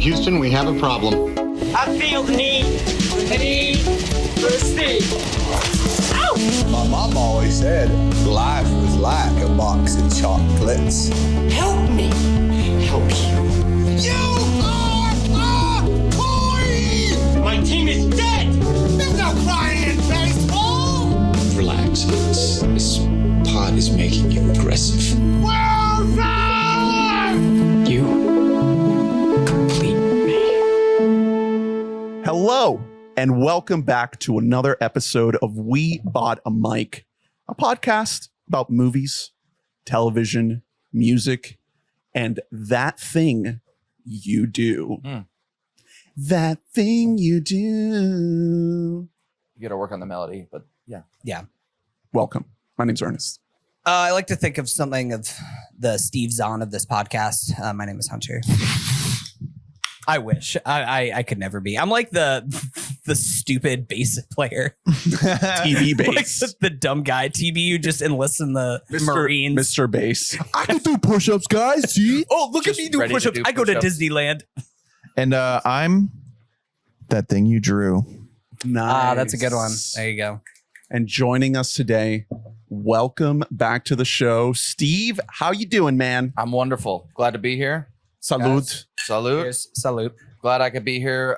Houston, we have a problem. I feel the need for speed. Ow! My mom always said life was like a box of chocolates. Help me help you. You are a toy! My team is dead! There's no crying in baseball! Relax. This pod is making you aggressive. Wilson! You complete me. Hello, and welcome back to another episode of We Bought a Mic, a podcast about movies, television, music, and that thing you do. That thing you do. You got to work on the melody, but yeah. Welcome. My name's Ernest. I like to think of something of the Steve Zahn of this podcast. My name is Hunter. I wish I could never be. I'm like the stupid bass player, TV bass. like the dumb guy. TB who just enlists in the Marines. Mr. Bass. I can do push-ups, guys. See? Oh, look Just at me do ready to push-ups. do I go to push-ups. Disneyland. And I'm that thing you drew. Nice. That's a good one. There you go. And joining us today, welcome back to the show, Steve. How you doing, man? I'm wonderful. Glad to be here. Salute. Guys, salute. Cheers. Salute. Glad I could be here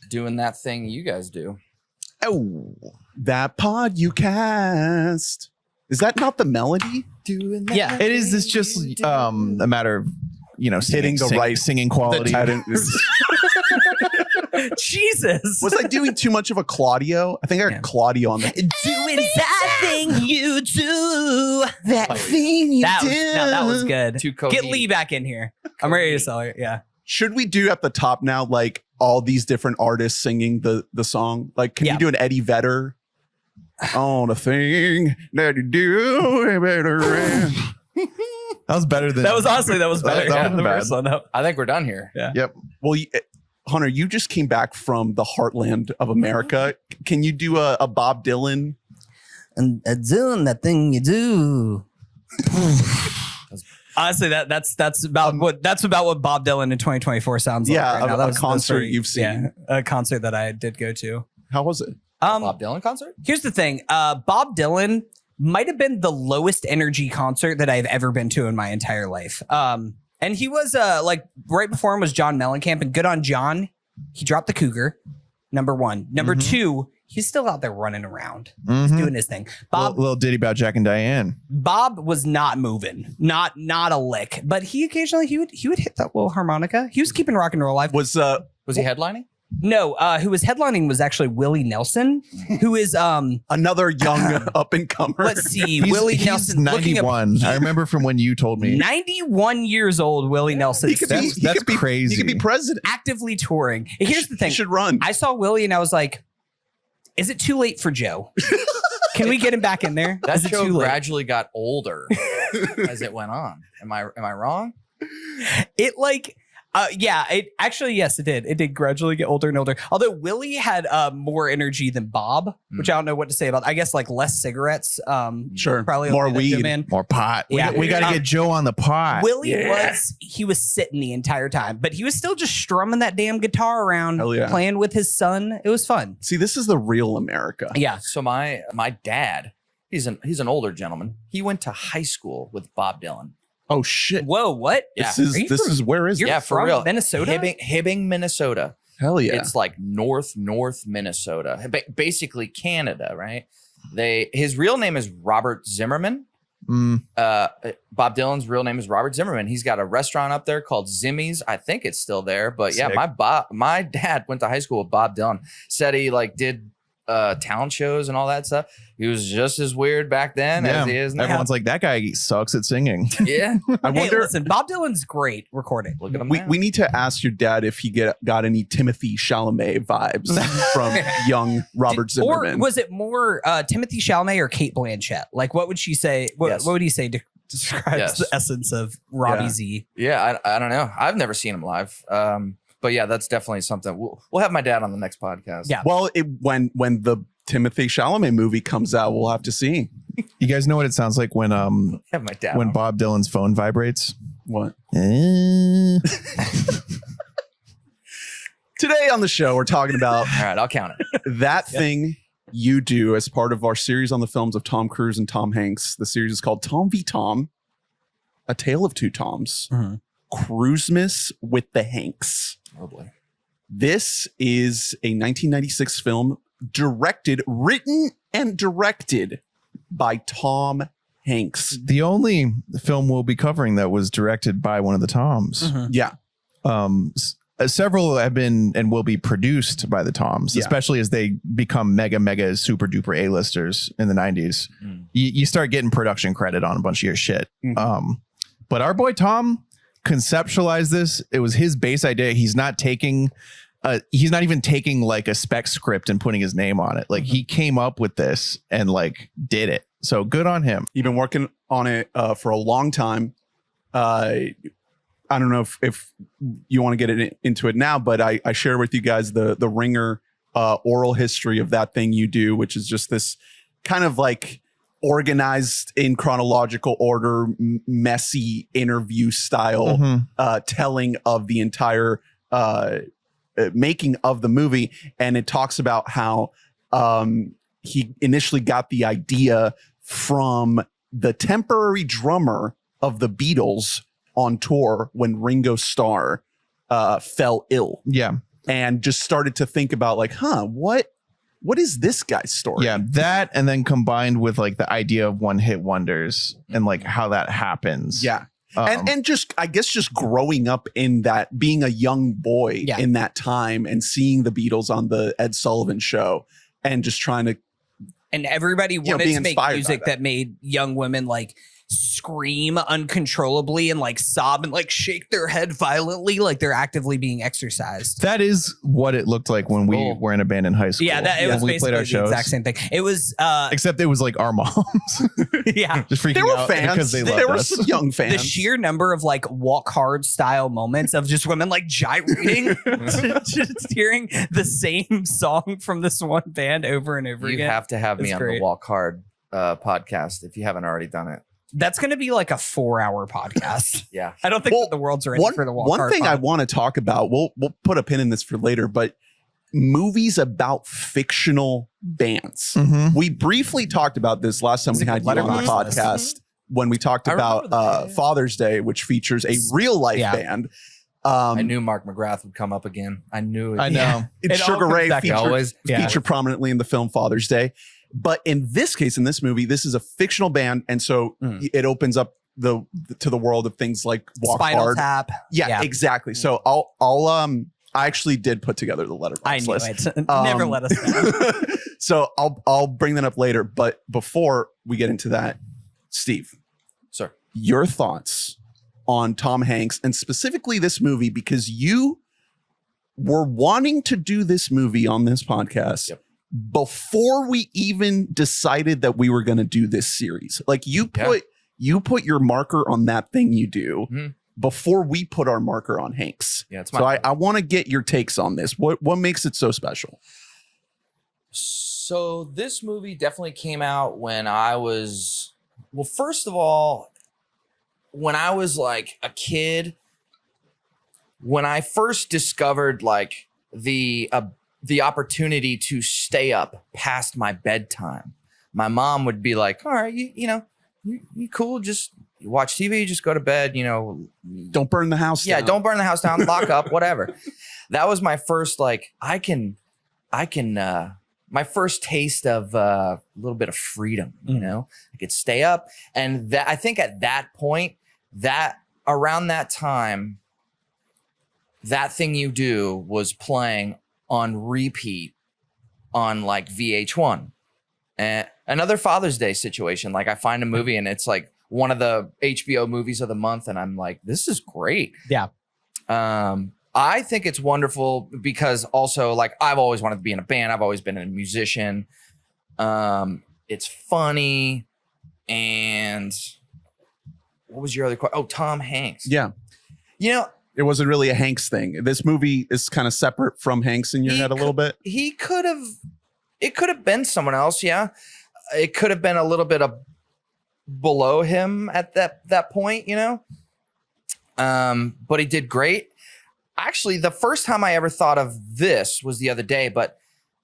doing that thing you guys do. Oh, that pod you cast. Is that not the melody? Doing that. Yeah. It is. It's just a matter of Hitting the right- singing quality. I didn't- Jesus. was I doing too much of a Claudio? I think I got Yeah. Claudio on the. Doing that thing you do. That thing you do. That was good. Too Get cohesive. Lee back in here. I'm ready to sell it. Yeah. Should we do at the top now, like all these different artists singing the song? Like, can Yeah. you do an Eddie Vedder? Oh, the thing that you do better. That was better than. That was honestly, that was better. That Yeah, wasn't the bad. first one. That- I think we're done here. Yep. Well, Hunter, you just came back from the heartland of America. Can you do a Bob Dylan? And doing that thing you do. Honestly, that's about what Bob Dylan in 2024 sounds like. Yeah, right now. a That was concert very- you've seen. Yeah, a concert that I did go to. How was it? Bob Dylan concert? Here's the thing. Bob Dylan might have been the lowest energy concert that I've ever been to in my entire life. And he was like right before him was John Mellencamp, and good on John. He dropped the cougar. Number one. Number two, he's still out there running around. He's doing his thing. Bob Little ditty about Jack and Diane. Bob was not moving, not a lick, but he occasionally he would hit that little harmonica. He was keeping rock and roll alive. Was Was he headlining? No, who was headlining was actually Willie Nelson, who is another young up and comer? let's see, He's, Willie he's Nelson, looking up- 91. I remember from when you told me. 91 years old. Willie Nelson, He could be- That's he could be- crazy. He could be president. actively touring. Here's the He thing: should run. I saw Willie and I was like, "Is it too late for Joe? Can we get him back in there? That Is it show too late?" gradually got older as it went on. Am I wrong? It like, yeah, it actually, yes, it did. It did gradually get older and older. Although Willie had more energy than Bob, which I don't know what to say about. I guess like less cigarettes. Sure. Probably More only that weed. man. More pot. Yeah. We got to get Joe on the pot. Willie was sitting the entire time, but he was still just strumming that damn guitar around, Hell yeah. playing with his son. It was fun. See, this is the real America. Yeah. So my dad, he's an older gentleman. He went to high school with Bob Dylan. Oh shit. Whoa, what? This Yeah. is Are you this from- is where is You're it? Yeah, for from real. Minnesota? Hibbing, Minnesota. Hell yeah. It's like north Minnesota, basically Canada, right? His real name is Robert Zimmerman. Mm. Bob Dylan's real name is Robert Zimmerman. He's got a restaurant up there called Zimmy's. I think it's still there, but yeah, Sick. my dad went to high school with Bob Dylan. Said he like did talent shows and all that stuff. He was just as weird back then as he is now. Everyone's like, that guy sucks at singing. Yeah, I Hey, wonder. listen, Bob Dylan's great recording. look at him. We, now. we need to ask your dad if he got any Timothy Chalamet vibes from young Robert Or Zimmerman. was it more Timothy Chalamet or Kate Blanchett? Like, what would she say? Yes. What would he say to describe Yes. the essence of Robbie Yeah. Z? Yeah, I don't know. I've never seen him live. But yeah, that's definitely something. We'll have my dad on the next podcast. Yeah. Well, when the Timothy Chalamet movie comes out, we'll have to see. You guys know what it sounds like when Have my dad. when on. Bob Dylan's phone vibrates? What? Eh. Today on the show, we're talking about All right, I'll count it. That Thing You Do as part of our series on the films of Tom Cruise and Tom Hanks. The series is called Tom v. Tom, A Tale of Two Toms, Cruisemas with the Hanks. Oh boy. This is a 1996 film written and directed by Tom Hanks. The only film we'll be covering that was directed by one of the Toms. Yeah. Several have been and will be produced by the Toms, especially as they become mega super duper A-listers in the 90s. You start getting production credit on a bunch of your shit. But our boy Tom conceptualized this. It was his base idea. He's not even taking like a spec script and putting his name on it. Like he came up with this and like did it. So good on him. You've been working on it for a long time. I don't know if you want to get into it now, but I share with you guys the Ringer oral history of That Thing You Do, which is just this kind of like organized in chronological order, messy interview style telling of the entire making of the movie. And it talks about how he initially got the idea from the temporary drummer of the Beatles on tour when Ringo Starr fell ill. Yeah. And just started to think about like, what is this guy's story? Yeah. That and then combined with like the idea of one hit wonders and like how that happens. Yeah. And just, I guess, just growing up in that, being a young boy in that time and seeing the Beatles on the Ed Sullivan Show and just trying to. And everybody wanted to make music that made young women like scream uncontrollably and like sob and like shake their head violently like they're actively being exercised. That is what it looked like when we were in a band in high school. Yeah, it was basically the exact same thing. It was except it was like our moms. Yeah. Just freaking There were out fans. because they loved There were us. some young fans. The sheer number of like walk hard style moments of just women like gyrating, just hearing the same song from this one band over and over again. You have to have me It's on great. the Walk Hard podcast if you haven't already done it. That's going to be like a 4-hour podcast. Yeah. I don't think that the world's ready for the walk hard. One thing I want to talk about, we'll put a pin in this for later, but movies about fictional bands. We briefly talked about this last time we had you on the podcast when we talked about Father's Day, which features a real life band. I knew Mark McGrath would come up again. I knew it. I know. It's Sugar Ray featured prominently in the film Father's Day. But in this case, in this movie, this is a fictional band. And so it opens up to the world of things like Walk Spinal Hard. Tap. Yeah, exactly. So I actually did put together the letterbox I knew list. it. Never let us down. So I'll bring that up later. But before we get into that, Steve, Sir, your thoughts on Tom Hanks and specifically this movie, because you were wanting to do this movie on this podcast before we even decided that we were going to do this series. Like you put your marker on That Thing You Do before we put our marker on Hanks. Yeah, it's so I want to get your takes on this. What makes it so special? So this movie definitely came out when I was, well, first of all, when I was like a kid, when I first discovered like the opportunity to stay up past my bedtime, my mom would be like, all right, you cool. Just watch TV, just go to bed, Don't burn the house down. Yeah, don't burn the house down, lock up, whatever. That was my first, like, my first taste of a little bit of freedom, I could stay up. And that, I think at that point, around that time, That Thing You Do was playing on repeat on like VH1. And another Father's Day situation. Like I find a movie and it's like one of the HBO movies of the month. And I'm like, this is great. Yeah. I think it's wonderful because also like I've always wanted to be in a band. I've always been a musician. It's funny. And what was your other question? Oh, Tom Hanks. Yeah. It wasn't really a Hanks thing. This movie is kind of separate from Hanks in your head a little bit. It could have been someone else. Yeah. It could have been a little bit below him at that point, but he did great. actually, the first time I ever thought of this was the other day, but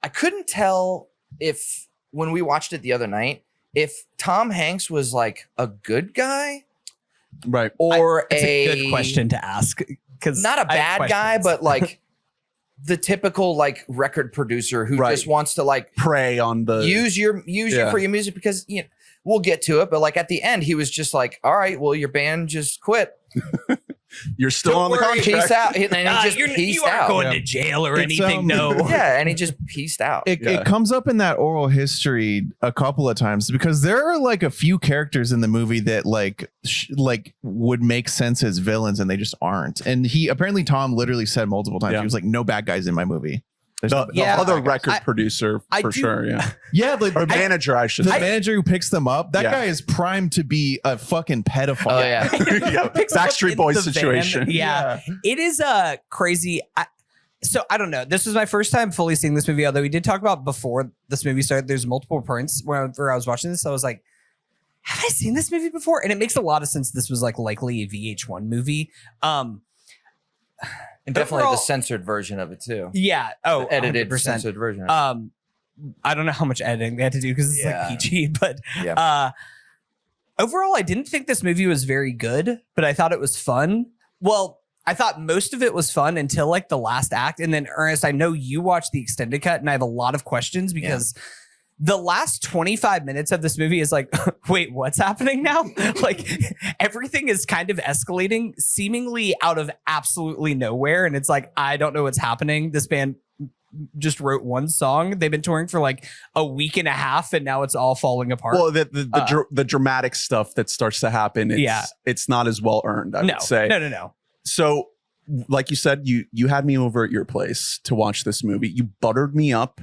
I couldn't tell if when we watched it the other night, if Tom Hanks was like a good guy, Right. or It's a good question to ask, because not a bad guy, but like the typical like record producer who Right. just wants to like Prey on the use you Yeah. for your music, because you know, we'll get to it, but like at the end he was just like, all right, well, your band just quit. You're still Don't on the worry, contract. peace out. And he just you peaced aren't out. going to jail or It's, anything. No. Yeah, and he just peaced out. It comes up in that oral history a couple of times because there are like a few characters in the movie that like would make sense as villains and they just aren't. And he apparently Tom literally said multiple times, Yeah. he was like, no bad guys in my movie. There's The, no- the Yeah. other record I- producer I for do- sure. Yeah. yeah, the, Or manager, I should the say. manager who picks them up, that Yeah. guy is primed to be a fucking pedophile. Oh yeah. Yeah. Picks up Backstreet in Boys the van. situation. Yeah. It is crazy. So I don't know. This was my first time fully seeing this movie, although we did talk about before this movie started. There's multiple points whenever I was watching this. I was like, have I seen this movie before? And it makes a lot of sense. This was like likely a VH1 movie. And definitely Overall- the censored version of it too. Yeah. Oh, The edited 100%. censored version. I don't know how much editing they had to do because it's Yeah. like PG, but Yeah. overall, I didn't think this movie was very good, but I thought it was fun. Well, I thought most of it was fun until like the last act. And then Ernest, I know you watched the extended cut and I have a lot of questions because the last 25 minutes of this movie is like, wait, what's happening now? Like everything is kind of escalating seemingly out of absolutely nowhere. And it's like, I don't know what's happening. This band just wrote one song. They've been touring for like a week and a half and now it's all falling apart. Well, the dramatic stuff that starts to happen, it's not as well earned, I would say. No. So, like you said, you had me over at your place to watch this movie. You buttered me up,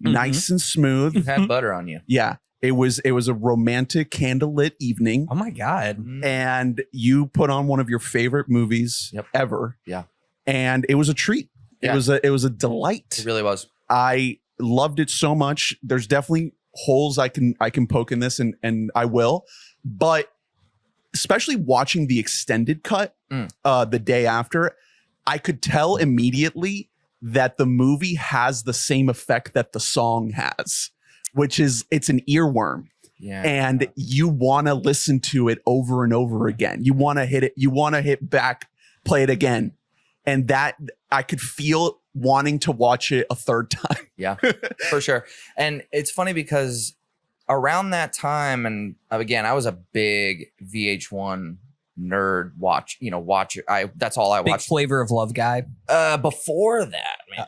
nice and smooth. Had butter on you. Yeah, it was a romantic candlelit evening, Oh my God. and you put on one of your favorite movies ever. Yeah. And it was a treat. Yeah. It was a delight. It really was. I loved it so much. There's definitely holes I can poke in this, and I will, but especially watching the extended cut the day after, I could tell immediately that the movie has the same effect that the song has, which is it's an earworm. Yeah. And you want to listen to it over and over again. You want to hit it. You want to hit back, play it again. And that I could feel wanting to watch it a third time. Yeah, for sure. And it's funny because around that time, and again, I was a big VH1 nerd watcher. That's all I Big watched. Flavor of Love guy. Before that, man.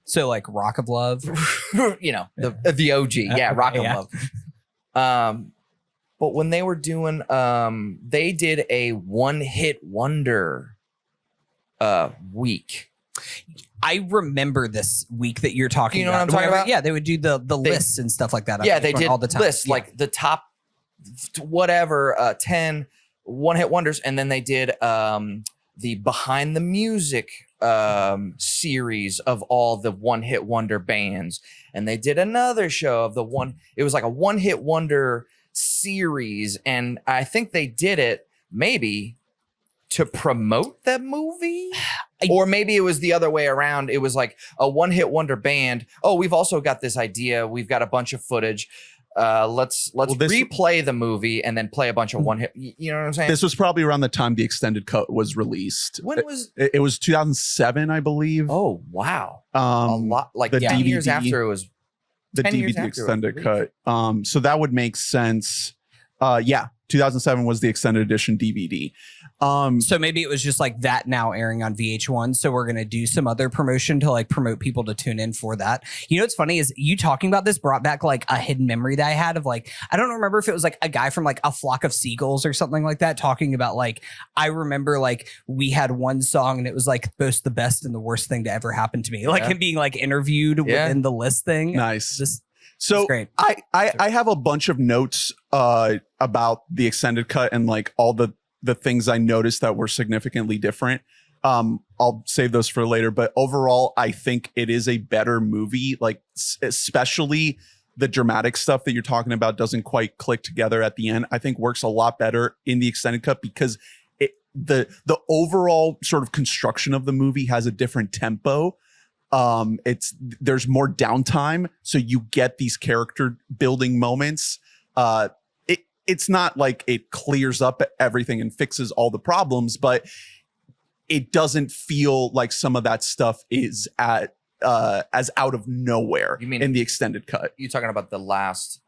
So like Rock of Love. The OG. Yeah, Rock of Yeah. Love. But when they were doing, they did a one-hit wonder week. I remember this week that you're talking You know about. what I'm talking Whenever- about? Yeah, they would do the lists and stuff like that. Yeah, they did all the time. lists, Yeah. like the top whatever 10 one-hit wonders, and then they did the behind the music series of all the one-hit wonder bands, and they did another show of it was like a one-hit wonder series, and I think they did it maybe to promote that movie, or maybe it was the other way around. It was like a one-hit wonder band. Oh, we've also got this idea. We've got a bunch of footage. Let's replay the movie and then play a bunch of one hit. You know what I'm saying? This was probably around the time the extended cut was released. When was it was 2007, I believe. Oh wow, a Um, lot, like the 10 years DVD after it was. the 10 years DVD after it was extended cut. So that would make sense. 2007 was the extended edition DVD. So maybe it was just like that now airing on VH1. So we're going to do some other promotion to like promote people to tune in for that. You know, what's funny is you talking about this brought back like a hidden memory that I had of like, I don't remember if it was like a guy from like A Flock of Seagulls or something like that talking about like, I remember like we had one song and it was like both the best and the worst thing to ever happen to me. Like him being like interviewed within the list thing. Nice. Just, So great. I have a bunch of notes about the extended cut and like all the things I noticed that were significantly different. I'll save those for later, but overall, I think it is a better movie. Like especially the dramatic stuff that you're talking about doesn't quite click together at the end. I think works a lot better in the extended cut because the overall sort of construction of the movie has a different tempo. There's more downtime, so you get these character building moments. It's not like it clears up everything and fixes all the problems, but it doesn't feel like some of that stuff is as out of nowhere. You mean in the extended cut? You talking about the last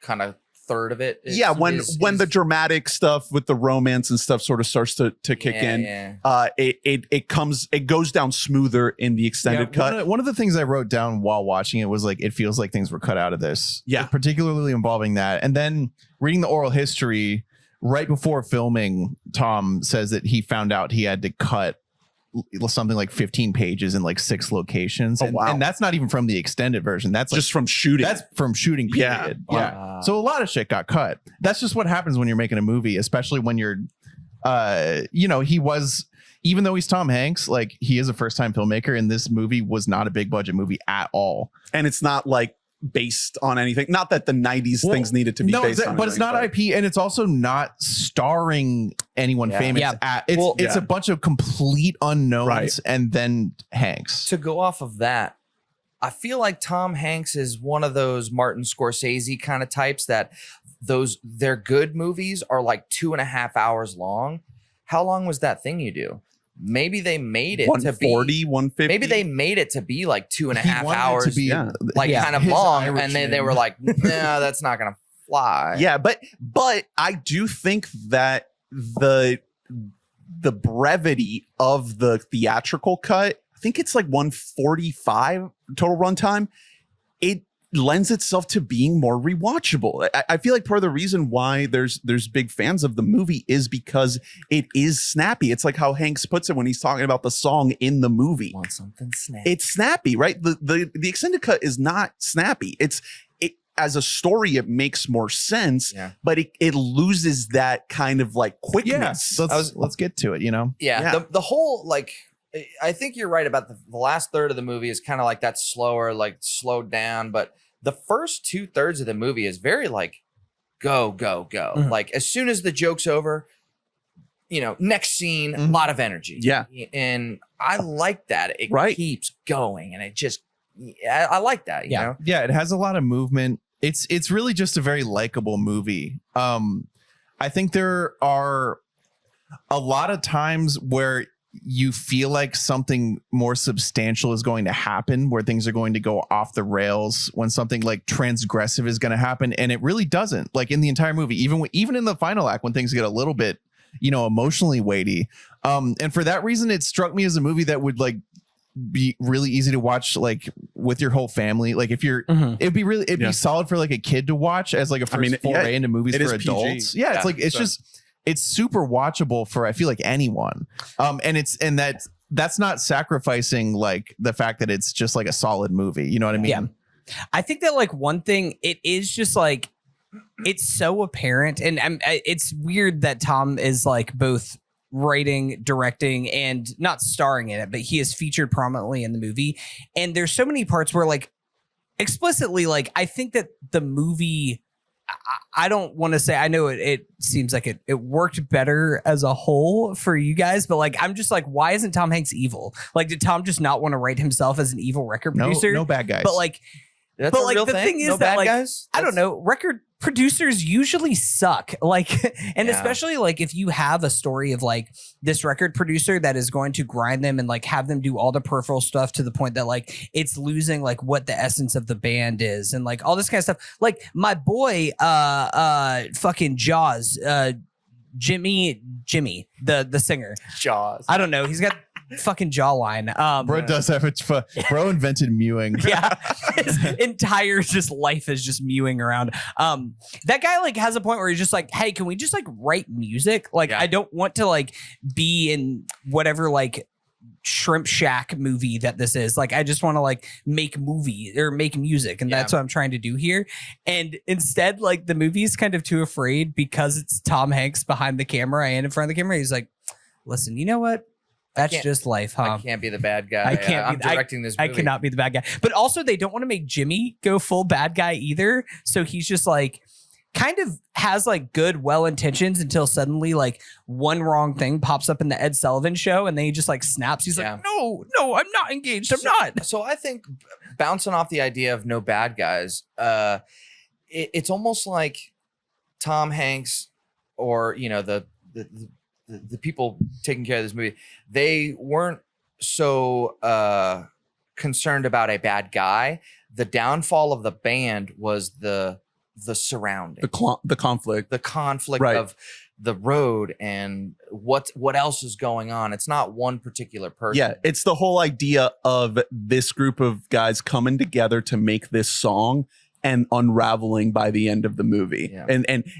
kind of third of it? When the dramatic stuff with the romance and stuff sort of starts to kick in, it goes down smoother in the extended cut. One of the things I wrote down while watching it was like, it feels like things were cut out of this. Yeah. Particularly involving that. And then reading the oral history right before filming, Tom says that he found out he had to cut something like 15 pages in like 6 locations. And that's not even from the extended version. That's just from shooting. That's from shooting period. Yeah. So a lot of shit got cut. That's just what happens when you're making a movie, especially when you're, he was, even though he's Tom Hanks, like he is a first time filmmaker, and this movie was not a big budget movie at all. And it's not like based on anything. Not that the 90s things needed to be based on. But it's not IP, and it's also not starring anyone famous. Yeah. It's a bunch of complete unknowns, and then Hanks. To go off of that, I feel like Tom Hanks is one of those Martin Scorsese kind of types that their good movies are like 2.5 hours long. How long was that thing you do? Maybe they made it 140, 150. Maybe they made it to be like 2.5 hours, to be, kind of long, and then they were like, "No, that's not gonna fly." Yeah, but I do think that the brevity of the theatrical cut, I think it's like 145 total runtime. It lends itself to being more rewatchable. I feel like part of the reason why there's big fans of the movie is because it is snappy. It's like how Hanks puts it when he's talking about the song in the movie. Want something snappy? It's snappy, right? The extended cut is not snappy. It as a story, it makes more sense, but it loses that kind of like quickness. Let's get to it. The whole like. I think you're right about the last third of the movie is kind of like that slower, like slowed down. But the first 2/3 of the movie is very like go, go, go. Mm-hmm. Like as soon as the joke's over, next scene, a lot of energy. Yeah. And I like that. It keeps going, and it just, I like that. You know? Yeah. It has a lot of movement. It's really just a very likable movie. I think there are a lot of times where you feel like something more substantial is going to happen, where things are going to go off the rails, when something like transgressive is going to happen, and it really doesn't. Like in the entire movie, even in the final act, when things get a little bit, emotionally weighty. And for that reason, it struck me as a movie that would like be really easy to watch, like with your whole family. Like if you're, it'd be solid for like a kid to watch as like a first foray into movies for adults. PG. It's super watchable for, I feel like, anyone. And that's not sacrificing like the fact that it's just like a solid movie. You know what I mean? Yeah. I think that like one thing, it is just like, it's so apparent, and it's weird that Tom is like both writing, directing, and not starring in it, but he is featured prominently in the movie. And there's so many parts where like explicitly, like I think that the movie, I don't want to say, I know it seems like it worked better as a whole for you guys, but like I'm just like, why isn't Tom Hanks evil? Like, did Tom just not want to write himself as an evil record producer? No bad guys. But like, that's a real the thing is no that bad like guys? I don't know, record producers usually suck. Like, and especially like if you have a story of like this record producer that is going to grind them and like have them do all the peripheral stuff to the point that like it's losing like what the essence of the band is and like all this kind of stuff. Like my boy, fucking Jaws, Jimmy, the singer. Jaws. I don't know. He's got fucking jawline. Bro does have it. Bro invented mewing. Yeah, his entire just life is just mewing around. That guy like has a point where he's just like, hey, can we just like write music? Like, I don't want to like be in whatever like Shrimp Shack movie that this is. Like, I just want to like make movie or make music, and that's what I'm trying to do here. And instead, like the movie's kind of too afraid because it's Tom Hanks behind the camera and in front of the camera. He's like, listen, you know what? That's just life, huh? I can't be the bad guy. I can't. I'm directing this movie. I cannot be the bad guy. But also, they don't want to make Jimmy go full bad guy either. So he's just like kind of has like good, well intentions until suddenly like one wrong thing pops up in the Ed Sullivan show, and then he just like snaps. He's like, no, I'm not engaged. I'm not. So I think bouncing off the idea of no bad guys, it's almost like Tom Hanks or the people taking care of this movie, they weren't so concerned about a bad guy. The downfall of the band was the surrounding, the conflict right. Of the road and what else is going on. It's not one particular person. Yeah, it's the whole idea of this group of guys coming together to make this song and unraveling by the end of the movie,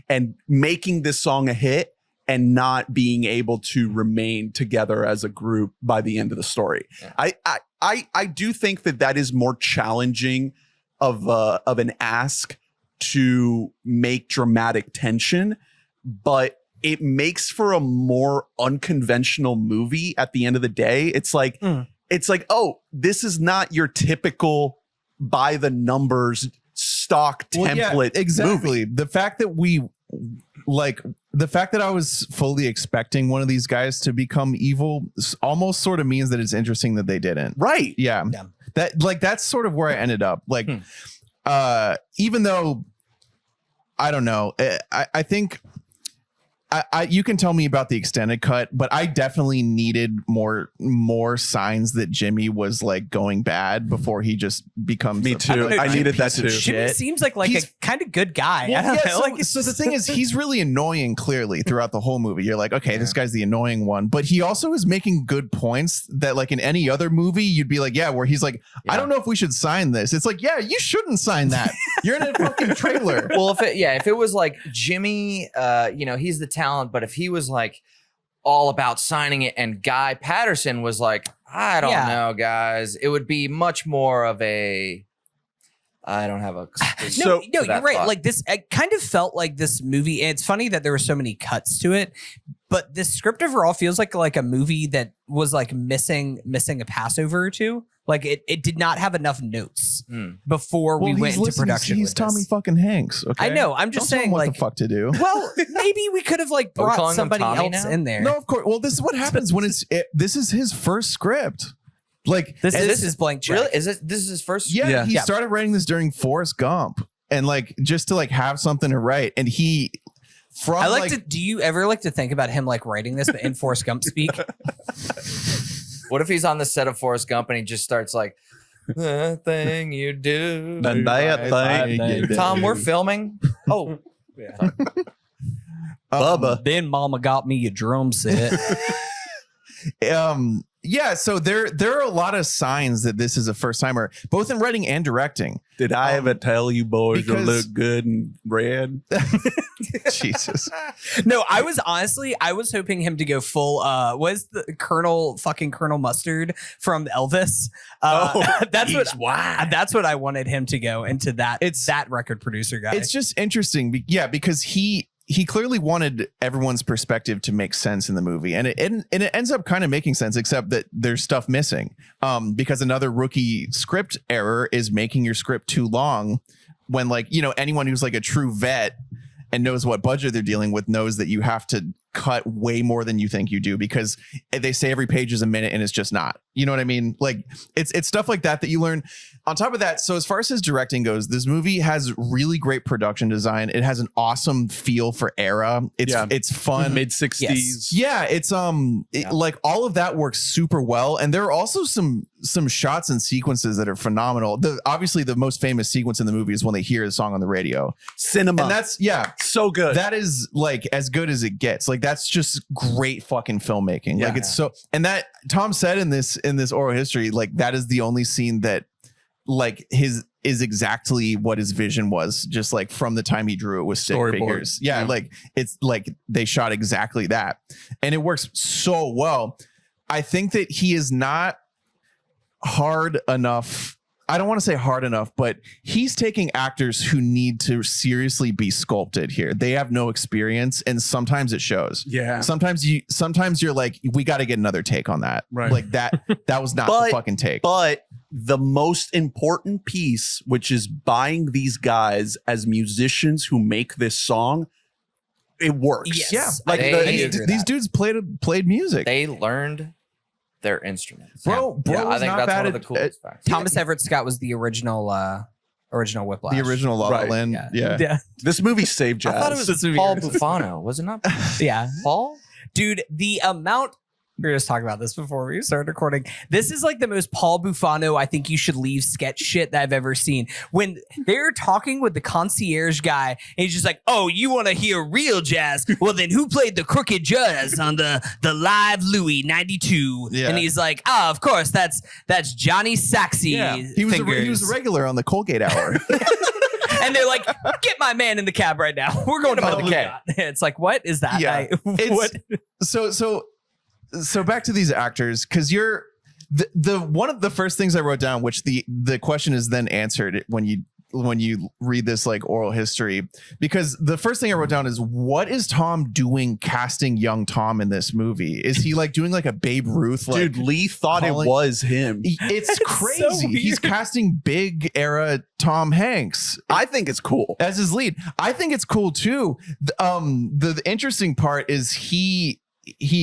and making this song a hit and not being able to remain together as a group by the end of the story. Yeah. I do think that is more challenging of an ask to make dramatic tension, but it makes for a more unconventional movie at the end of the day. It's like, oh, this is not your typical by the numbers stock template. Exactly. Movie. The fact that I was fully expecting one of these guys to become evil almost sort of means that it's interesting that they didn't. Right. Yeah. That's sort of where I ended up. Like, even though I don't know, I think you can tell me about the extended cut, but I definitely needed more signs that Jimmy was like going bad before he just becomes. Me too. I needed that too. Jimmy seems like he's, a kind of good guy. Well, I don't know. So the thing is, he's really annoying. Clearly, throughout the whole movie, you're like, okay, this guy's the annoying one, but he also is making good points that, like in any other movie, you'd be like, where he's like, I don't know if we should sign this. It's like, you shouldn't sign that. You're in a fucking trailer. Well, if it was like Jimmy, he's the talent, but if he was like all about signing it and Guy Patterson was like, I don't know, guys, it would be much more of a, I don't have a. No, you're right. Thought. Like this, it kind of felt like this movie. And it's funny that there were so many cuts to it, but this script overall feels like a movie that was like missing a Passover or two. Like it did not have enough notes before we went into production. He's Tommy fucking Hanks. Okay? I know. I'm just saying, what the fuck to do. Well, maybe we could have like brought somebody else in there. No, of course. Well, this is what happens when this is his first script. Like this is blank check. Really? This is his first? Yeah, he started writing this during Forrest Gump, and like just to like have something to write. And he, do you ever like to think about him like writing this, but in Forrest Gump speak? What if he's on the set of Forrest Gump and he just starts like, the thing you do. Tom, we're filming. Oh, yeah. Bubba. Then Mama got me a drum set. Yeah, so there are a lot of signs that this is a first timer, both in writing and directing. Did I ever tell you boys to look good in red? Jesus. No, I was hoping him to go full was the Colonel Mustard from Elvis. That's what I wanted him to go into that. It's that record producer guy. It's just interesting. Because he clearly wanted everyone's perspective to make sense in the movie, and it ends up kind of making sense, except that there's stuff missing. Because another rookie script error is making your script too long, when anyone who's like a true vet and knows what budget they're dealing with knows that you have to cut way more than you think you do, because they say every page is a minute and it's just not. You know what I mean? Like it's stuff like that you learn. On top of that, so as far as his directing goes, this movie has really great production design. It has an awesome feel for era. It's fun. Mid-60s. Yes. Yeah, it's like all of that works super well, and there are also some shots and sequences that are phenomenal. Obviously the most famous sequence in the movie is when they hear the song on the radio. Cinema. And that's so good. That is like as good as it gets. Like that's just great fucking filmmaking. Like it's so, and that Tom said in this oral history, like that is the only scene that like is exactly what his vision was, just like from the time he drew it with stick figures. Yeah, like it's like they shot exactly that, and it works so well. I think that he is not hard enough. I don't want to say hard enough, but he's taking actors who need to seriously be sculpted here. They have no experience, and sometimes it shows. Yeah. Sometimes you're like, we got to get another take on that. Right. Like that was not the fucking take. But the most important piece, which is buying these guys as musicians who make this song, it works. Yes. Yeah. Like, These dudes played music. They learned their instruments. Bro I was think not that's bad one of the at- coolest facts. Thomas Everett Scott was the original Whiplash. The original La La Right. Land. Yeah. Yeah. This movie saved jazz. I thought it was Paul Bufano. Was it not Yeah. Paul? Dude, the amount we were just talking about this before we started recording. This is like the most Paul Bufano I think you should leave sketch shit that I've ever seen. When they're talking with the concierge guy, and he's just like, "Oh, you want to hear real jazz? Well, then who played the crooked jazz on the live Louis '92?" Yeah. And he's like, "Ah, of course, that's Johnny Saxey." He was a regular on the Colgate Hour. And they're like, "Get my man in the cab right now. We're going to about the Blue cab?" Dot." It's like, what is that? Yeah. What? So back to these actors, because you're the one of the first things I wrote down, which the question is then answered when you read this like oral history, because the first thing I wrote down is, what is Tom doing casting young Tom in this movie? Is he like doing like a Babe Ruth? Like, Dude, Lee thought calling- it was him. it's crazy. so weird. He's casting big era Tom Hanks I think it's cool. as his lead. I think it's cool too. The interesting part is he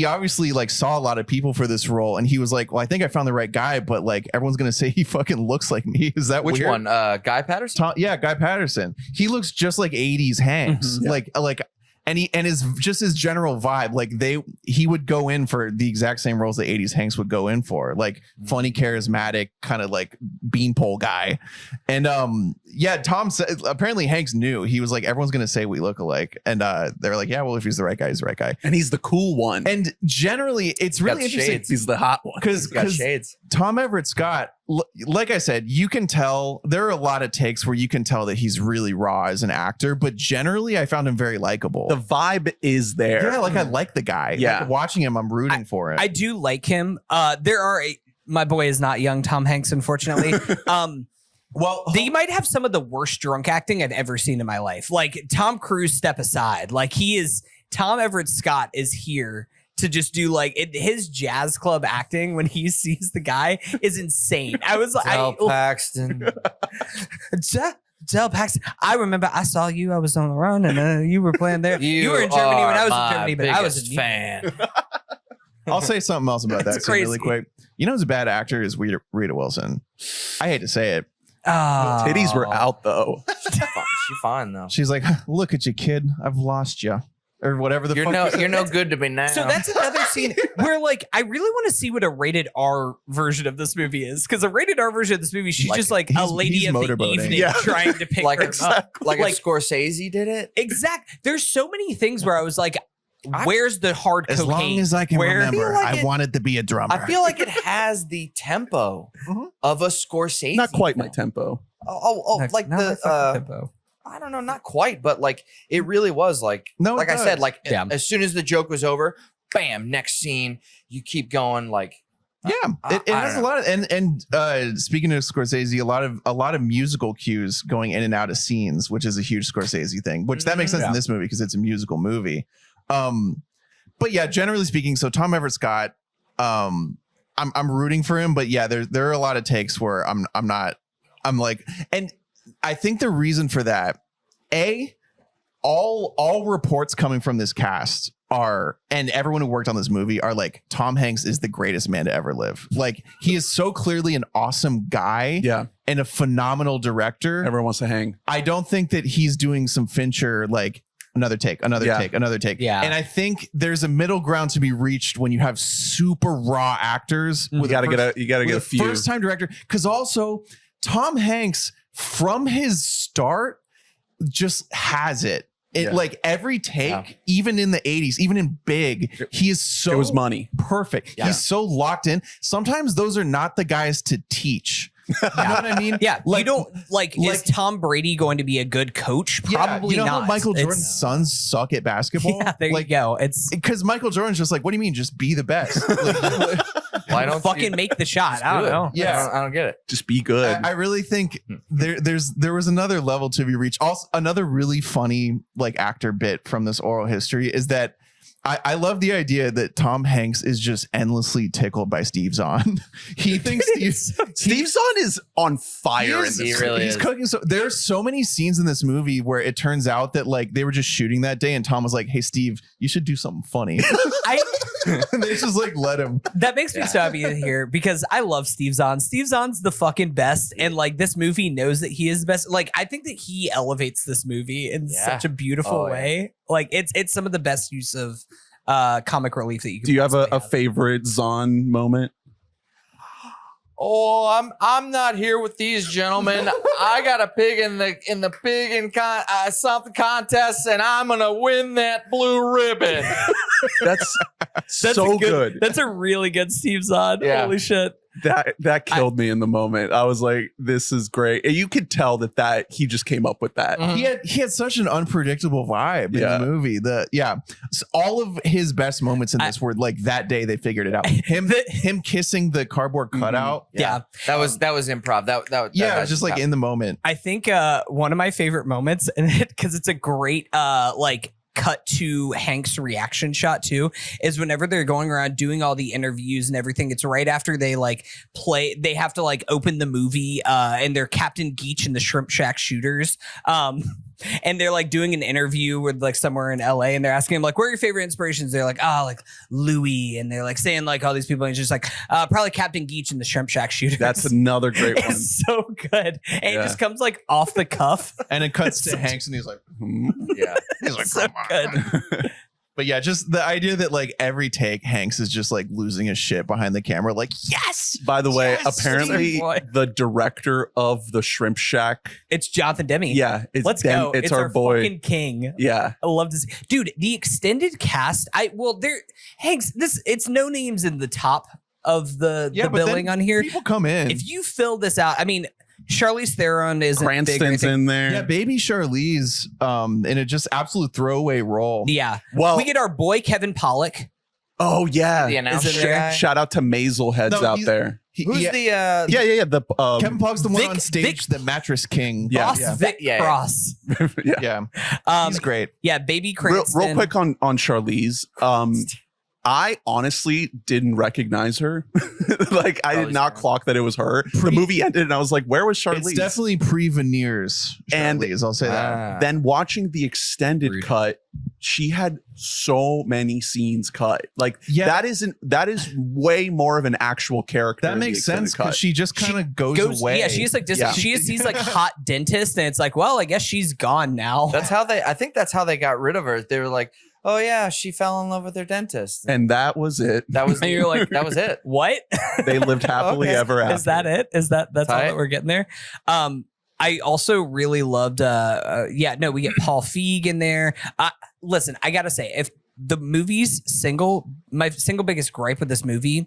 obviously like saw a lot of people for this role, and he was like, well, I think I found the right guy, but like everyone's gonna say he fucking looks like me. Is that Which weird? one? Guy Patterson? Yeah, Guy Patterson. He looks just like 80s Hanks. Like and his general vibe, like he would go in for the exact same roles that 80s Hanks would go in for, like funny, charismatic, kind of like beanpole guy. And Tom said apparently Hanks knew. He was like, everyone's gonna say we look alike, and they're like, yeah, well, if he's the right guy, he's the right guy. And he's the cool one. And generally, it's really got interesting shades. He's the hot one. Got because shades. Tom Everett Scott, like I said, you can tell there are a lot of takes where you can tell that he's really raw as an actor, but generally I found him very likable. The vibe is there. Yeah, like I like the guy. Yeah. Like, watching him, I'm rooting for him. I do like him. My boy is not young Tom Hanks, unfortunately. well, They might have some of the worst drunk acting I've ever seen in my life. Like Tom Cruise, step aside. Like Tom Everett Scott is here to just do like his jazz club acting when he sees the guy is insane. I was like, Del Paxton. Del Paxton. I remember I saw you. I was on the run and you were playing there. You were in Germany when I was in Germany, but I was in fan. I'll say something else about that It's scene really crazy. quick. You know who's a bad actor is Rita Wilson. I hate to say it. Titties were out though. She fine though. She's like, look at you, kid. I've lost you. Or whatever the fuck. You're no good to me now. So that's another scene where, like, I really want to see what a rated R version of this movie is, because a rated R version of this movie, she's Like, just like a lady he's of the motorboating. evening Yeah. trying to pick like her up. like if Scorsese did it. Exact. There's so many things where I was like, where's the hard As cocaine? long as I can Where- remember, like I it- wanted to be a drummer. I feel like it has the tempo of a Scorsese. Not quite my film. tempo. Like Not my the fucking tempo. I don't know, not quite, but like it really was like No, it like I said, does. like Yeah. as soon as the joke was over, bam, next scene, you keep going like Yeah, it I has a don't lot of and speaking of Scorsese, a lot of musical cues going in and out of scenes, which is a huge Scorsese thing. Which that makes sense in this movie because it's a musical movie. But yeah, generally speaking, so Tom Everett Scott, I'm rooting for him, but yeah, there are a lot of takes where I'm like, and I think the reason for that, all reports coming from this cast are, and everyone who worked on this movie are like, Tom Hanks is the greatest man to ever live. Like, he is so clearly an awesome guy Yeah. and a phenomenal director. Everyone wants to hang. I don't think that he's doing some Fincher, like another take. Yeah. And I think there's a middle ground to be reached when you have super raw actors. You gotta get a few. First time director. Because also Tom Hanks from his start just has it. Like every take, even in the 80s, even in Big, he is so It was money. perfect. Yeah. He's so locked in. Sometimes those are not the guys to teach. You know what I mean? Yeah, Like- you don't like. Is Tom Brady going to be a good coach? Probably you know not. How Michael Jordan's It's- sons suck at basketball. Yeah, there like, you go. It's because Michael Jordan's just like, what do you mean? Just be the best. Like, Why don't fucking make the shot? I don't know. Yeah. I don't get it. Just be good. I really think there was another level to be reached. Also, another really funny like actor bit from this oral history is that I love the idea that Tom Hanks is just endlessly tickled by Steve Zahn. He thinks Steve Zahn is on fire in this. He really he's is. cooking. So there's so many scenes in this movie where it turns out that like they were just shooting that day, and Tom was like, "Hey, Steve, you should do something funny." And they just like let him. That makes me so happy to hear because I love Steve Zahn. Steve Zahn's the fucking best, and like this movie knows that he is the best. Like I think that he elevates this movie in such a beautiful way. Like it's some of the best use of comic relief that you can. Do you have a favorite Zahn moment? Oh, I'm not here with these gentlemen. I got a pig in the pig something contest, and I'm gonna win that blue ribbon. That's so good. That's a really good Steve Zahn. Yeah. Holy shit. That killed me in the moment. I was like, this is great. And you could tell that he just came up with that. He had such an unpredictable vibe in the movie. So all of his best moments in this were like that day they figured it out. Him kissing the cardboard cutout. Yeah. That was improv. That It was just like in the moment. I think one of my favorite moments, and because it's a great like cut to Hank's reaction shot too, is whenever they're going around doing all the interviews and everything. It's right after they like play. They have to like open the movie, and they're Captain Geach and the Shrimp Shack Shooters. And they're like doing an interview with like somewhere in LA, and they're asking him like, "What are your favorite inspirations?" They're like, "Oh, like Louis," and they're like saying like all these people, and he's just like, "Probably Captain Geach and the Shrimp Shack Shooters." That's another great one. It's so good, and it just comes like off the cuff, and it cuts to Hanks, and he's like, Yeah, he's like, so good. But yeah, just the idea that like every take Hanks is just like losing his shit behind the camera, like yes. By the way, Yes, apparently dear boy. the director of the Shrimp Shack, It's Jonathan Demme. yeah, Let's go. It's our boy. Fucking king. Yeah, I love to see, dude. The extended cast. Hanks. It's no names in the top of the but billing then on here. People come in. If you fill this out, I mean, Charlize Theron isn't big or Cranston's anything. in there. Yeah, baby Charlize, in a just absolute throwaway role. Yeah. Well, We get our boy Kevin Pollak. oh yeah, the announcer Is it there? guy. shout out to Maisel heads No, out he's- there. Who's yeah, the Yeah. The Kevin Pogg's the one Vic- on stage, the mattress king. Yeah, Boss yeah. Vic Yeah. Cross. yeah. He's great. Yeah, baby Real Cranston. quick on Charlize. I honestly didn't recognize her. Like I did not clock that it was her. The movie ended and I was like, where was Charlize? It's definitely pre-veneers. And- Charlize, I'll say that. Then watching the extended cut, she had so many scenes cut. Like that is way more of an actual character. That in the makes sense extended cut. because she just kind of goes away. Yeah, she's like Yeah. she sees like hot dentist, and it's like, well, I guess she's gone now. I think that's how they got rid of her. They were like, oh yeah, she fell in love with her dentist. And that was it. That was And you're like, that was it. What? They lived happily Okay. ever after. Is that it? That's all Tight. that we're getting there? I also really loved we get Paul Feig in there. Listen, I gotta say, if the movie's my single biggest gripe with this movie,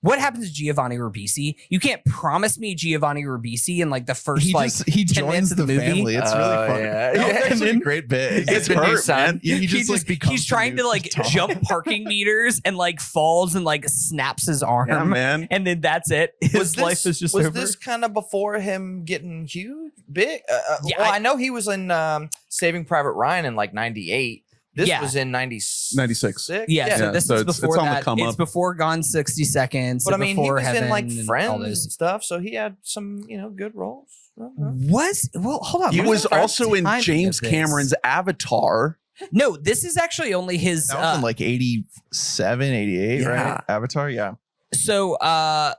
what happens to Giovanni Ribisi? You can't promise me Giovanni Ribisi in like the first he 10 joins minutes of the the movie. family. It's really fun. yeah. That was Yeah. actually a great bit. It's the new hurt, son. man. He just like becomes he's trying the to new like Tom. jump parking meters and like falls and like snaps his arm. Yeah, man. And then that's it. His life is just over. this kind of before him getting big? Yeah, well, I know he was in Saving Private Ryan in like '98. This Yeah. was in 96. 96. Yeah, so Yeah, this so is it's before on the that. come It's up. before Gone 60 Seconds. But I mean, he before was in like Heaven and all Friends and those. stuff, so he had some, good roles. Hold on. He what was the also in timing James of this? Cameron's Avatar. No, this is actually only his. That was in like 87, 88, Yeah. right? Avatar, yeah. So,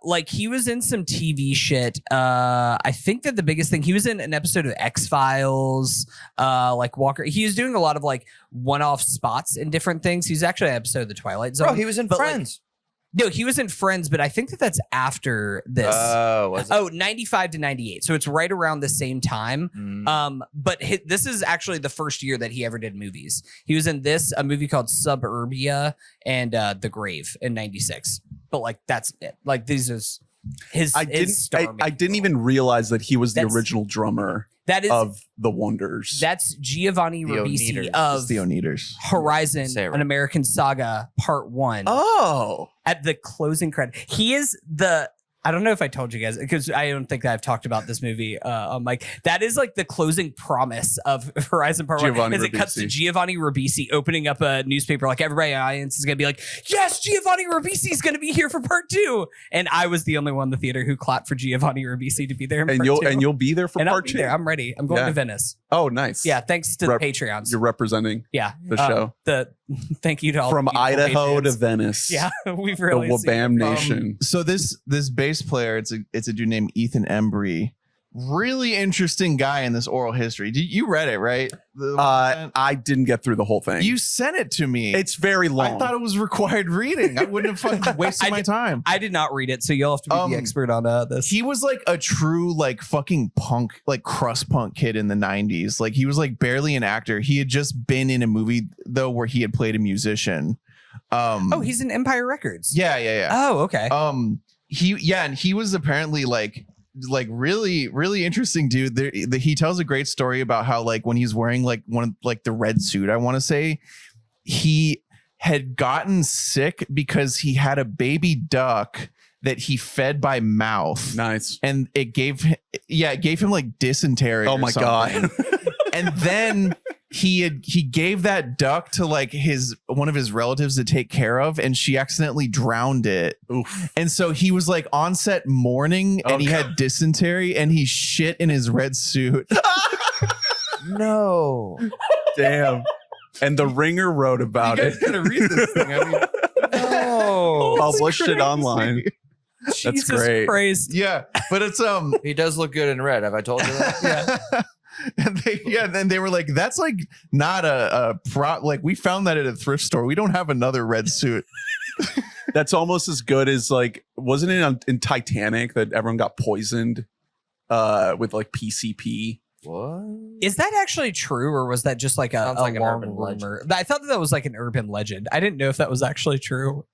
like he was in some TV shit. I think that the biggest thing, he was in an episode of X-Files, like Walker. He was doing a lot of like one-off spots in different things. He's actually an episode of The Twilight Zone. Bro, he was in but, like, Friends. no, he was in Friends, but I think that that's after this. Was it? Oh, 95 to 98. So it's right around the same time. But this is actually the first year that he ever did movies. He was in a movie called Suburbia and The Grave in 96. But like, that's it. Like, these is his I star didn't even realize that he was the That's- original drummer. That is of the Wonders. That's Giovanni The Ribisi Oneaters. of The Oneaters. Horizon, Say it right. An American Saga Part 1. Oh, At the closing credit. He is I don't know if I told you guys, because I don't think that I've talked about this movie on Mike. That is like the closing promise of Horizon Part 1. Giovanni As it cuts to Ribisi. Giovanni Ribisi opening up a newspaper. Like everybody in the audience is going to be like, yes, Giovanni Ribisi is going to be here for Part 2. And I was the only one in the theater who clapped for Giovanni Ribisi to be there in and Part 2. you'll be there for And I'll Part be 2. there. I'm ready. I'm going Yeah. to Venice. Oh, nice. Yeah, thanks to the Patreons. You're representing Yeah. the show. Thank you to all From the beautiful Idaho to Patreons. Venice. Yeah, we've The really seen WBAM it. Nation. So this bass player, it's a dude named Ethan Embry. Really interesting guy in this oral history. You read it, right? I didn't get through the whole thing. You sent it to me. It's very long. I thought it was required reading. I wouldn't have fucking wasted my time. I did not read it, so you'll have to be the expert on this. He was like a true like fucking punk, like crust punk kid in the 90s. Like he was like barely an actor. He had just been in a movie though where he had played a musician. He's in Empire Records. Yeah. Oh, okay. And he was apparently like really interesting dude. He tells a great story about how like when he's wearing like one of like the red suit, I want to say, he had gotten sick because he had a baby duck that he fed by mouth. Nice. And it gave him like dysentery. Oh or my something. God. And then he gave that duck to like one of his relatives to take care of, and she accidentally drowned it. Oof. And so he was like on set mourning, and he had dysentery, and he shit in his red suit. No. Damn. And the Ringer wrote about You it. guys gotta read this thing. I mean, No. Published it online. That's Jesus great. Christ. yeah, but it's He does look good in red. Have I told you that? yeah. And then they were like, that's like not a like we found that at a thrift store. We don't have another red suit. That's almost as good as like, wasn't it in Titanic that everyone got poisoned with like PCP? What? Is that actually true, or was that just like a Sounds like an long urban rumor? legend. I thought that was like an urban legend. I didn't know if that was actually true.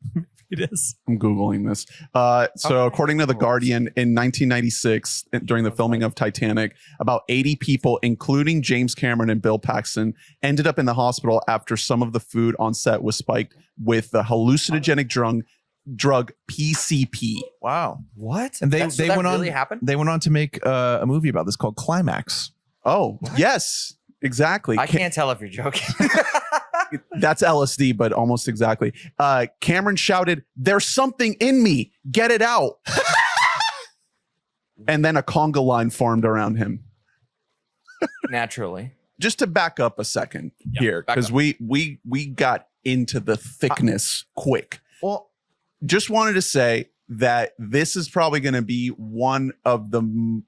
It is. I'm Googling this. So according to The Guardian, in 1996, during the filming of Titanic, about 80 people, including James Cameron and Bill Paxton, ended up in the hospital after some of the food on set was spiked with the hallucinogenic drug PCP. Wow. What? And they that went on. really happened? They went on to make a movie about this called Climax. Oh, yes, exactly. I can't tell if you're joking. That's LSD, but almost exactly. Cameron shouted, "There's something in me. Get it out." And then a conga line formed around him. Naturally. Just to back up a second here, because we got into the thickness quick. Well, Just wanted to say that this is probably going to be one of the,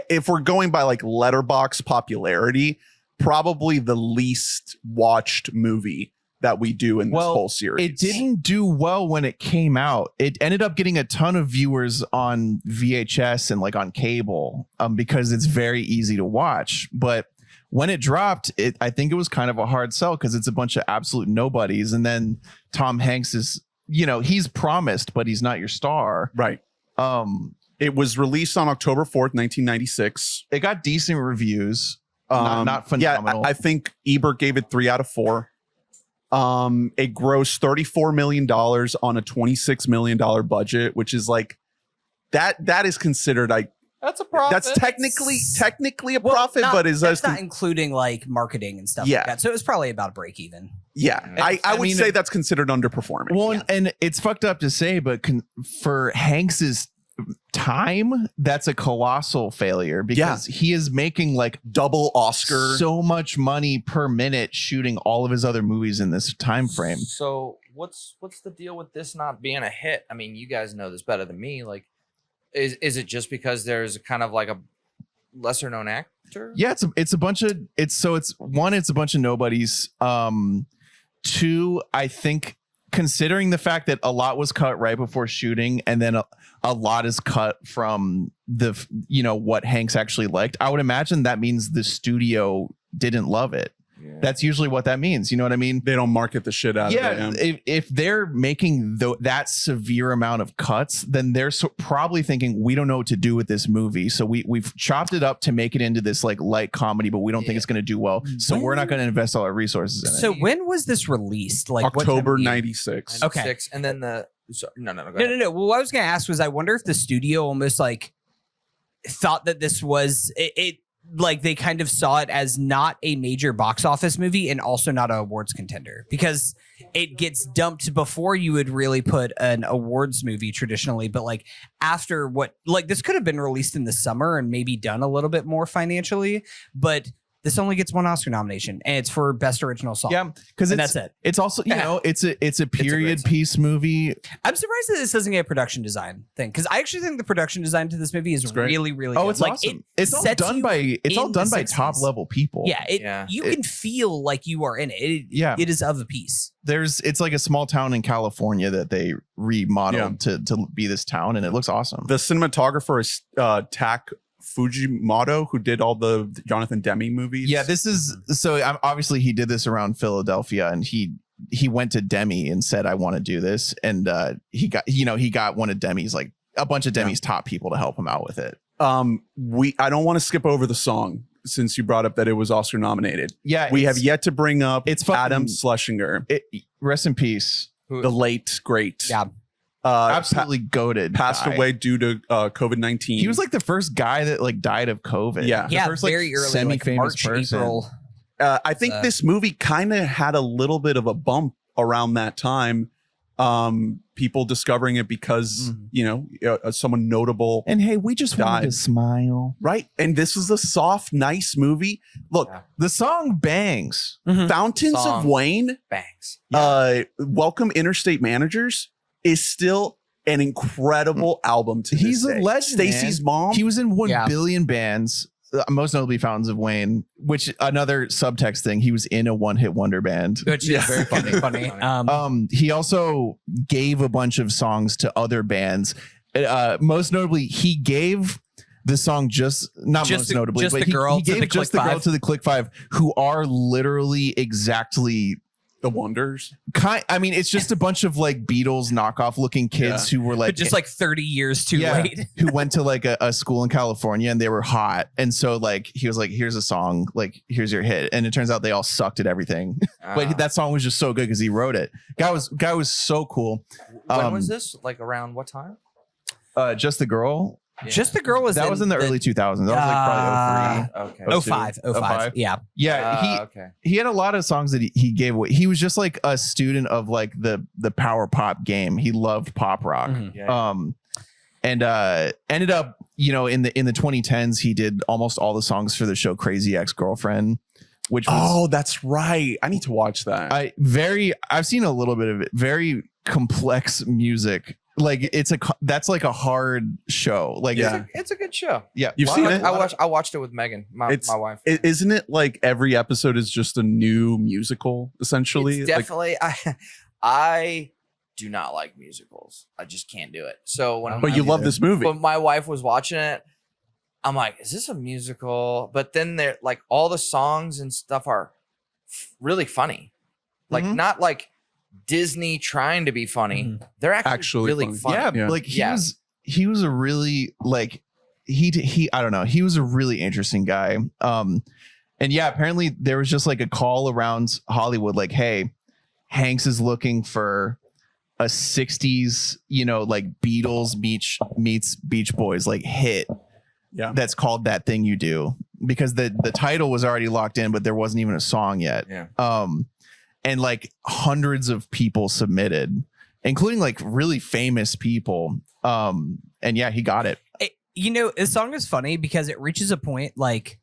if we're going by like letterbox popularity, probably the least watched movie that we do in this whole series. it didn't do well when it came out. It ended up getting a ton of viewers on VHS and like on cable because it's very easy to watch. But when it dropped, I think it was kind of a hard sell because it's a bunch of absolute nobodies. And then Tom Hanks is, he's promised, but he's not your star. Right. It was released on October 4th, 1996. It got decent reviews. Not phenomenal. Yeah, I think Ebert gave it 3 out of 4. It grossed $34 million on a $26 million budget, which is like that is considered That's a profit. that's technically a profit, but is that's not including like marketing and stuff Yeah. like that. So it was probably about a break even. yeah. I would say that's considered underperforming. Well, and it's fucked up to say, but for Hanks's time, that's a colossal failure because he is making like double Oscar. so much money per minute shooting all of his other movies in this time frame. So what's the deal with this not being a hit? I mean, you guys know this better than me. Like, is it just because there's kind of like a lesser known actor? Yeah, it's a bunch of it's a bunch of nobodies. 2, I think, considering the fact that a lot was cut right before shooting and then a lot is cut from the what Hanks actually liked, I would imagine that means the studio didn't love it. that's usually what that means. You know what I mean? They don't market the shit out of it. If they're making that severe amount of cuts, then they're probably thinking, we don't know what to do with this movie, so we've chopped it up to make it into this like light comedy, but we don't think it's going to do well, so we're not going to invest all our resources in it. So when was this released? Like October 96. Okay. And then no. Go ahead. No. Well, what I was going to ask was, I wonder if the studio almost like thought that this was it like they kind of saw it as not a major box office movie and also not an awards contender, because it gets dumped before you would really put an awards movie traditionally. But like after this could have been released in the summer and maybe done a little bit more financially, but this only gets one Oscar nomination, and it's for Best Original Song. Yeah, because that's it. It's also, it's a period piece movie. I'm surprised that this doesn't get a production design thing, because I actually think the production design to this movie is really, really good. It's like awesome. It's all done by top level people. Yeah, you can feel like you are in it. It is of a piece. It's like a small town in California that they remodeled to be this town, and it looks awesome. The cinematographer is Tak Fujimoto, who did all the Jonathan Demme movies. Yeah, this is obviously he did this around Philadelphia, and he went to Demme and said, I want to do this, and he got one of Demme's, like a bunch of Demme's top people to help him out with it. I don't want to skip over the song since you brought up that it was Oscar nominated. Yeah, we have yet to bring up Adam fucking Schlesinger. Rest in peace. The late great. Yeah. Absolutely goated. Passed away due to COVID-19. He was like the first guy that like died of COVID. Yeah. The first, very early, semi-famous March, person. April. I think this movie kind of had a little bit of a bump around that time. People discovering it because, someone notable. And hey, we just wanted to smile. Right. And this is a soft, nice movie. Look, the song bangs. Fountains of Wayne. Bangs. Welcome Interstate Managers is still an incredible album to He's this a day. legend. Stacy's mom. He was in 1 billion bands, most notably Fountains of Wayne, which another subtext thing. He was in a one-hit wonder band. Which is very funny. He also gave a bunch of songs to other bands. Most notably, he gave the song he gave just the girl to the Click Five, who are literally exactly the Wonders. It's just a bunch of like Beatles knockoff looking kids who were like just like 30 years too late. Who went to like a school in California, and they were hot. And so like he was like, here's a song, like here's your hit. And it turns out they all sucked at everything. But that song was just so good because he wrote it. Guy was so cool. When was this? Like around what time? Just the Girl. Yeah. Just the Girl was in the early 2000s. That was like probably 03. 05. Yeah. He had a lot of songs that he gave away. He was just like a student of like the power pop game. He loved pop rock. And ended up, in the 2010s, he did almost all the songs for the show Crazy Ex-Girlfriend, which was, that's right. I need to watch that. I've seen a little bit of it. Very complex music. Like that's like a hard show. Like it's a good show. Yeah, you've seen it. I watched it with Megan, my wife. Isn't it like every episode is just a new musical essentially? It's definitely. I do not like musicals. I just can't do it. So but you love this movie. When my wife was watching it, I'm like, is this a musical? But then they're like, all the songs and stuff are really funny. Like not like Disney trying to be funny. They're actually really funny. Yeah, like he was a really like he I don't know, he was a really interesting guy. And apparently there was just like a call around Hollywood like, hey, Hanks is looking for a 60s, like Beatles meets Beach Boys like hit. Yeah. That's called That Thing You Do, because the title was already locked in, but there wasn't even a song yet. Yeah. And like hundreds of people submitted, including like really famous people. And he got it. The song is funny because it reaches a point like,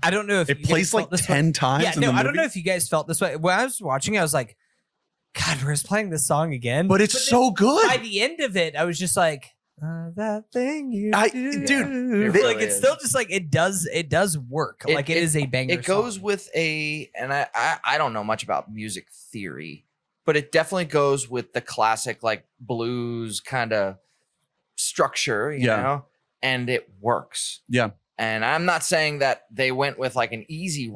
I don't know if it plays like 10 times. Yeah, I don't know if you guys felt this way. When I was watching it, I was like, God, we're just playing this song again. But it's so good. By the end of it, I was just like, that thing you do. Dude, like it's still just like it does work. Like it is a banger. It goes with and I don't know much about music theory, but it definitely goes with the classic like blues kind of structure, you know, and it works. Yeah. And I'm not saying that they went with like an easy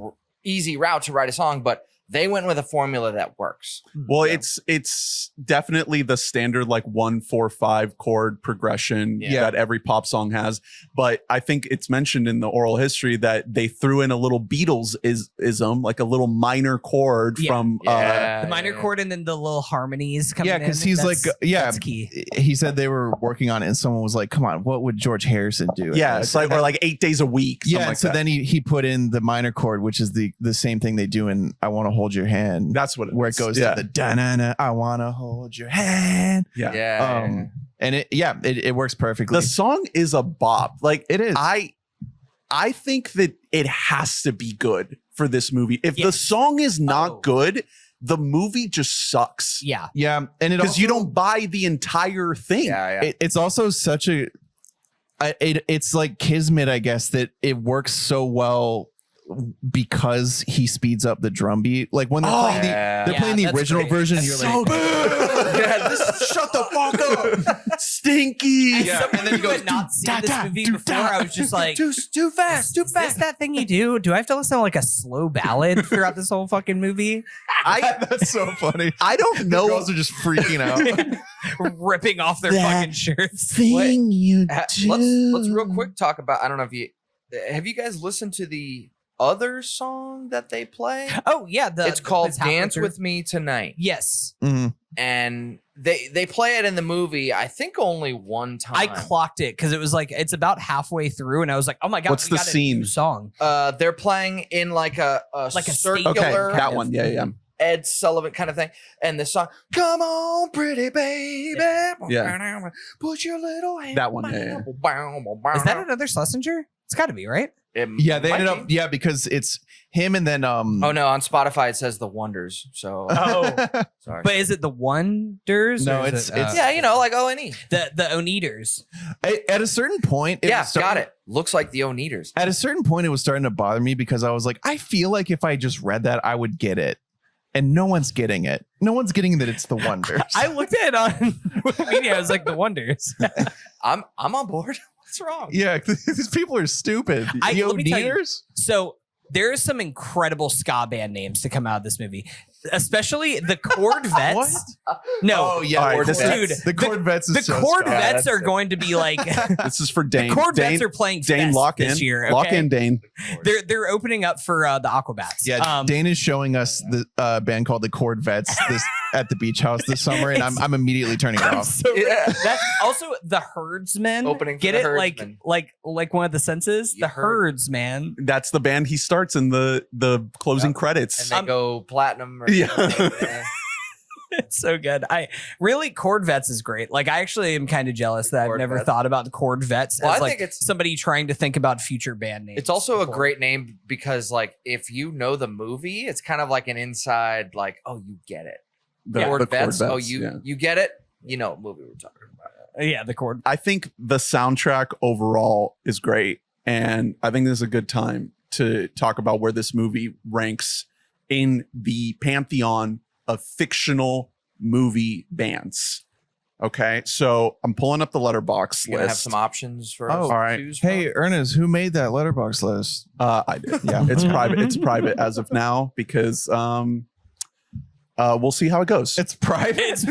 easy route to write a song, but they went with a formula that works. Well, it's definitely the standard like 1-4-5 chord progression that every pop song has. But I think it's mentioned in the oral history that they threw in a little Beatles ism, like a little minor chord from the minor chord and then the little harmonies coming in. Yeah, because he's like, that's key. He said they were working on it, and someone was like, "Come on, what would George Harrison do?" Yeah, it's like or like 8 days a week. Yeah, Like so that. then he put in the minor chord, which is the same thing they do in "I Want to Hold Your Hand." That's what where it goes to the da-na-na, I want to hold your hand. Yeah. And it works perfectly. The song is a bop. Like it is. I think that it has to be good for this movie. If the song is not good, the movie just sucks. Yeah. Yeah. And it because you don't buy the entire thing. It's also such a it's like kismet, I guess, that it works so well because he speeds up the drum beat. Like when they're playing the original version, That's you're so like, shut the fuck up, stinky. And then you go, not seen this movie before. I was just like, too fast. Is this that thing you do? Do I have to listen to like a slow ballad throughout this whole fucking movie? That's so funny. I don't know. The girls are just freaking out. Ripping off their fucking shirts. Thing you do. Let's real quick talk about. I don't know if you have you guys listened to the other song that they play. Oh yeah, it's called "Dance with Me Tonight." Yes, and they play it in the movie. I think only one time. I clocked it because it was like it's about halfway through, and I was like, "Oh my god, what's the scene? Song." They're playing in like a circular, that one, yeah. Ed Sullivan kind of thing, and the song "Come On, Pretty Baby," put your little hand. That one, yeah. Is that another Schlesinger? It's got to be, right? Yeah, they ended up. Yeah, because it's him and then Oh no, on Spotify it says The Wonders. So sorry, but is it The Wonders? No, or it's yeah, you know, like O&E. The Oneaters. At a certain point, got it. Looks like the Oneaters. At a certain point, it was starting to bother me because I was like, I feel like if I just read that, I would get it. And no one's getting it. No one's getting that it's The Wonders. I looked at it on Wikipedia. I was like, The Wonders. I'm on board. What's wrong? Yeah, these people are stupid. Let me tell you, Oneaters? so there's some incredible ska band names to come out of this movie, especially the Corvettes. What? No. Oh yeah, All right, dude. the Corvettes. The Corvettes are going to be like. This is for Dane. The Corvettes Dane, are playing Dane, Fest lock this in. year. Lock okay? in, Dane. They're opening up for the Aquabats. Yeah, Dane is showing us the band called the Corvettes at the beach house this summer, and I'm immediately turning it off. So that's also the Herdsmen. Opening for Get the it Herdsmen. like one of the senses. The Herdsman. That's the band he starts in the closing credits. And they go platinum. Or Yeah. It's so good. Corvettes is great. Like I actually am kind of jealous that I've never Corvettes. thought about the Corvettes Well, as I like think it's- somebody trying to think about future band names. It's also a before. great name because, like, if you know the movie, it's kind of like an inside, like, oh, you get it. The Corvettes. Oh, Corvettes, yeah. you get it. You know what movie we're talking about. Yeah, the Cord. I think the soundtrack overall is great. And I think this is a good time to talk about where this movie ranks in the pantheon of fictional movie bands. Okay. So I'm pulling up the letterbox You gonna have list. some options for Oh, us all right. to choose from? Hey, Ernest, who made that letterbox list? I did. Yeah. It's private. It's private as of now because we'll see how it goes. It's private.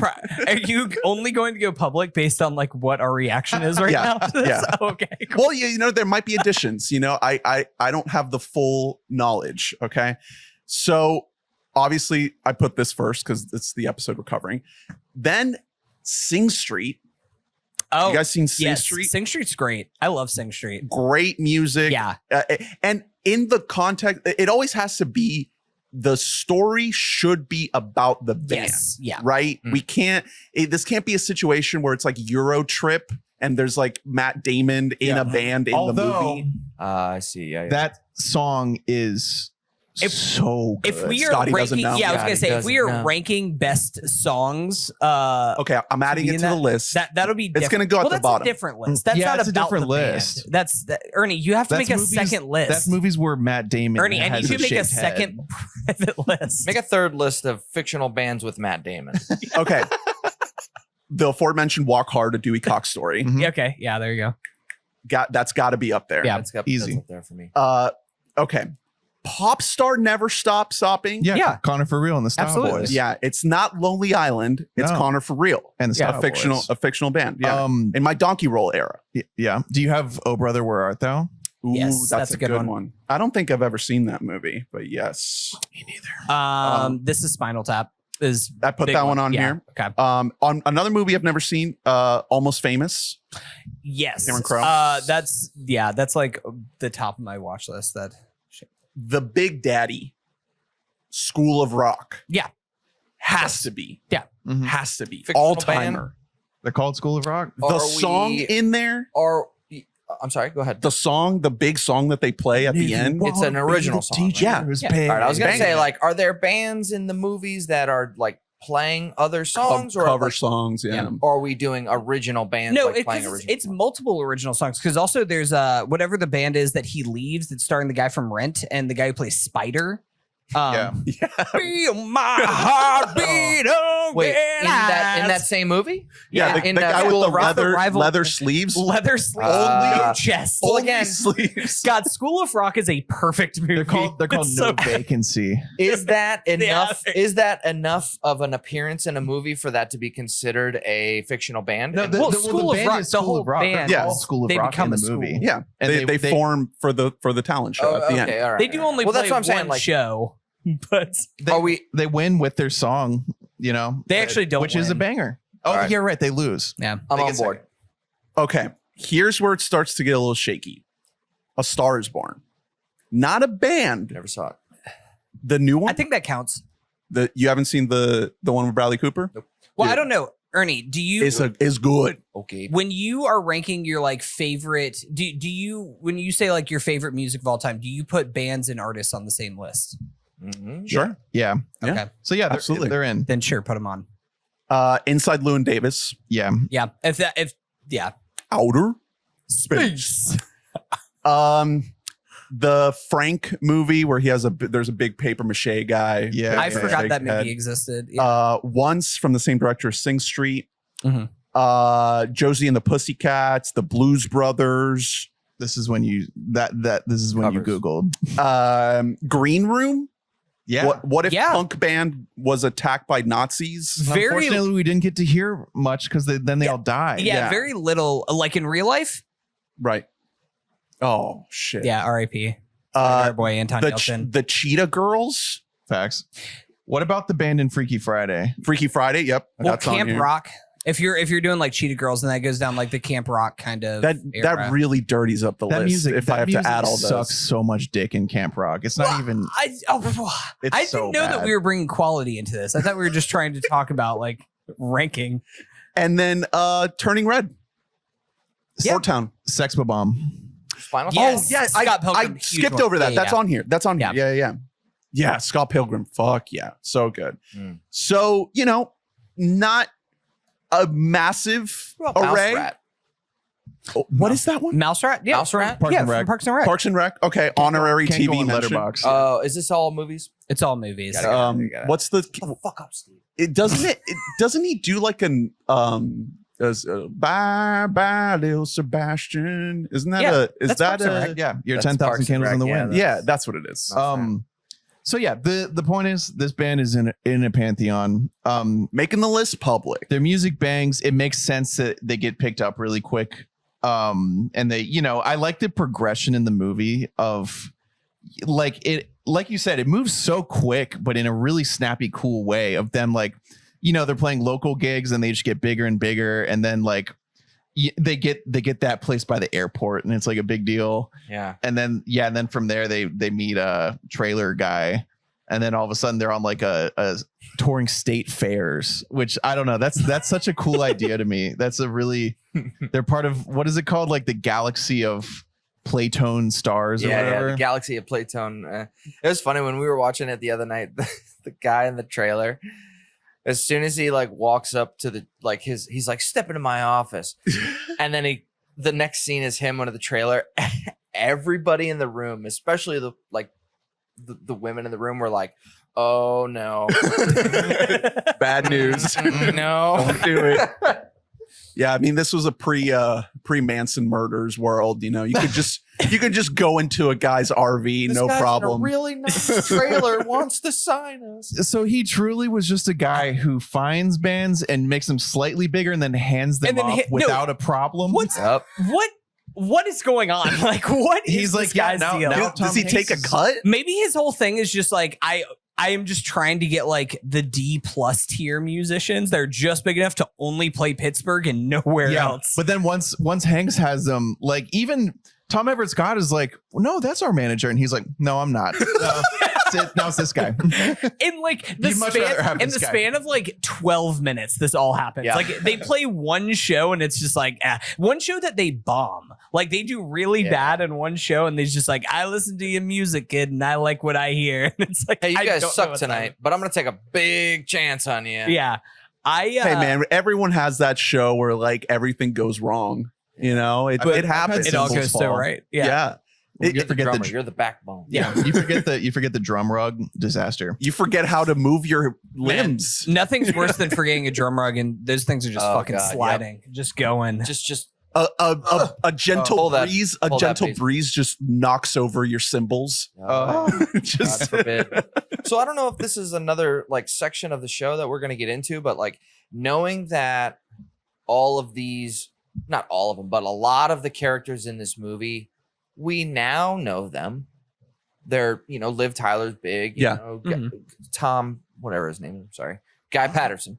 Are you only going to go public based on like what our reaction is right Yeah, now? to this? yeah. Okay. Cool. Well, you know, there might be additions. You know, I don't have the full knowledge. Okay. So obviously I put this first because it's the episode we're covering. Then Sing Street. Oh, You guys seen Sing yes. Street? Sing Street's great. I love Sing Street. Great music. Yeah. And in the context, it always has to be the story should be about the band. Yes. Yeah. Right. We can't, this can't be a situation where it's like Euro Trip and there's like Matt Damon in a band in the movie. I see. Yeah. That song is so good. If we are Scotty doesn't ranking, know. yeah, I was gonna say if we are doesn't know. ranking best songs, Okay, I'm adding be it in to the that- list. that'll be. It's gonna go at the that's bottom. A different list. That's Yeah, not it's a about different the band. list. That's Ernie. You have to make a movies- second list. That's movies where Matt Damon. Ernie, I need has you to make a shaved head. second private list. Make a third list of fictional bands with Matt Damon. Okay. The aforementioned Walk Hard, a Dewey Cox story. Mhm. Yeah, okay, yeah, there you go. That's got to be up there. Yeah. That's easy. That's up there for me. Okay. Pop Star Never Stop Stopping. Yeah, Connor for Real and the Style Absolutely. Boys. Yeah, it's not Lonely Island. It's No. Connor for Real. And the Style a fictional Boys. a fictional band. Yeah. Um, In my Donkey Roll era. Yeah. Do you have Oh Brother, Where Art Thou? Ooh, Yes, that's a good one. I don't think I've ever seen that movie, but yes. Me neither. This is Spinal Tap. Is I put big that one on Yeah, here. Okay. On another movie I've never seen, Almost Famous. Yes. Cameron Crowe. That's like the top of my watch list. That The Big Daddy, School of Rock. Yeah. Has to be. Mhm. Has to be. Fictional All timer. They're called School of Rock. The song in there, I'm sorry, go ahead. the big song that they play at the end. It's an original song, right? Yeah. All right, I was gonna Bang. say, like, are there bands in the movies that are like playing other songs, or cover like, songs. Yeah. or are we doing original bands? no, like playing original it's multiple original songs because also there's whatever the band is that he leaves that's starring the guy from Rent and the guy who plays Spider. Yeah. Feel my heart beat Wait, in that same movie? Yeah, in the guy with School the of Rock, leather sleeves. leather sleeves, Ah. chest. Well, Only again, sleeves. God, School of Rock is a perfect movie. They're called It's No so good. Vacancy. is that enough? Yeah. Is that enough of an appearance in a movie for that to be considered a fictional band? No, And- Well, School of band Rock, is the School whole of Rock. band, They're Yeah. called School of they Rock become in a the school. movie. Yeah. And they they- form for the talent show at the end. okay, all right. They do only well, play that's what I'm saying. one Like, show, but They win with their song, They actually don't which is a win. banger. Oh, All right. you're right. They lose. yeah. I'm They on get board. second. Okay. Here's where it starts to get a little shaky. A Star is Born. Not a band. Never saw it. The new one. I think that counts. You haven't seen the one with Bradley Cooper? Well, Dude. I don't know, Ernie. Do you Is good. Okay. when you are ranking your like favorite? Do you when you say like your favorite music of all time? Do you put bands and artists on the same list? Mhm. Sure. Yeah. Yeah. Okay, So yeah, Absolutely. they're in. then sure, put them on. Inside Llewyn Davis. Yeah. Yeah, yeah, Outer Space. The Frank movie where he has there's a big paper mache guy. Yeah. I Yeah. forgot Big that movie head. existed. Yeah. Once from the same director as Sing Street. Mhm. Josie and the Pussycats, the Blues Brothers, This is when you this is when Covers. you Googled. Green Room. Yeah. What if Yeah. punk band was attacked by Nazis? Very- Unfortunately, we didn't get to hear much because then they all died. yeah, very little. Like in real life. Right. Oh shit. Yeah, R.I.P. Uh, Our boy Anton Yelchin. the Cheetah Girls, Facts. What about the band in Freaky Friday? Freaky Friday. Yep. Well, that's on Camp here. Rock. If you're doing like Cheetah Girls, then that goes down like the Camp Rock kind of That era. really dirties up the That list. music. if that I have to music add all sucks those. so much dick in Camp Rock. It's not even. I It's so didn't know that bad. we were bringing quality into this. I thought we were just trying to talk about like ranking. And then Turning Red. Yeah. Fort Town. Sex Bomb. Spinal Tap? Yes. Oh yeah, Scott I Pilgrim, huge skipped one. over that. Yeah, That's yeah. on here. That's on here. Yeah. Yeah, Scott Pilgrim. Fuck yeah. So good. Mm. So, not a massive What about array. Mouse Rat? Oh, what is that one? Mouse Rat? Yeah. Mouse Rat? Parks yeah, and from Rec. Parks and Rec. Parks and Rec. Okay, honorary Can't go TV on mention. Letterboxd. Is this all movies? It's all movies. Gotta go. What's the? Fuck up, Steve. Doesn't he do like an bye bye little Sebastian? Isn't that Yeah, is that's that Parks and a? Rec. Yeah, your That's 10,000 Parks and candles in the Rec, wind. Yeah, that's what it is. So yeah, the point is this band is in a pantheon. Making the list public. Their music bangs. It makes sense that they get picked up really quick. And they, I like the progression in the movie of like you said, it moves so quick, but in a really snappy, cool way of them like, they're playing local gigs and they just get bigger and bigger. And then like they get that place by the airport and it's like a big deal. Yeah. And then from there they meet a trailer guy. And then all of a sudden they're on like a touring state fairs, which I don't know. That's such a cool idea to me. That's a really, they're part of, what is it called? Like the galaxy of Playtone stars or Yeah, whatever. the Galaxy of Playtone. It was funny when we were watching it the other night. The guy in the trailer, as soon as he like walks up to the like he's like, step into my office, and then the next scene is him under the trailer. Everybody in the room, especially the women in the room, were like, "Oh no, Bad news. no." Don't do it. Yeah, I mean, this was a pre Manson murders world. You could just You can just go into a guy's RV, no problem. really nice trailer. Wants to sign us. So he truly was just a guy who finds bands and makes them slightly bigger and then hands them And then off without a problem. What's Yep. what is going on? Like, what He's is like, this guy's yeah, deal? now Does he Tom take a Hanks is- cut? Maybe his whole thing is just like I am just trying to get like the D+ tier musicians. They're just big enough to only play Pittsburgh and nowhere else. But then once Hanks has them, like even Tom Everett Scott is like, no, that's our manager, and he's like, no, I'm not. Now it's this guy. In like the You'd much rather have span, in this the guy. span of like 12 minutes, this all happens. Yeah. Like they play one show and it's just like one show that they bomb. Like they do really bad in one show and they're just like, I listen to your music, kid, and I like what I hear. And it's like, Hey, you I guys don't know suck what's tonight, but I'm gonna take a big chance on you. happening. Yeah. Hey man, everyone has that show where like everything goes wrong. You know, it happens. It all Symbols goes so fall. right. Yeah. Yeah. You're the forget the drummer. dr- You're the backbone. Yeah. you forget the drum rug disaster. You forget how to move your limbs. Nothing's worse than forgetting a drum rug, and those things are just Oh, fucking God, sliding, just going. Just A gentle Hold that- breeze, hold that, please. breeze just knocks over your cymbals. God Just forbid. So I don't know if this is another like section of the show that we're gonna get into, but like knowing that all of these, not all of them, but a lot of the characters in this movie, we now know them. They're, Liv Tyler's big, Yeah. Tom, whatever his name is, I'm sorry. Guy Patterson.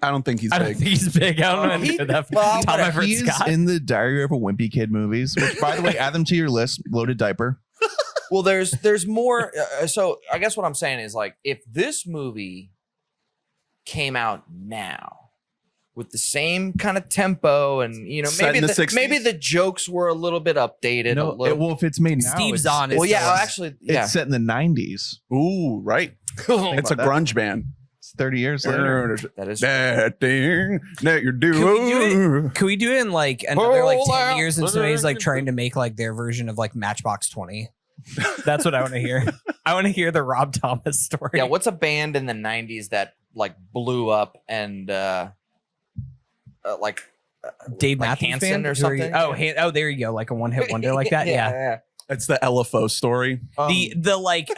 I don't think he's I don't big. think he's big. I don't know He- that. well, Tom whatever. Everett He's Scott. in the Diary of a Wimpy Kid movies, which, by the way, add them to your list. Loaded diaper. Well, there's more. So I guess what I'm saying is like, if this movie came out now with the same kind of tempo and Set maybe in the 60s? maybe the jokes were a little bit updated. No, a little, well, if it's made now, Steve it's, Zahn is well, yeah, still- actually, yeah. it's set in the 90s. Ooh, right. It's a about that. grunge band. It's 30 years later. That is That thing that you do. Can we do it in like another like Roll 10 out. years and somebody's like trying to make like their version of like Matchbox 20? That's what I want to hear. I want to hear the Rob Thomas story. Yeah, what's a band in the 90s that like blew up and like Dave like Matthews Hanson Band or Who are you- something? Oh, there you go, like a one-hit wonder like that. Yeah. It's the LFO story. The like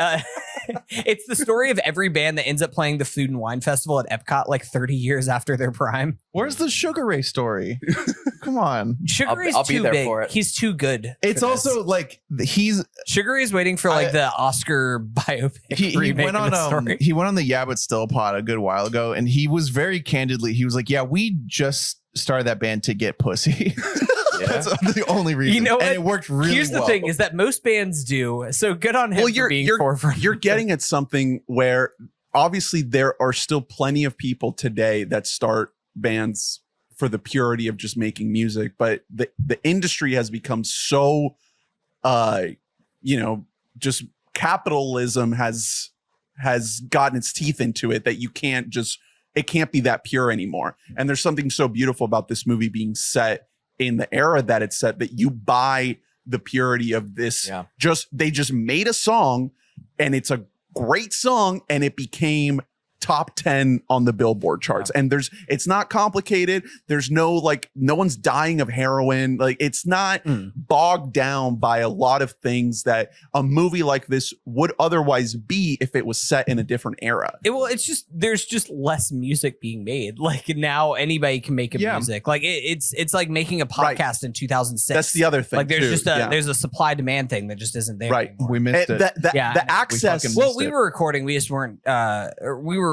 it's the story of every band that ends up playing the Food and Wine Festival at Epcot like 30 years after their prime. Where's the Sugar Ray story? Come on. Sugar Ray's I'll be too there big. for it. He's too good. It's for also this. like he's Sugar Ray's waiting for like the Oscar biopic he remake went of on the story. he went on the Yeah But Still pod a good while ago, and he was very candidly, he was like, yeah, we just started that band to get pussy. That's the only reason. You know what? And it worked really Here's the well. thing: is that most bands do. So good on him. Well, for being forefront. you're getting at something where obviously there are still plenty of people today that start bands for the purity of just making music, but the industry has become so just capitalism has gotten its teeth into it that it can't be that pure anymore. And there's something so beautiful about this movie being set in the era that it's set that you buy the purity of this. Yeah. They just made a song and it's a great song and it became top 10 on the Billboard charts. And it's not complicated. There's no one's dying of heroin. Like it's not bogged down by a lot of things that a movie like this would otherwise be if it was set in a different era. It's just there's just less music being made. Like now anybody can make music. Like it's like making a podcast in 2006. That's the other thing. Like there's too. there's a supply demand thing that just isn't there. Right. anymore. We missed it. The access. fucking Well, missed we it. were recording. We just weren't. We were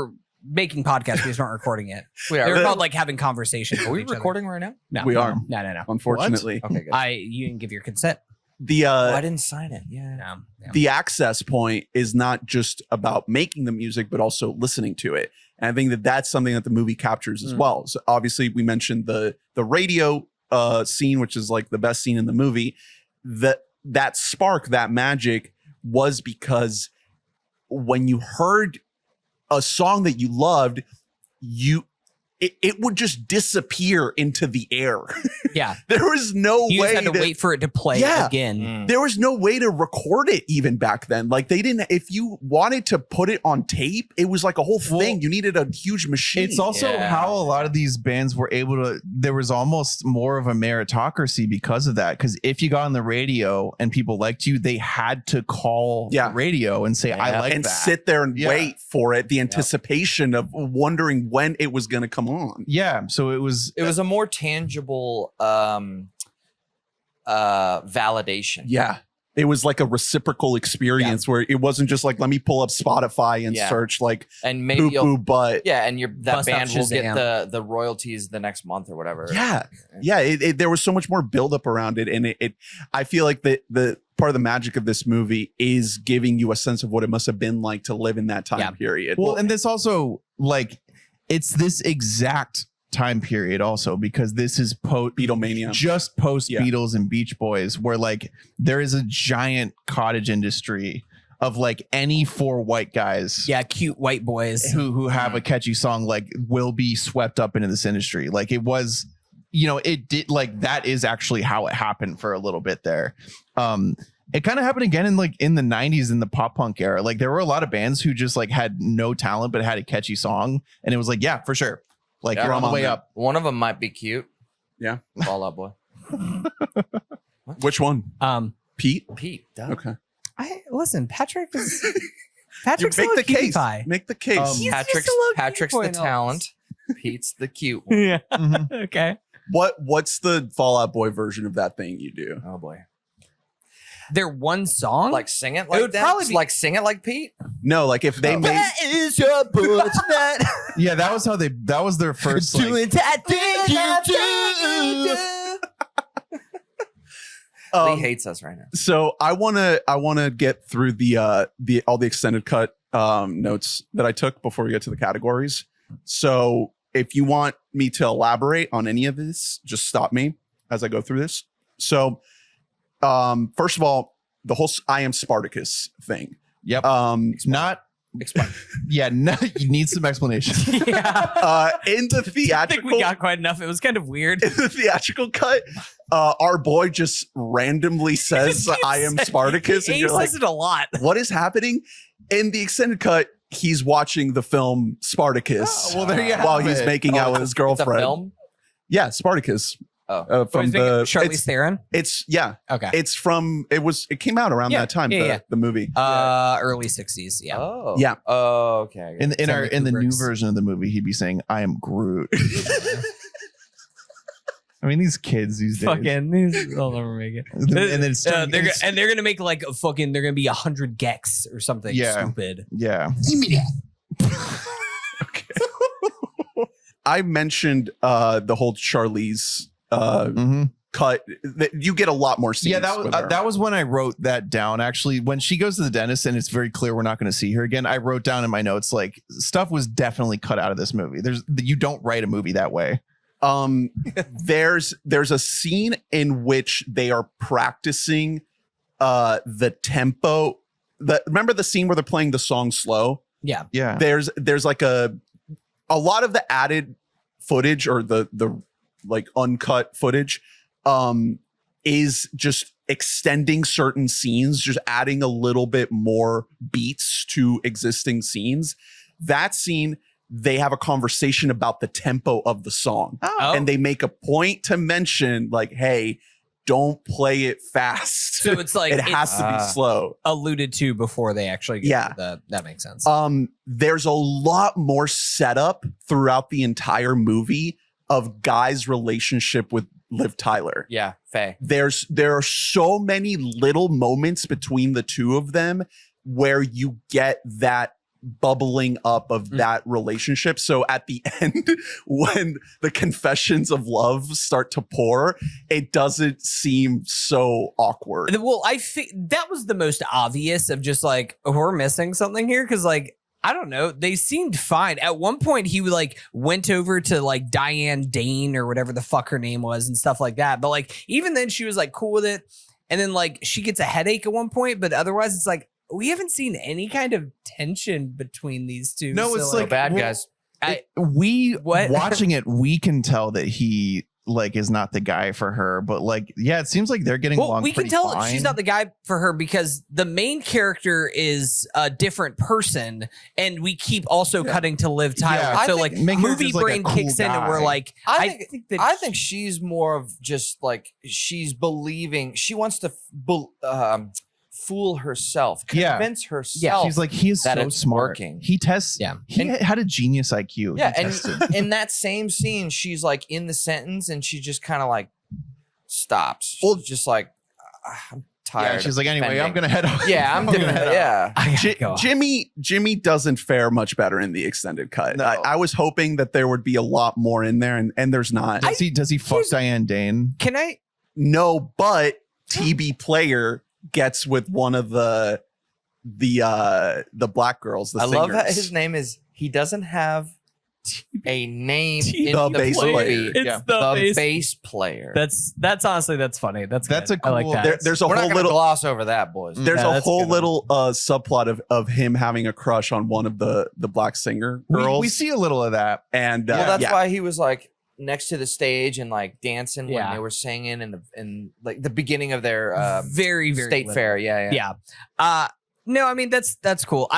making podcasts. We just weren't recording it. We They were are. called like having conversations. Are we with each other. recording right now? No, We are. No. Unfortunately, Okay, good. You didn't give your consent. I didn't sign it. Yeah. No. the access point is not just about making the music, but also listening to it. And I think that that's something that the movie captures as well. So obviously we mentioned the radio scene, which is like the best scene in the movie. That spark, that magic was because when you heard a song that you loved, it would just disappear into the air. Yeah. There was no You way just had to wait for it to play again. There was no way to record it even back then. Like they didn't, if you wanted to put it on tape, it was like a whole thing. You needed a huge machine. It's also how a lot of these bands were able to, there was almost more of a meritocracy because of that. Because if you got on the radio and people liked you, they had to call the radio and say, I like and that. sit there and wait for it. The anticipation of wondering when it was going to come on. Yeah. So it was a more tangible validation. Yeah. It was like a reciprocal experience where it wasn't just like, let me pull up Spotify and search like and maybe poo butt. Yeah, and that Bust out band will get Shazam. the royalties the next month or whatever. Yeah. There was so much more buildup around it. And I feel like the part of the magic of this movie is giving you a sense of what it must have been like to live in that time period. Well, and this also like, it's this exact time period also because this is Beatlemania, just post Beatles and Beach Boys, where like there is a giant cottage industry of like any four white guys, cute white boys who have a catchy song like will be swept up into this industry. Like it was, it did like that is actually how it happened for a little bit there. It kind of happened again in the 90s in the pop punk era. Like there were a lot of bands who just like had no talent but had a catchy song, and it was like, yeah, for sure. Like you're on the way up. One of them might be cute. Yeah. Fall Out Boy. Which one? Pete? Duh. Okay. Listen, Patrick is You Patrick's make a the cutie case. pie. Make the case. Patrick's the talent. Pete's the cute one. Yeah. Okay. What's the Fall Out Boy version of that thing you do? Oh boy. Their one song? Like sing it It like would that? probably be- Like sing it like Pete? No, like if they made is your butt tonight. Yeah, that was their first like, Doing that thing you do. Lee hates us right now. So I wanna get through the all the extended cut notes that I took before we get to the categories. So if you want me to elaborate on any of this, just stop me as I go through this. So first of all, the whole I am Spartacus thing. Yep. Not explain. Yeah, no, you need some explanation. In the I think theatrical, we got quite enough. It was kind of weird. in the theatrical cut, our boy just randomly says, "I am Spartacus," and He you're like, says it a lot. "What is happening?" In the extended cut, he's watching the film Spartacus. Oh, well, there you have while he's it. making out with his It's a girlfriend. film? Yeah, Oh. Spartacus. From From the Charlize Theron. It's Okay. It's from it came out around that time. The movie. Early 60s. Yeah. Oh. Yeah. Oh, okay. In the new Kubrick's. version of the movie, he'd be saying, "I am Groot." I mean, these kids these days. Fucking, they'll never make it. And then it's they're gonna make like they're gonna be 100 gex or something stupid. yeah. Okay. I mentioned the whole Charlize cut. You get a lot more scenes. Yeah, with her. that was when I wrote that down. Actually, when she goes to the dentist and it's very clear we're not going to see her again, I wrote down in my notes like stuff was definitely cut out of this movie. You don't write a movie that way. There's a scene in which they are practicing the tempo. Remember the scene where they're playing the song slow? Yeah. Yeah. There's like a lot of the added footage or the like uncut footage is just extending certain scenes, just adding a little bit more beats to existing scenes. That scene, they have a conversation about the tempo of the song. Oh. And they make a point to mention like, hey, don't play it fast. So it's like it has to be slow. Alluded to before they actually get to that makes sense. There's a lot more setup throughout the entire movie of Guy's relationship with Liv Tyler. Yeah, Faye. There are so many little moments between the two of them where you get that bubbling up of that relationship. So at the end, when the confessions of love start to pour, it doesn't seem so awkward. Well, I think that was the most obvious of just like, we're missing something here. Cause like, I don't know. They seemed fine. At one point, he like went over to like Diane Dane or whatever the fuck her name was and stuff like that. But like, even then she was like cool with it. And then like she gets a headache at one point, but otherwise it's like, we haven't seen any kind of tension between these two. No, it's like bad guys. Watching it, we can tell that he like is not the guy for her, but like, yeah, it seems like they're getting along. We can pretty tell fine. she's not the guy for her because the main character is a different person, and we keep also cutting to Liv Tyler. Yeah. So I like think main movie character's like a brain cool kicks in, and we're guy. like, I think she's more of just like she's believing. She wants to fool herself, Yeah. convince herself. She's like, he is that so it's smart. working. He tests. Yeah. He had a genius IQ. Yeah, He and tested. in that same scene, she's like in the sentence, and she just kind of like stops. Well, She's just like, I'm tired. Yeah, she's like, anyway, defending." I'm gonna head out. Yeah, I'm gonna gonna head out. Yeah, Jimmy doesn't fare much better in the extended cut. No. I was hoping that there would be a lot more in there, and there's not. Does he fuck Diane Dane? can I? No, but TB Player gets with one of the black girls. The I love singers. that his name is. He doesn't have a name The in the bass movie. player. It's Yeah. The bass player. That's honestly that's funny. That's That's good. a I like cool- that. There's a We're not whole gonna little gloss over that, boys. there's Yeah, a that's whole a good little subplot of him having a crush on one of the black singer girls. We see a little of that. and Well, that's yeah. why he was like next to the stage and like dancing Yeah. when they were singing in like the beginning of their very state little. fair. Yeah. No, I mean that's cool.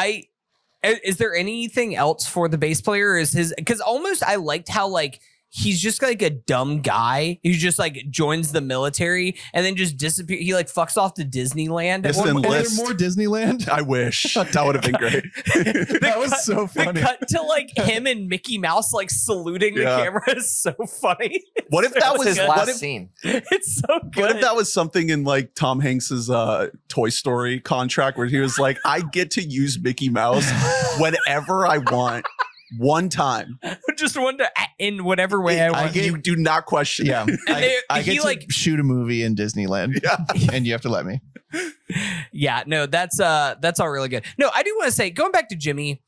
Is there anything else for the bass player? Is his because almost I liked how like he's just like a dumb guy who just like joins the military and then just disappears. He like fucks off to Disneyland. Just At one in point. Is there more Disneyland? I wish that would have been great. That was so The funny. cut to like him and Mickey Mouse like saluting the Yeah. camera is so funny. What if that That was was his what last if, scene. It's so good. what if that was something in like Tom Hanks's Toy Story contract where he was like, I get to use Mickey Mouse whenever I want, one time. just wonder in whatever way I want. You do not question. Yeah, I he get to like shoot a movie in Disneyland, and you have to let me. yeah, no, that's all really good. No, I do want to say, going back to Jimmy,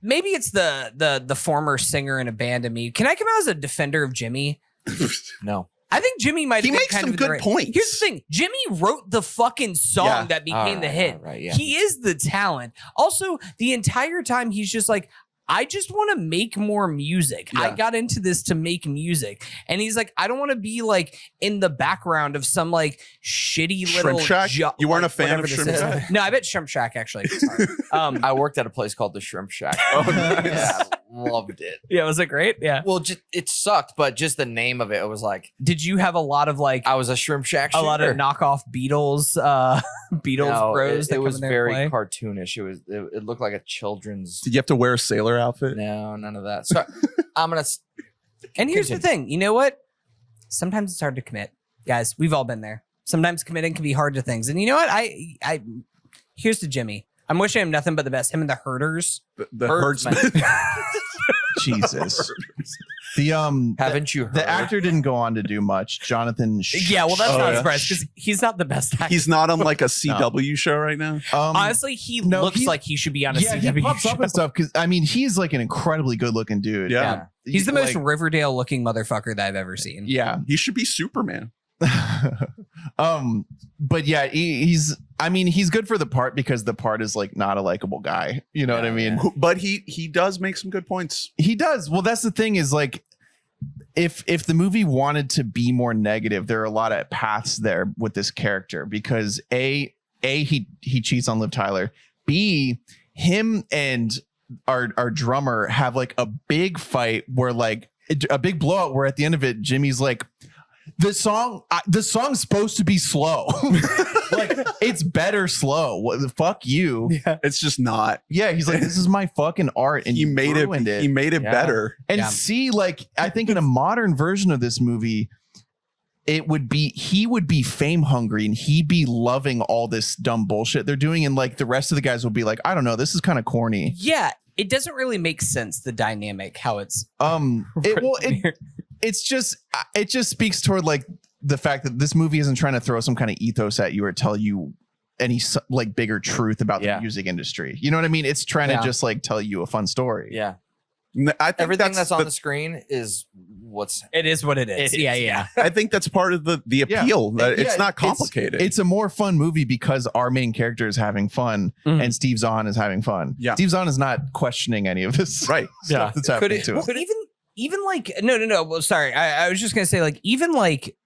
maybe it's the former singer in a band of me. Can I come out as a defender of Jimmy? No. I think Jimmy might. He have been makes kind some of in the good right- points. Here's the thing: Jimmy wrote the fucking song Yeah. that became the hit. Right, yeah. He is the talent. Also, the entire time he's just like, I just want to make more music. I Yeah. got into this to make music. And he's like, I don't want to be like in the background of some like shitty little Shrimp Shack? You weren't a fan of whatever this Shrimp is. Shack? No, I bet Shrimp Shack actually. Sorry. I worked at a place called the Shrimp Shack. Yeah, loved it. Yeah, was it great? Yeah. Well, just it sucked, but just the name of it was like Did you have a lot of like I was a Shrimp Shack. a lot of shooter. knockoff Beatles Beatles No, bros that it come was in there very and play? cartoonish. It looked like a children's. Did you have to wear a sailor outfit? No, none of that. So I'm gonna. And here's the Continue. thing, you know what? Sometimes it's hard to commit. Guys, we've all been there. Sometimes committing can be hard to things. And you know what? I here's to Jimmy. I'm wishing him nothing but the best. Him and the Herders. The Herdsman. herdsman. Jesus. The Haven't you heard? the actor didn't go on to do much. Jonathan. Yeah, well, that's Oh, not yeah. a surprise because he's not the best actor. He's not on like a CW show right now. Honestly, he no, looks he- like he should be on a yeah, CW he pops show. up and stuff because I mean he's like an incredibly good looking dude. Yeah. He's the most Like, Riverdale looking motherfucker that I've ever seen. yeah. He should be Superman. But yeah, he's good for the part because the part is like not a likable guy. You know what I mean? But he does make some good points. He does. Well, that's the thing is like if the movie wanted to be more negative, there are a lot of paths there with this character because A he cheats on Liv Tyler. B, him and our drummer have like a big fight where like a big blowout where at the end of it, Jimmy's like, the song's supposed to be slow. Like it's better slow. What the fuck you? It's just not. Yeah, he's like, this is my fucking art, and He you made ruined it. He made it Yeah. better. And Yeah. see, like, I think in a modern version of this movie, he would be fame hungry and he'd be loving all this dumb bullshit they're doing. And like the rest of the guys will be like, I don't know, this is kind of corny. Yeah, it doesn't really make sense, the dynamic, how it's It just speaks toward like the fact that this movie isn't trying to throw some kind of ethos at you or tell you any like bigger truth about Yeah. the music industry. You know what I mean? It's trying Yeah. to just like tell you a fun story. Yeah. I think Everything that's on the- the screen is what's It is what it is. Yeah. I think that's part of the Yeah. appeal. That Yeah, it's not complicated. It's a more fun movie because our main character is having fun Mhm. and Steve Zahn is having fun. Yeah. Steve Zahn is not questioning any of this right. stuff that's happening to him. Well, even like no. Well, sorry. I was just gonna say like even like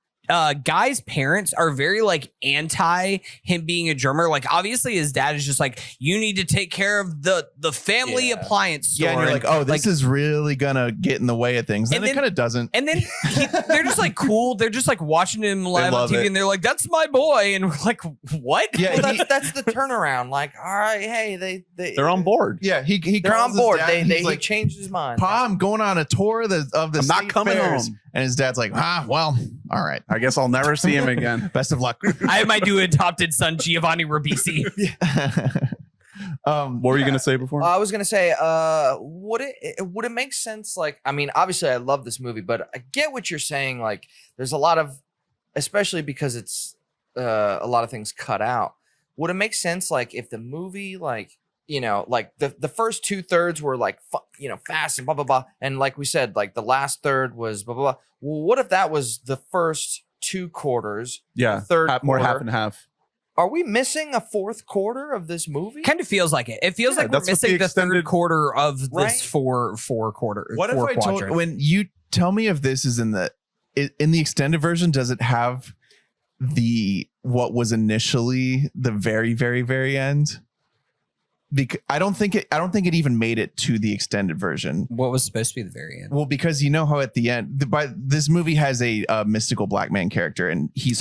Guy's parents are very like anti him being a drummer. Like obviously his dad is just like, you need to take care of the family appliance store. Yeah, and you're like, oh, this is really gonna get in the way of things. And And it then- kind of doesn't. and then they're just like cool. They're just like watching him live on love TV it. and they're like, that's my boy. And we're like, what? Yeah, well, he- that's the turnaround. Like, all right, hey, They're on board. yeah, he they're calls on his board. dad and He he's like, changed his mind. Pa, I'm going on a tour of the I'm not state coming fairs. home. And his dad's like, well, all right. I guess I'll never see him again. Best of luck. I have my new adopted son, Giovanni Ribisi. What were you gonna say before? I was gonna say, would it make sense? Like, I mean, obviously, I love this movie, but I get what you're saying. Like, there's a lot of, especially because it's a lot of things cut out. Would it make sense, like, if the movie, like, you know, like the first 2/3 were like, fast and blah blah blah, and like we said, like the last third was blah blah blah. Well, what if that was the first 2 quarters? Yeah, third more half quarter? and half. Are we missing a 4th quarter of this movie? Kind of feels like it. It feels Yeah, like we're that's what missing the the extended- third quarter of this Right? four quarter. What if four I told quadrant. when you tell me if this is in the extended version, does it have what was initially the very, very, very end? Because I don't think it even made it to the extended version. What was supposed to be the very end? Well, because you know how at the end, this movie has a mystical black man character, and he's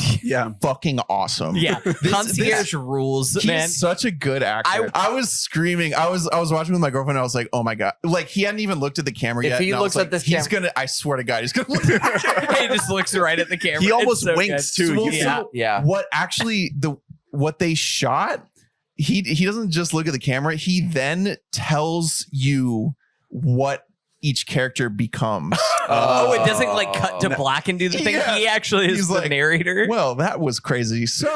fucking awesome. Yeah, concierge rules, He's man. such a good actor. I was screaming. I was watching with my girlfriend. And I was like, "Oh my god!" Like he hadn't even looked at the camera If yet. he and I was looks at like, this he's camera- gonna. I swear to God, he's gonna look. At He just looks right at the camera. He It's almost so winks good. too. Well, You- so Yeah. What actually what they shot? He doesn't just look at the camera. He then tells you what each character becomes. Oh, it doesn't like cut to black and do the thing. Yeah. He actually is He's the like, narrator. Well, that was crazy. So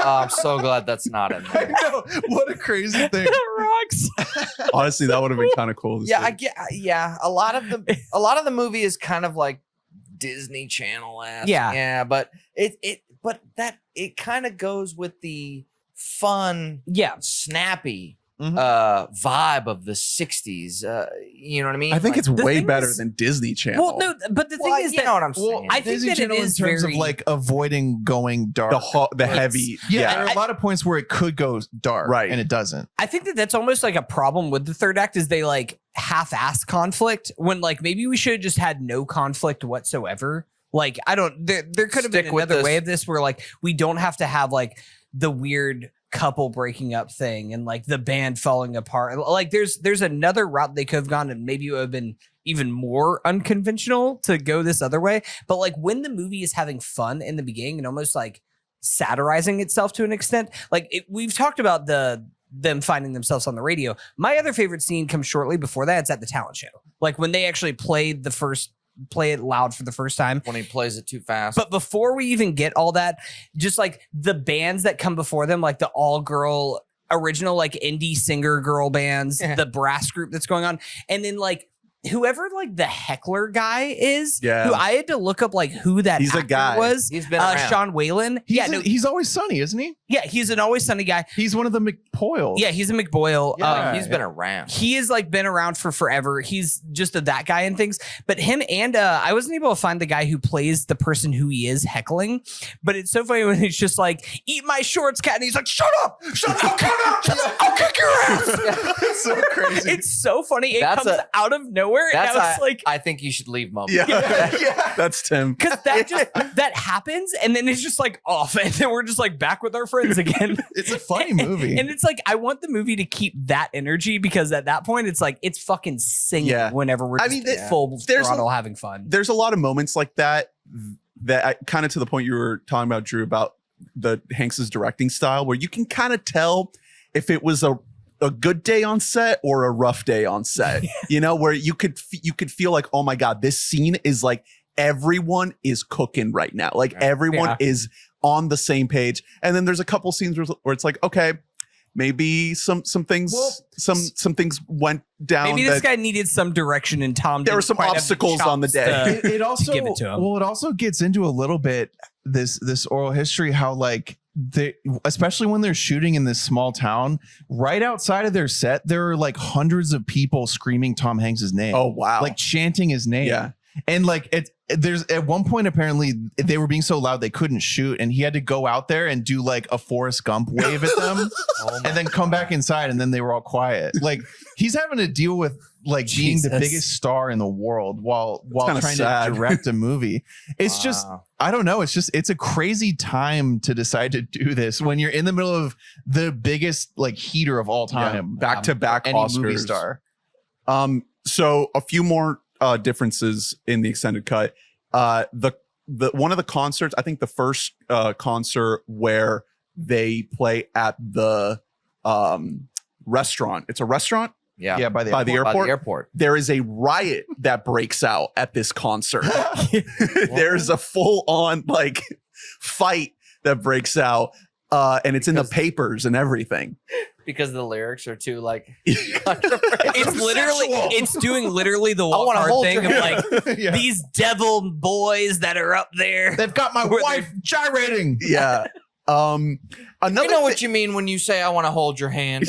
I'm so glad that's not in I there. know, what a crazy thing. Rocks. Honestly, that would have been kind of cool. To Yeah, see. I get. Yeah, a lot of the movie is kind of like Disney Channel. Yeah. but it kind of goes with the fun, Yeah. snappy Mhm. vibe of the 60s. You know what I mean? I think Like, it's the way thing better is- than Disney Channel. Well, no, but the well, thing is you that know what I'm saying. I think Disney that it Channel is in terms very of like avoiding going dark. the heavy. Yeah, there are a lot of points where it could go dark, Right. and it doesn't. I think that that's almost like a problem with the third act is they like half-ass conflict when like maybe we should have just had no conflict whatsoever. Like I don't there could have been Stick with another this. way of this where like we don't have to have like the weird couple breaking up thing and like the band falling apart. Like there's another route they could have gone and maybe it would have been even more unconventional to go this other way. But like when the movie is having fun in the beginning and almost like satirizing itself to an extent, like we've talked about them finding themselves on the radio. My other favorite scene comes shortly before that. It's at the talent show. Like when they actually play it loud for the first time. when he plays it too fast. But before we even get all that, just like the bands that come before them, like the all girl original, like indie singer girl bands, the brass group that's going on. And then like whoever like the heckler guy is, Yeah. who I had to look up like who that He's a actor guy. was. He's been around. Sean Whalen. He's always sunny, isn't he? Yeah, he's an Always Sunny guy. He's one of the McPoyles. Yeah, he's a McBoyle. Yeah. He's been around. He has like been around for forever. He's just that guy and things. But him and I wasn't able to find the guy who plays the person who he is heckling. But it's so funny when he's just like, "Eat my shorts, cat," and he's like, "Shut up, shut up, I'll kick your ass." It's so crazy. It's so funny. It That's comes out of nowhere. And That's I was like, I think you should leave moment. Yeah. That's Tim. because that happens, and then it's just like off, and then we're just like back with our friends again. It's a funny movie. And it's like I want the movie to keep that energy because at that point it's like it's fucking singing Yeah. whenever we're I just mean, full there's throttle having fun. There's a lot of moments like that kind of to the point you were talking about, Drew, about the Hanks's directing style, where you can kind of tell if it was a good day on set or a rough day on set. You know, where you could feel like, oh my God, this scene is like everyone is cooking right now. Like everyone Yeah. is on the same page. And then there's a couple scenes where it's like, okay, maybe some things some things went down. Maybe this guy needed some direction, and Tom. There were didn't some quite have obstacles on the day. chops It also give it to him. well, it also gets into a little bit this oral history, how like they, especially when they're shooting in this small town, right outside of their set, there are like hundreds of people screaming Tom Hanks's name. Oh wow. Like chanting his name. Yeah. And like there's at one point apparently they were being so loud they couldn't shoot, and he had to go out there and do like a Forrest Gump wave at them, and then come back inside, and then they were all quiet. Like he's having to deal with like being the biggest star in the world while trying to direct a movie. It's just, I don't know. It's a crazy time to decide to do this when you're in the middle of the biggest like heater of all time, back to back any Oscars. movie star. So a few more differences in the extended cut. The one of the concerts, I think the first concert where they play at the restaurant. It's a restaurant. Yeah. By the By the airport. By the airport. There is a riot that breaks out at this concert. There's a full on like fight that breaks out. And it's in the papers and everything. Because the lyrics are too like It's literally, it's doing literally the wanna hard hold thing your of like Yeah. these devil boys that are up there. They've got my wife gyrating. Yeah. Another I know what you mean when you say I want to hold your hand.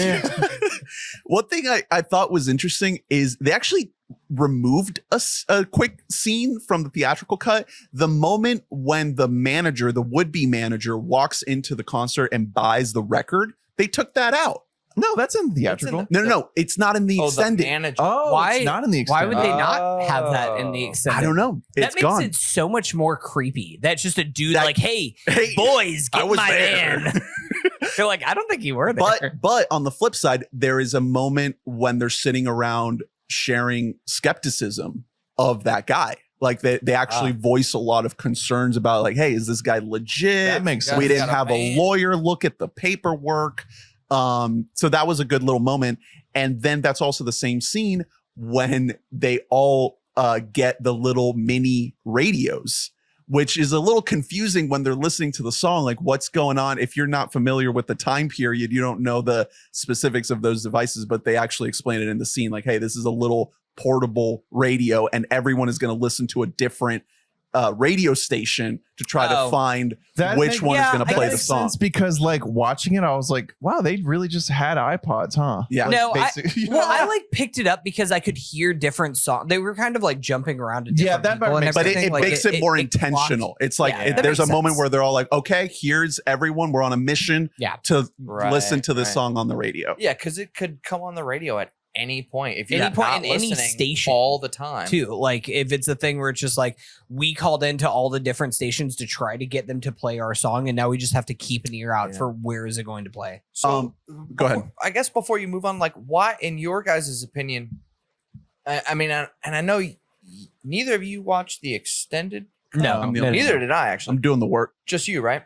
One thing I thought was interesting is they actually removed a quick scene from the theatrical cut. The moment when the manager, the would-be manager, walks into the concert and buys the record, they took that out. No, that's in theatrical. No, it's not in the Oh, the extended. manager. Why- it's not in the Why extended. would they not have that in the extended? I don't know. That It's makes gone. it so much more creepy. That's just a dude That- like, hey, Hey, boys, I get was my there. man. They're like, I don't think you were there. But on the flip side, there is a moment when they're sitting around sharing skepticism of that guy. Like they actually voice a lot of concerns about like, hey, is this guy legit? That makes sense. We didn't Got a have a man. lawyer look at the paperwork. So that was a good little moment. And then that's also the same scene when they all get the little mini radios, which is a little confusing when they're listening to the song. Like, what's going on? If you're not familiar with the time period, you don't know the specifics of those devices, but they actually explain it in the scene. Like, hey, this is a little portable radio, and everyone is going to listen to a different radio station to try to find which one is going to play the song. Because like watching it, I was like, wow, they really just had iPods, huh? Yeah. Like, No, basically- I like picked it up because I could hear different songs. They were kind of like jumping around to Yeah, different that people part and makes But everything. it Like, makes it more clocked- intentional. It's like Yeah, that there's a makes moment sense. where they're all like, okay, here's everyone. We're on a mission Yeah. to Right, listen to this right. song on the radio. Yeah, because it could come on the radio at any point. If you're Any point not in any listening station, all the time. too. Like if it's a thing where it's just like we called into all the different stations to try to get them to play our song, and now we just have to keep an ear out Yeah. for where is it going to play. So Go ahead. I guess before you move on, like, why, in your guys' opinion, I mean, and I know neither of you watched the extended. No, I'm the no, only- Neither did I, actually. I'm doing the work. Just you, right?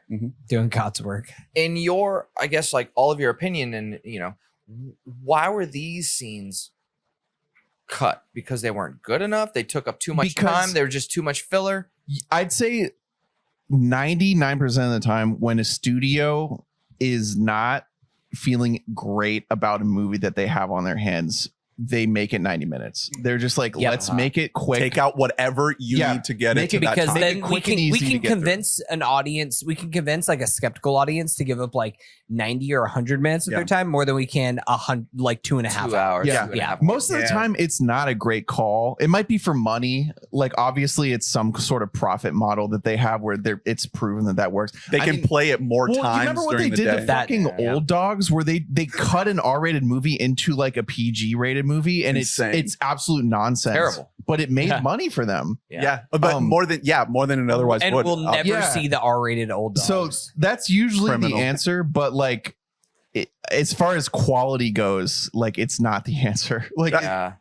doing God's work. In your, I guess, like all of your opinion, and why were these scenes cut? Because they weren't good enough. They took up too much Because- time. They were just too much filler. I'd say 99% of the time when a studio is not feeling great about a movie that they have on their hands, they make it 90 minutes. They're just like, Yeah. let's make it quick. Take out whatever you Yeah, need to get make it it to that Because time. Make it then we quick and can easy to get through. convince an audience, we can convince like a skeptical audience to give up like 90 or 100 minutes of Yeah. their time more than we can 2.5 2 hours. Yeah. 2.5 hours. Most of the Yeah. time, it's not a great call. It might be for money. Like, obviously, it's some sort of profit model that they have where it's proven that works. They I can mean, play it more well, you times remember what during they the did day. to fucking yeah. Old Dogs, where they cut an R-rated movie into like a PG-rated movie, and Insane. it's absolute nonsense. Terrible. But it made Yeah. money for them. yeah, but more than it otherwise and would. we'll never yeah. see the R-rated Old Dogs. So that's usually Criminal. the answer, but like, as far as quality goes, like it's not the answer. Like Yeah.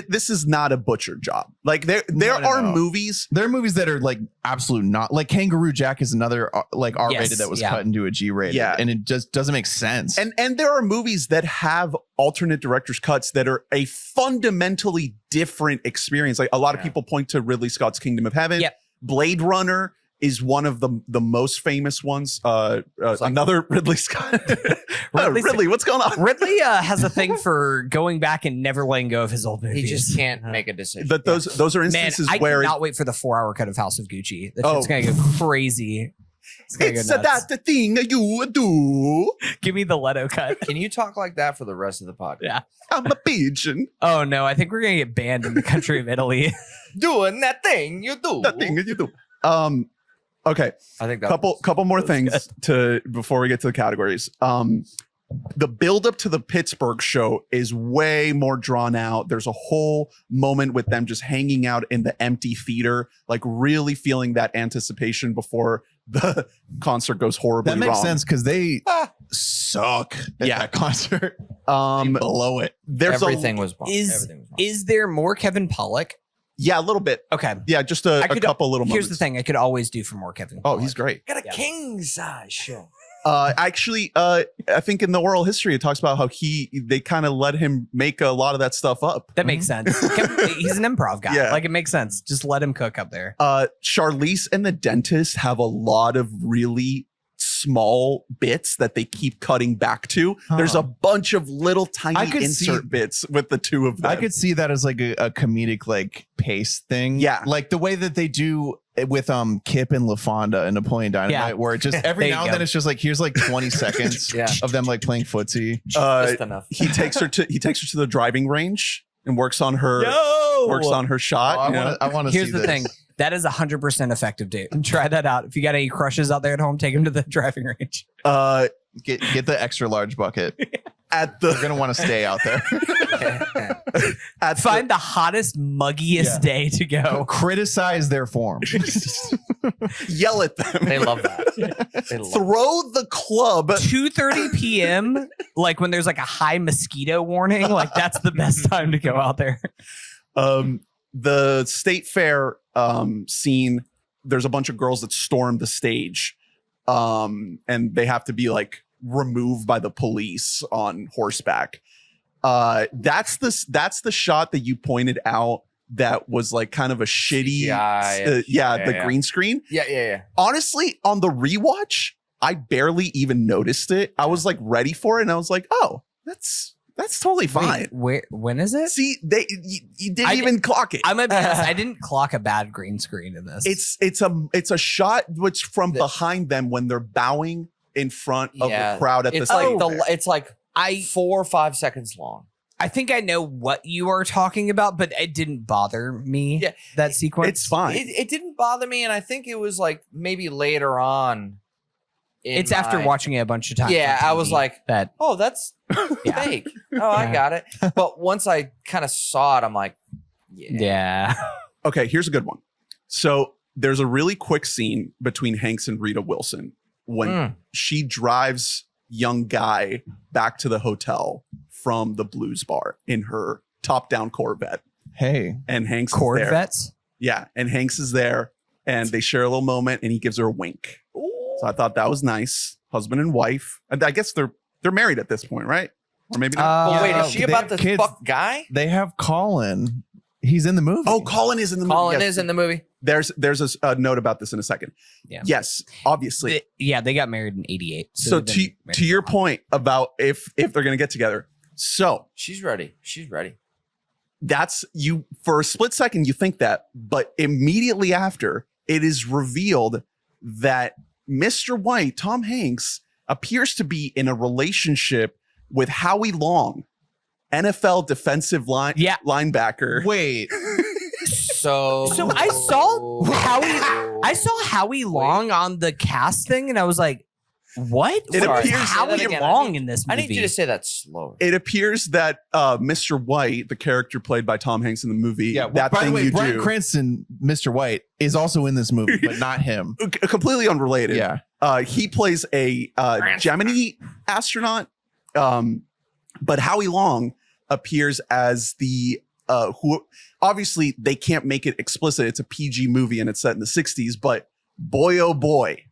This is not a butcher job. Like there No. are movies. there are movies that are like absolute not, like Kangaroo Jack is another like R-rated Yes, that was yeah. cut into a G-rated. Yeah. And it just doesn't make sense. And there are movies that have alternate director's cuts that are a fundamentally different experience. Like a lot of Yeah. people point to Ridley Scott's Kingdom of Heaven, Yep. Blade Runner, is one of the most famous ones. Another Ridley Scott. Ridley, what's going on? Ridley has a thing for going back and never letting go of his old movies. He just can't make a decision. But those are Man, instances I where cannot wait for the 4-hour cut of House of Gucci. That shit's gonna go crazy. it's that the thing you do. Give me the Leto cut. Can you talk like that for the rest of the podcast? Yeah. I'm a pigeon. Oh no, I think we're gonna get banned in the country of Italy. Doing that thing you do. That thing you do. Okay. I think that Couple more things before we get to the categories. The build up to the Pittsburgh show is way more drawn out. There's a whole moment with them just hanging out in the empty theater, like really feeling that anticipation before the concert goes horribly wrong. That makes sense because they suck at that concert. They blow it. everything was bomb. Is there more Kevin Pollak? Yeah, a little bit. Okay. Yeah, just a couple little moments. Here's the thing: I could always do for more Kevin Pollak. Oh, he's great. Got a king size show. Actually, I think in the oral history, it talks about how they kind of let him make a lot of that stuff up. That makes sense. He's an improv guy. Yeah. Like it makes sense. Just let him cook up there. Charlize and the dentist have a lot of really small bits that they keep cutting back to. There's a bunch of little tiny insert bits with the two of them. I could see that as like a comedic like pace thing. Yeah. Like the way that they do it with Kip and LaFonda and Napoleon Dynamite, where it just every now and then it's just like here's like 20 seconds of them like playing footsie. Just enough. He takes her to the driving range and works on her shot. I want to Here's see the this. thing. That is 100% effective, dude. And try that out. If you got any crushes out there at home, take them to the driving range. Get the extra large bucket. They're gonna want to stay out there. Find the hottest, muggiest day to go. Criticize their form. Yell at them. They love that. Throw the club. 2:30 p.m. Like when there's like a high mosquito warning. Like that's the best time to go out there. The state fair scene. There's a bunch of girls that storm the stage, and they have to be like removed by the police on horseback. That's the shot that you pointed out that was like kind of a shitty the green screen. Yeah. Honestly, on the rewatch, I barely even noticed it. I was like ready for it, and I was like, oh, that's totally fine. Wait, when is it? See, you didn't even clock it. I'm gonna be honest, I didn't clock a bad green screen in this. It's a shot which from behind them when they're bowing in front of the crowd at it's the like it's like 4 or 5 seconds long. I think I know what you are talking about, but it didn't bother me. Yeah. That sequence. It's fine. It didn't bother me, and I think it was like maybe later on. It's after watching it a bunch of times. Yeah, I was like, that. oh, that's fake. Oh, I got it. But once I kind of saw it, I'm like, yeah. Okay, here's a good one. So there's a really quick scene between Hanks and Rita Wilson when she drives young guy back to the hotel from the blues bar in her top-down Corvette. Hey. And Hanks Corvettes? is there. Yeah, and Hanks is there, and they share a little moment, and he gives her a wink. So I thought that was nice. Husband and wife. And I guess they're married at this point, right? Or maybe not. Well, wait, is she they about have this kids. fuck guy? They have Colin. He's in the movie. Oh, Colin is in the movie. Colin Yes. is in the movie. There's a note about this in a second. Yeah. Yes, obviously. They got married in 88. So they've been to your married point about if they're going to get together. So She's ready. that's you for a split second you think that, but immediately after it is revealed that Mr. White, Tom Hanks, appears to be in a relationship with Howie Long, NFL defensive linebacker. Wait. So I saw Howie Long on the cast thing, and I was like, "What? It What is appears- Howie Say that again. Long in this I movie?" need you to say that slower. It appears that Mr. White, the character played by Tom Hanks in the movie, Yeah. that by thing the way, you Bryan do, Cranston, Mr. White, is also in this movie, but not him. completely unrelated. Yeah. He plays a Gemini astronaut, but Howie Long appears as the who obviously they can't make it explicit. It's a PG movie and it's set in the 60s, but boy, oh boy,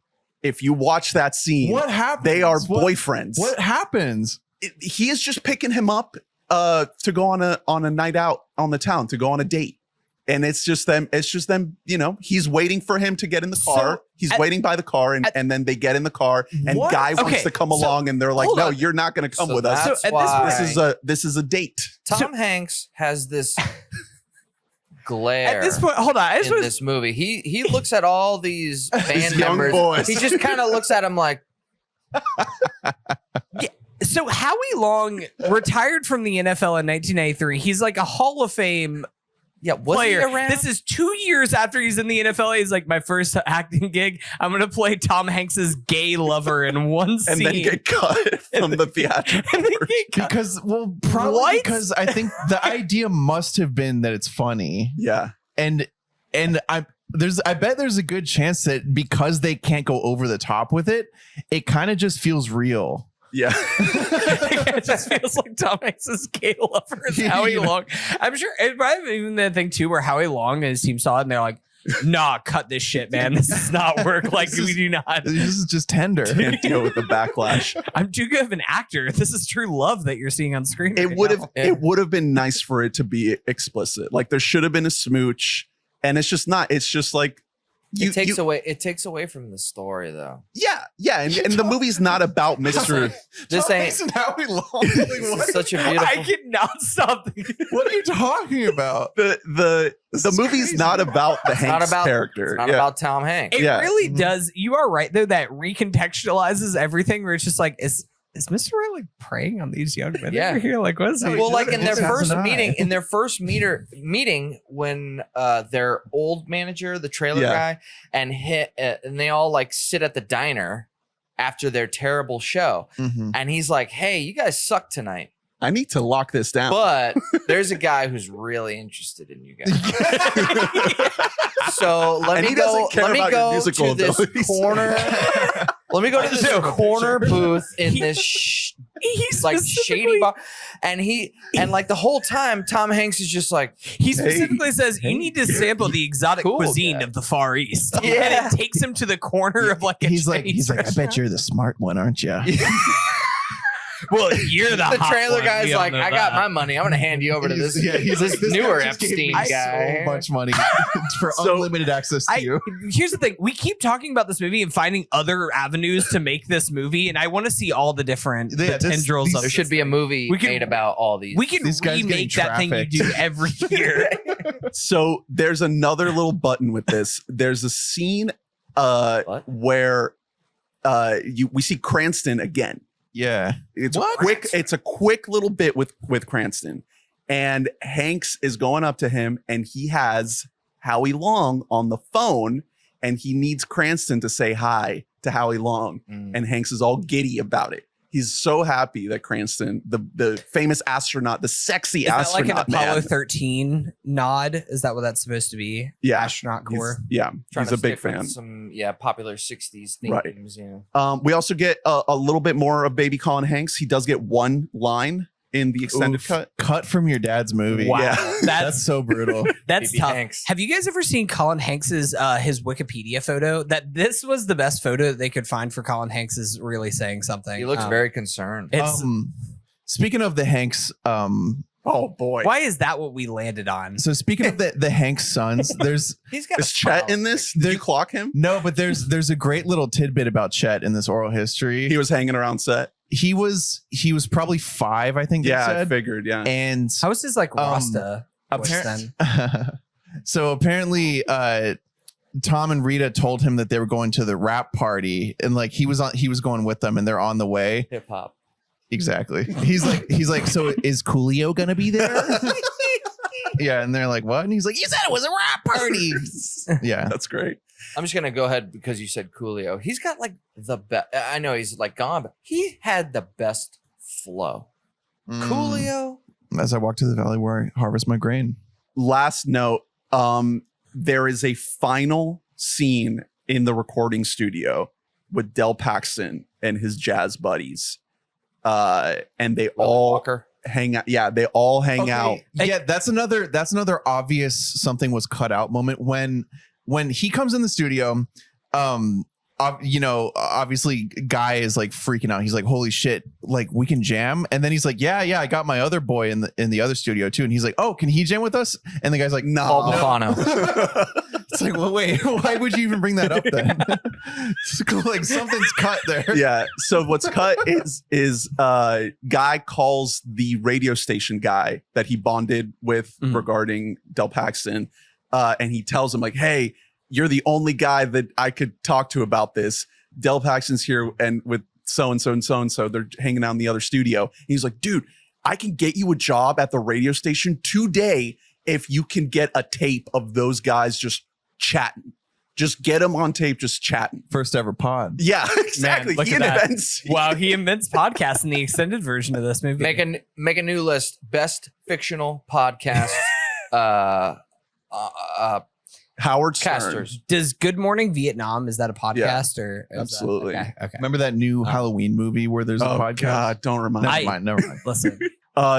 if you watch that scene, What happens? they are boyfriends. What happens? He is just picking him up to go on a night out on the town, to go on a date. And it's just them, you know, he's waiting for him to get in the car. He's waiting by the car and then they get in the car and What? Guy wants Okay, to come along and they're like, hold no, on. you're not going to come So with us. that's So at why This is a date. Tom Hanks has this glare At this point, hold on. I just in was, this movie. He looks at all these band young members. boys. He just kind of looks at them like, so Howie Long retired from the NFL in 1993. He's like a Hall of Fame yeah, was he player. around? This is 2 years after he's in the NFL. He's like, my first acting gig. I'm going to play Tom Hanks's gay lover in one scene. And then get cut from the theatrical. And then get cut. Because probably What? because I think the idea must have been that it's funny. Yeah. And I bet there's a good chance that because they can't go over the top with it, it kind of just feels real. Yeah. It just feels like Tom Hanks's gay lover is Howie Long. I'm sure it might have even that thing too where Howie Long and his team saw it and they're like, nah, cut this shit, man. This does not work. Like, we do not. This is just tender. Can't deal with the backlash. I'm too good of an actor. This is true love that you're seeing on screen. It right would now. have it would have been nice for it to be explicit. Like there should have been a smooch, and it's just not. It's just like it takes away from the story though. yeah, and the movie's not about Mr. This ain't Howie Long. this is such a beautiful. I cannot stop thinking. What are you talking about? The movie's not about the Hanks character. It's not Yeah. about Tom Hanks. It Yeah. really does. You are right though. That recontextualizes everything. Where it's just like, is Mr. Ray like preying on these young men Yeah. over here? Like, what's he? Well, like in their It has first an eye. meeting when their old manager, the trailer Yeah. guy, and they all like sit at the diner after their terrible show, Mhm. and he's like, "Hey, you guys suck tonight, I need to lock this down. but there's a guy who's really interested in you guys." So let And me he doesn't care Let me about your go musical to this abilities. corner. Let me go to this corner booth in this He's like specifically- shady bar, and like the whole time, Tom Hanks is just like, He specifically says you need to sample the exotic Cool cuisine guy. of the Far East. Yeah. And it takes him to the corner of like a He's like, Chinese I bet restaurant. you're the smart one, aren't you? Well, you're the the hot trailer one. guy's We all like, know I got that. my money. I'm gonna hand you over to this, he's this like, newer guy just gave Epstein me guy. So much money for So- unlimited access to you. Here's the thing: we keep talking about this movie and finding other avenues to make this movie, and I want to see all the different Yeah, the tendrils these- of There this should be a thing. movie We can- made about all these. We can These guys getting remake that thing you trafficked. do every year. So there's another little button with this. There's a scene What? where we see Cranston again. Yeah. It's What? a quick little bit with Cranston. And Hanks is going up to him and he has Howie Long on the phone and he needs Cranston to say hi to Howie Long. And Hanks is all giddy about it. He's so happy that Cranston, the famous astronaut, the sexy Is that like astronaut, an Apollo man. 13 nod? Is that what that's supposed to be? Yeah. Astronaut Corps. Yeah, Trying he's to a big stick with fan. Some popular '60s Right. themes. Yeah. We also get a little bit more of Baby Colin Hanks. He does get one line in the extended Oof. cut. Cut from your dad's movie. Wow. Yeah. That's That's so brutal. that's BB tough. Hanks. Have you guys ever seen Colin Hanks's his Wikipedia photo? That this was the best photo that they could find for Colin Hanks is really saying something. He looks very concerned. It's Speaking of the Hanks, Oh boy. why is that what we landed on? so speaking of the Hanks sons, there's He's got Is Chet in this? Did you clock him? no, but there's a great little tidbit about Chet in this oral history. He was hanging around set. He was probably 5, I think. they Yeah, I said. figured. Yeah. And How is his like Rasta voice appar- then? so apparently Tom and Rita told him that they were going to the rap party and like he was going with them and they're on the way. hip hop. Exactly. He's like, so is Coolio gonna be there? Yeah, and they're like, what? And he's like, you said it was a rap party. Yeah. That's great. I'm just gonna go ahead because you said Coolio. He's got like the best. I know he's like gone, but he had the best flow. Coolio. As I walk to the valley where I harvest my grain. Last note, there is a final scene in the recording studio with Del Paxton and his jazz buddies. And they all Walker. hang out. Yeah, they all hang out. Yeah, that's another obvious something was cut out moment when he comes in the studio. obviously Guy is like freaking out. He's like, holy shit, like we can jam. And then he's like, yeah, I got my other boy in the other studio too. And he's like, oh, can he jam with us? And the guy's like, no. Paul Bufano. It's like, well, wait, why would you even bring that up then? Like something's cut there. Yeah. So what's cut is Guy calls the radio station guy that he bonded with regarding Del Paxton, and he tells him like, hey, you're the only guy that I could talk to about this. Del Paxton's here and with so-and-so and so-and-so. They're hanging out in the other studio. And he's like, dude, I can get you a job at the radio station today if you can get a tape of those guys just chatting. Just get them on tape, just chatting. First ever pod. Yeah, exactly. Man, he invents. Wow, he invents podcasts in the extended version of this movie. Make a new list. Best fictional podcast Howard Stern. casters. Does Good Morning Vietnam, is that a podcast or? is that- Absolutely. okay. Remember that new Halloween movie where there's a Oh podcast? God, don't remind me. Never mind. Listen,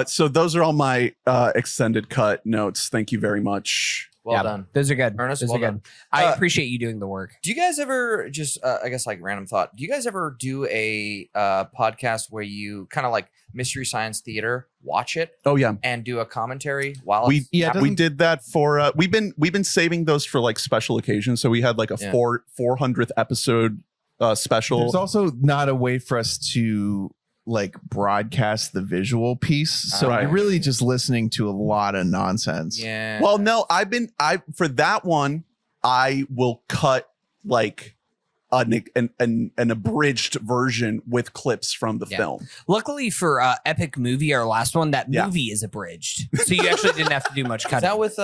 So those are all my extended cut notes. Thank you very much. Well done. those are good. Ernest, Those well are good. I appreciate you doing the work. Do you guys ever just, I guess like random thought, do you guys ever do a podcast where you kind of like Mystery Science Theater, watch it Oh yeah. and do a commentary while We it's we did that for we've been saving those for like special occasions. So we had like a 400th episode special. There's also not a way for us to like broadcast the visual piece. So Right. you're really just listening to a lot of nonsense. Yeah. Well, no, I for that one I will cut like an abridged version with clips from the film. Luckily for Epic Movie, our last one, that movie is abridged, so you actually didn't have to do much Is cutting. that with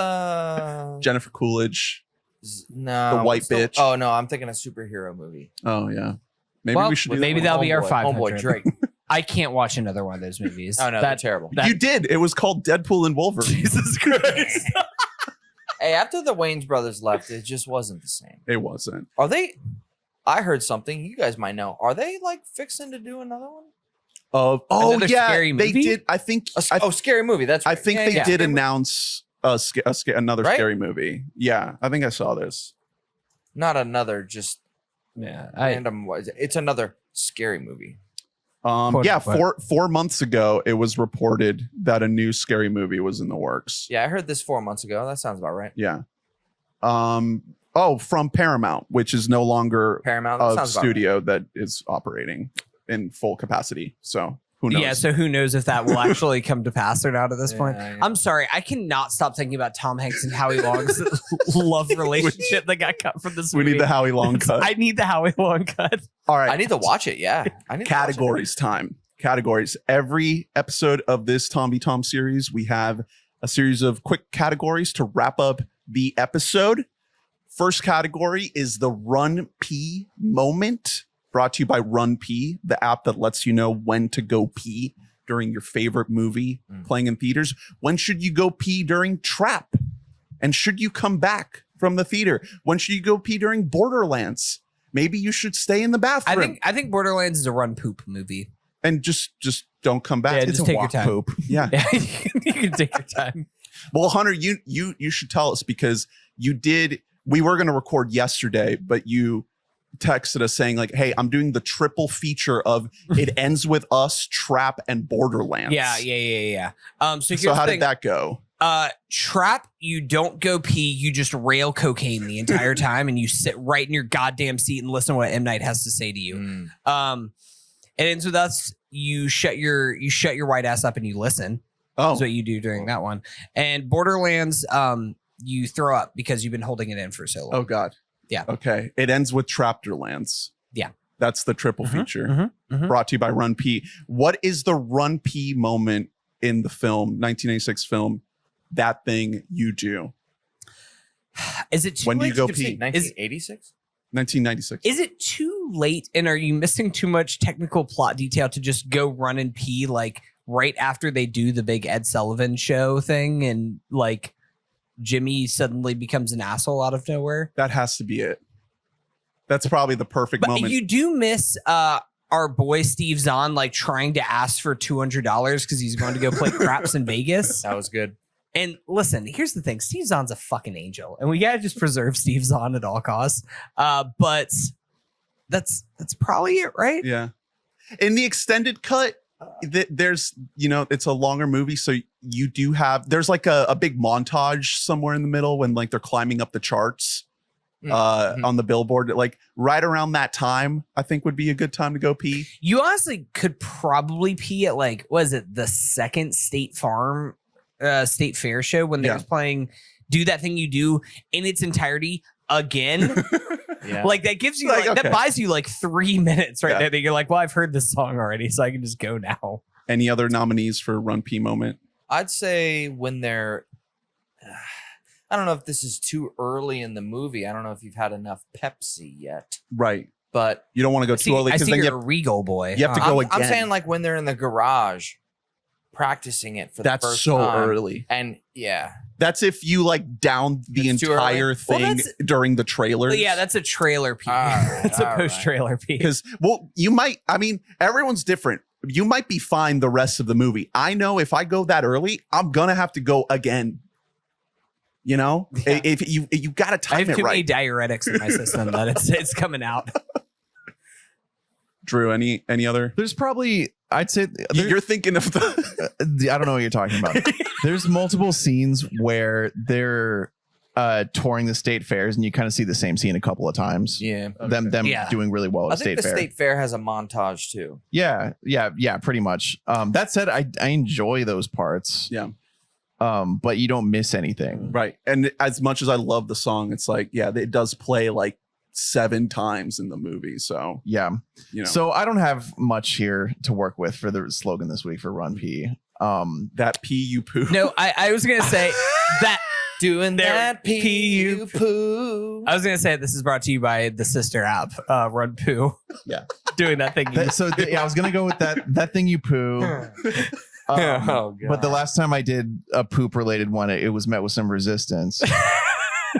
Jennifer Coolidge. no The white bitch? Oh no, I'm thinking a superhero movie. Oh yeah. Maybe Well, we should do maybe that. that'll be our Homeboy- 500. Homeboy Drake. I can't watch another one of those movies. Oh no, they're terrible. You did. It was called Deadpool and Wolverine. Jesus Christ. Hey, after the Wayans brothers left, it just wasn't the same. It wasn't. Are they? I heard something. You guys might know. Are they like fixing to do another one? Oh Another yeah, scary they movie? did. I think. Scary movie. That's. I right. think Yeah, they yeah. did announce another Right? scary movie. Yeah, I think I saw this. Not another. Just Yeah, random. It's another scary movie. Quote, Yeah, unquote. 4 months ago, it was reported that a new scary movie was in the works. Yeah, I heard this 4 months ago. That sounds about right. Yeah. From Paramount, which is no longer Paramount. That a sounds about studio that is operating in full capacity. So who knows? Yeah, so who knows if that will actually come to pass or not at this Yeah, point. yeah. I'm sorry, I cannot stop thinking about Tom Hanks and Howie Long's love relationship that got cut from this we movie. need the Howie Long cut. I need the Howie Long cut. All right. I need to watch it. Yeah, I need to watch it. Categories time. Categories. Every episode of this Tom v Tom series, we have a series of quick categories to wrap up the episode. First category is the Run Pee moment, brought to you by Run Pee, the app that lets you know when to go pee during your favorite movie playing in theaters. When should you go pee during Trap? And should you come back from the theater? When should you go pee during Borderlands? Maybe you should stay in the bathroom I think Borderlands is a run poop movie. and just don't come back. Yeah, It's just a take your walk time. poop. Yeah. Yeah, you can take your time. Well, Hunter, you should tell us because we were going to record yesterday, but you texted us saying like, hey, I'm doing the triple feature of It Ends With Us, Trap, and Borderlands. Yeah. So here's So how the did that go? Trap, you don't go pee, you just rail cocaine the entire time and you sit right in your goddamn seat and listen to what M. Night has to say to you. It Ends With Us, you shut your white ass up and you listen. Oh, Is what you do during that one. And Borderlands, you throw up because you've been holding it in for so long. oh God. Yeah. Okay. It Ends With Trapterlands. Yeah. That's the triple feature brought to you by Run P. What is the Run P moment in the film, 1986 film, that thing you do? Is it too When do late? you go Skip pee? 1986. 1996. Is it too late? And are you missing too much technical plot detail to just go run and pee like right after they do the big Ed Sullivan show thing and like Jimmy suddenly becomes an asshole out of nowhere? That has to be it. That's probably the perfect But moment. you do miss our boy Steve Zahn like trying to ask for $200 because he's going to go play craps in Vegas. That was good. And listen, here's the thing. Steve Zahn's a fucking angel. And we got to just preserve Steve Zahn at all costs. But that's probably it, right? Yeah. In the extended cut, there's, it's a longer movie. So you do have, there's like a big montage somewhere in the middle when like they're climbing up the charts on the billboard. Like right around that time, I think would be a good time to go pee. You honestly could probably pee at like, was it the second State Fair show when they was playing Do That Thing You Do in its entirety again. Yeah. Like that gives you that buys you like 3 minutes right there that you're like, well, I've heard this song already, so I can just go now. Any other nominees for Run Pee moment? I'd say when they're, I don't know if this is too early in the movie. I don't know if you've had enough Pepsi yet. Right. But you don't want to go too early because then you're a Regal boy. You have to go again. I'm saying like when they're in the garage practicing it for the first That's so time. early. And yeah. That's if you like down the It's too entire early? thing during the trailer. Yeah, that's a trailer pee. Alright, It's a alright. post-trailer pee. Because, you might, everyone's different. You might be fine the rest of the movie. I know if I go that early, I'm going to have to go again. If you got to I time have it too right. many diuretics in my system that it's coming out. Drew, any other? There's probably, I'd say, You're thinking of I don't know what you're talking about. There's multiple scenes where they're touring the state fairs, and you kind of see the same scene a couple of times. Yeah. Them doing really well I at think state the fair. state fair has a montage too. Yeah, pretty much. That said, I enjoy those parts. Yeah. But you don't miss anything. Right. And as much as I love the song, it's like, it does play like 7 times in the movie. So, Yeah. So I don't have much here to work with for the slogan this week for Run P. That pee you poo. No, I was gonna say that Doing There, that pee you poo. I was gonna say this is brought to you by the sister app, Run Poo. Yeah. Doing that thing. I was gonna go with that thing you poo. Oh, God. But the last time I did a poop related one, it was met with some resistance.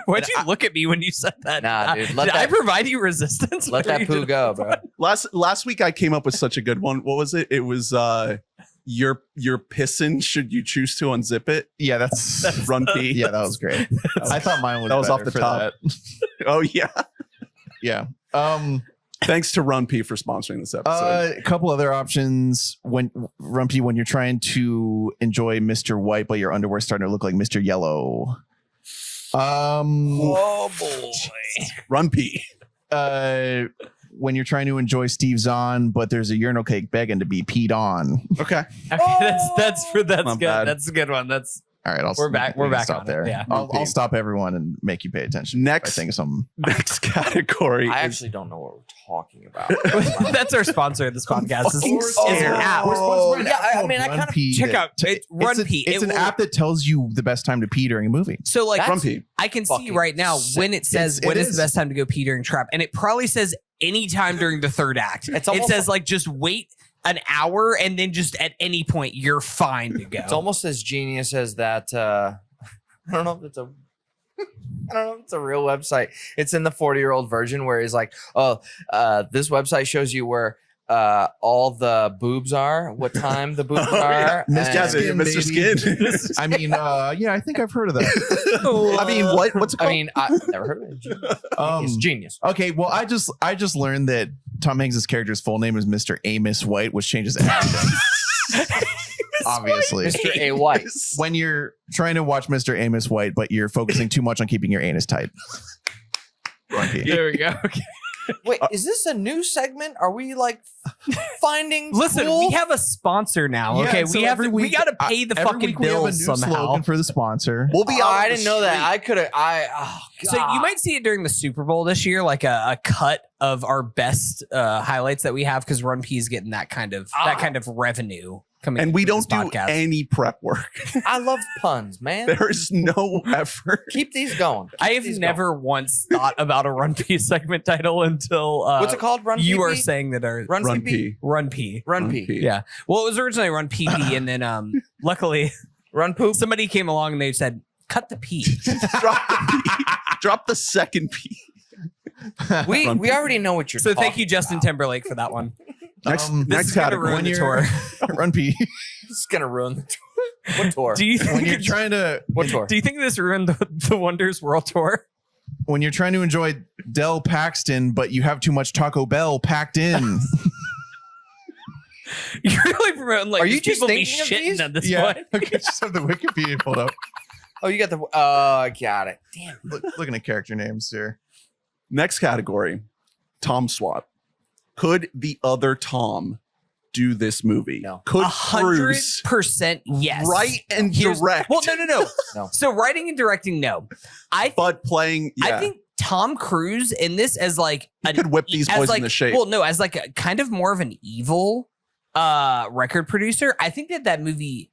Why'd you look at me when you said that? Nah, dude, Did let I that- provide you resistance? Let that poo go, bro. Last week I came up with such a good one. What was it? It was you're pissing should you choose to unzip it. Yeah, that's Run pee. yeah, that was great. I thought mine was That was better off the for top. that. Oh yeah. Yeah. Thanks to Run P for sponsoring this episode. A couple other options when Run P when you're trying to enjoy Mr. White, but your underwear's starting to look like Mr. Yellow. Oh boy. Run P. When you're trying to enjoy Steve Zahn, but there's a urinal cake begging to be peed on. Okay. Okay, that's good. Not bad. That's a good one. That's All right, We're back stop on it, there. yeah. I'll stop everyone and make you pay attention. Next. I think of something. Next category. I is- actually don't know what we're talking about. that's our sponsor of this podcast. Is Fucking an app. We're sponsored by an Yeah, app I called mean, I Run kind of P check that- out Run it's P. It's an app that tells you the best time to pee during a movie. So like Run P. I can see Fucking right now when it says It when is is. the best time to go pee during trap, and it probably says anytime during the third act. It's It almost says like just wait an hour and then just at any point you're fine to go. It's almost as genius as that. I don't know if it's a. I don't know if it's a real website. It's in the 40-year-old version where he's like, "Oh, this website shows you where all the boobs are, what time the boobs are." Mr. and- Skin, Mr. baby. Skin. I mean, yeah, I think I've heard of that. I mean, what's it called? I mean, I never heard of it. It's genius. Okay, well, I just learned that Tom Hanks' character's full name is Mr. Amos White, which changes everything. Obviously, Mr. A. White. when you're trying to watch Mr. Amos White, but you're focusing too much on keeping your anus tight. Run P. there we go. Okay. Wait, is this a new segment? Are we like finding? Listen, cool? we have a sponsor now. Yeah, Okay, so we have every to, we week- got to pay the every fucking week we have a bills new somehow. slogan for the sponsor. We'll be Oh, out. I on the didn't know that. street. I could have. Oh, So you might see it during the Super Bowl this year, like a cut of our best highlights that we have, because Run P is getting that kind of revenue coming. And we from don't this do podcast. any prep work. I love puns, man. There is no effort. Keep these going. I have never once thought about a Run P segment title until What's it called? Run you PP? are saying that our Run, Run PP? P. Run P. Run P. Yeah. Well, it was originally Run PP, and then luckily Run poop. somebody came along and they said, "Cut the P." Drop the P. Drop the second P. We Run already know what you're. So thank you, talking Justin about. Timberlake, for that one. Next, This next is gonna category. ruin the tour. Run P. This is gonna ruin the tour. What tour? Do you When think you're trying to What tour? Do you think this ruined the Wonders World Tour? when you're trying to enjoy Del Paxton, but you have too much Taco Bell packed in. You're really promoting like Are you these just people be thinking of shitting these? at this Yeah, point. okay, just have the Wikipedia pulled up. Oh, you got the. Oh, I got it. Damn. Looking at character names here. Next category, Tom swap. Could the other Tom do this movie? No. Could Cruise 100% yes. write and Here's- direct? Well, no. No. So writing and directing, no. But playing, yeah. I think Tom Cruise in this as like he could whip these boys like, into shape. Well, no, as like a kind of more of an evil record producer. I think that movie.